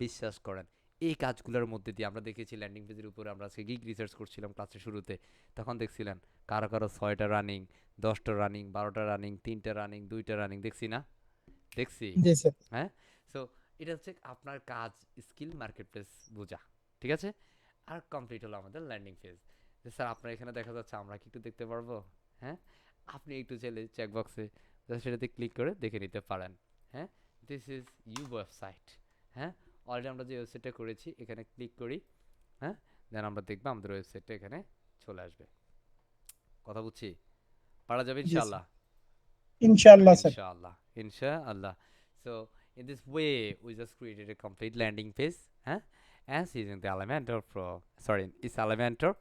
বিশ্বাস করেন এই কাজগুলোর মধ্যে দিয়ে আমরা দেখেছি ল্যান্ডিং পেজের উপরে আমরা আজকে গিগ রিসার্চ করছিলাম ক্লাসের শুরুতে, তখন দেখছিলেন কারো কারো 6টা রানিং, 10টা রানিং, 12টা রানিং, 3টা রানিং, 2টা রানিং, দেখছি না? দেখছি, জি স্যার। হ্যাঁ। সো এটা হচ্ছে আপনার কাজ, স্কিল মার্কেট প্লেস বোঝা, ঠিক আছে। আর কমপ্লিট হলো আমাদের ল্যান্ডিং পেজ। যে স্যার আপনার এখানে দেখা যাচ্ছে, আমরা কি একটু দেখতে পারবো? হ্যাঁ, আপনি একটু চাইলে চেকবক্সে সেটাতে ক্লিক করে দেখে নিতে পারেন। হ্যাঁ, দিস ইজ ইউ ওয়েবসাইট। হ্যাঁ, অলরেডি আমরা যে ওয়েবসাইটটা করেছি এখানে ক্লিক করি, হ্যাঁ, দেন আমরা দেখবো আমাদের ওয়েবসাইটটা এখানে চলে আসবে। কথা বুঝছি? পারা যাবে জি স্যার, ইনশাআল্লাহ। ইনশাআল্লাহ sir. Inshallah, inshallah. So in this way, we just created a complete landing page, huh? And using the Elementor Pro, sorry, it's Elementor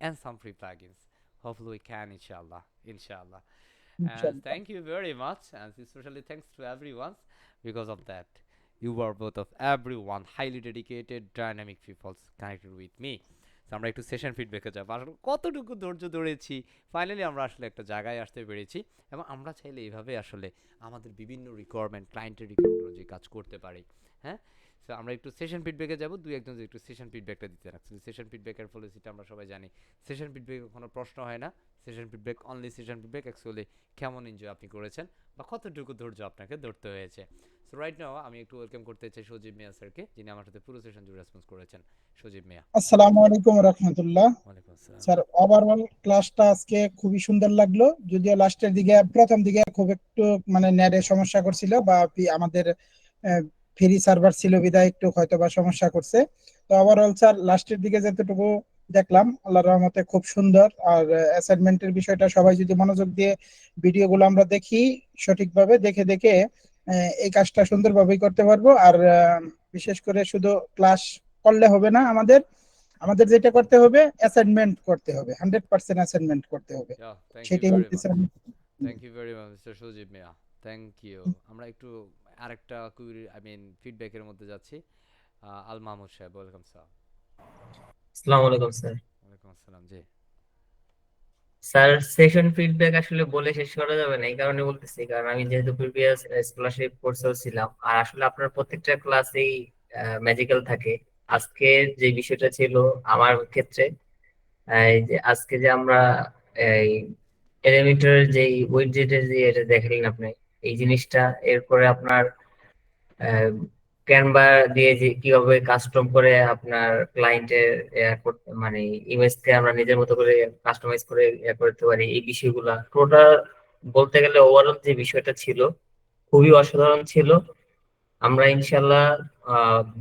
and some free plugins. Hopefully we can, inshallah. And ইনশাআল্লাহ। thank you very much, and especially thanks to everyone because of that. You were both of everyone highly dedicated, dynamic people connected with me. So আমরা একটু session ফিডব্যাকে যাবো, আসলে কতটুকু ধৈর্য ধরেছি, finally আমরা আসলে একটা জায়গায় আসতে পেরেছি, এবং আমরা চাইলে এইভাবে আসলে আমাদের বিভিন্ন রিকোয়ারমেন্ট, ক্লায়েন্টের রিকোয়ারমেন্ট অনুযায়ী কাজ করতে পারি। হ্যাঁ, সো আমরা একটু সেশন ফিডব্যাকে যাবো, দুই একজন একটু সেশন ফিডব্যাকটা দিতে রাখছি। সেশন ফিডব্যাকের পলিসিটা আমরা সবাই জানি, সেশন ফিডব্যাকে কোনো প্রশ্ন হয় না, session feedback only session feedback, actually কেমন এনজয় আপনি করেছেন বা কতটুকু ধৈর্য আপনাকে ধরতে হয়েছে। সো রাইট নাও আমি একটু ওয়েলকাম করতে চাই সজীব মিয়া স্যারকে, যিনি আমার সাথে পুরো সেশন জুড়ে রেসপন্স করেছেন। সজীব মিয়া। আসসালামু আলাইকুম রাহমাতুল্লাহ। ওয়ালাইকুম আসসালাম। স্যার, ওভারঅল ক্লাসটা আজকে খুবই সুন্দর লাগলো, যদিও লাস্টের দিকে, প্রথম দিকে খুব একটু মানে নেটের সমস্যা করছিল, বা আমাদের ফ্রি সার্ভার ছিল বিধায় একটু হয়তো বা সমস্যা করছে। তো ওভারঅল স্যার লাস্টের দিকে যতটুকু দেখলাম আল্লাহর রহমতে খুব সুন্দর। আর অ্যাসাইনমেন্টের বিষয়টা সবাই যদি মনোযোগ দিয়ে ভিডিওগুলো আমরা দেখি, সঠিকভাবে দেখে দেখে এই কাজটা সুন্দরভাবেই করতে পারবো। আর বিশেষ করে শুধু ক্লাস করলে হবে না, আমাদের আমাদের যেটা করতে হবে, অ্যাসাইনমেন্ট করতে হবে, 100% অ্যাসাইনমেন্ট করতে হবে। Yeah, thank you সেটাই very হচ্ছে much. Thank you very much, Mr. Sajib Mia. Thank you. আমরা একটু আরেকটা কুইরি, আই মিন ফিডব্যাকের মধ্যে যাচ্ছি। আল মাহমুদ সাহেব, ওয়েলকাম স্যার। আসসালামু আলাইকুম স্যার। ওয়ালাইকুম আসসালাম জি। স্যার, সেশন ফিডব্যাক আসলে বলে শেষ করা যাবে না, এই কারণে বলতেছি কারণ আমি যেহেতু প্রিভিয়াস স্কলারশিপ কোর্সেও ছিলাম, আর আসলে আপনার প্রত্যেকটা ক্লাসেই ম্যাজিক্যাল থাকে। আজকে যে বিষয়টা ছিল আমার ক্ষেত্রে, এই যে আজকে যে আমরা এই এলিমিটারের যে উইডজেটের যে এটা দেখালেন আপনি, এই জিনিসটা, এরপরে আপনার ক্যানভা দিয়ে যে কিভাবে কাস্টম করে আপনার ক্লায়েন্টের মানে ইমেজকে আমরা নিজের মতো করে কাস্টমাইজ করে করতে পারি, এই বিষয়গুলা টোটাল বলতে গেলে ওভারঅল যে বিষয়টা ছিল খুবই অসাধারণ ছিল। আমরা ইনশাল্লাহ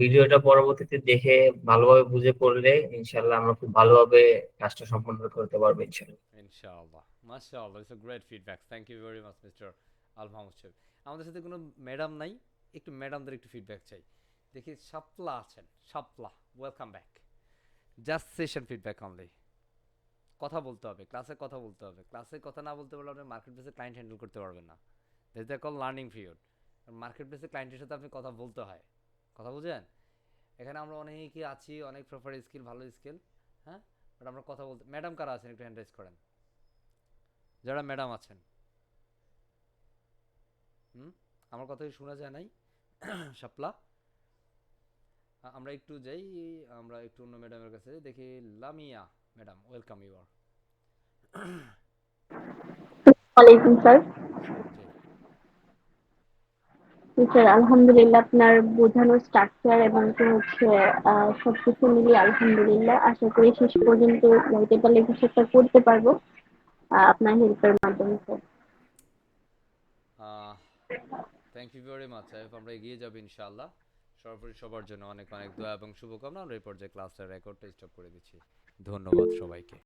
ভিডিওটা পরবর্তীতে দেখে ভালোভাবে বুঝে পড়লে ইনশাল্লাহ আমরা খুব ভালোভাবে কাজটা সম্পন্ন করতে পারবো ইনশাল্লাহ। ইনশাআল্লাহ, মাশাআল্লাহ, it's a great feedback. Thank you very much mister Al Mahmud saheb. আমাদের সাথে কোনো ম্যাডাম নাই, একটু ম্যাডামদের একটু ফিডব্যাক চাই। দেখি শাপলা আছেন, Shapla, welcome back. Just session feedback only. কথা বলতে হবে, ক্লাসে কথা বলতে হবে। ক্লাসে কথা না বলতে পারলে আপনি মার্কেট প্লেসে ক্লায়েন্ট হ্যান্ডেল করতে পারবেন না। That's the call learning period. Market প্লেসে ক্লায়েন্টের সাথে আপনি কথা বলতে হয়, কথা বুঝেন? এখানে আমরা অনেকেই আছি, অনেক প্রপার স্কিল, ভালো স্কিল, হ্যাঁ, বাট আমরা কথা বলতে। ম্যাডাম কারা আছেন একটু হ্যান্ড রাইজ করেন, যারা ম্যাডাম আছেন। আমার কথা কি শোনা যায় নাই? শাপলা, আমরা একটু যাই, আমরা একটু অন্য ম্যাডামের কাছে দেখি। Lamia madam, welcome, you are. ওয়ালাইকুম স্যার। জি। স্যার আলহামদুলিল্লাহ, আপনার বোঝানোর স্ট্রাকচার এবং হচ্ছে সবকিছু মিলিয়ে আলহামদুলিল্লাহ, আশা করি শেষ পর্যন্ত যাইতে পারলে কিছু একটা করতে পারবো আপনার হেল্পের মাধ্যমে sir. Thank you very much সাহেব, আমরা এগিয়ে যাবো ইনশাআল্লাহ। সর্বোপরি সবার জন্য অনেক অনেক দোয়া এবং শুভকামনা। আমরা এই পর্যায়ে ক্লাসটা রেকর্ডটা স্টপ করে দিচ্ছি। ধন্যবাদ সবাইকে।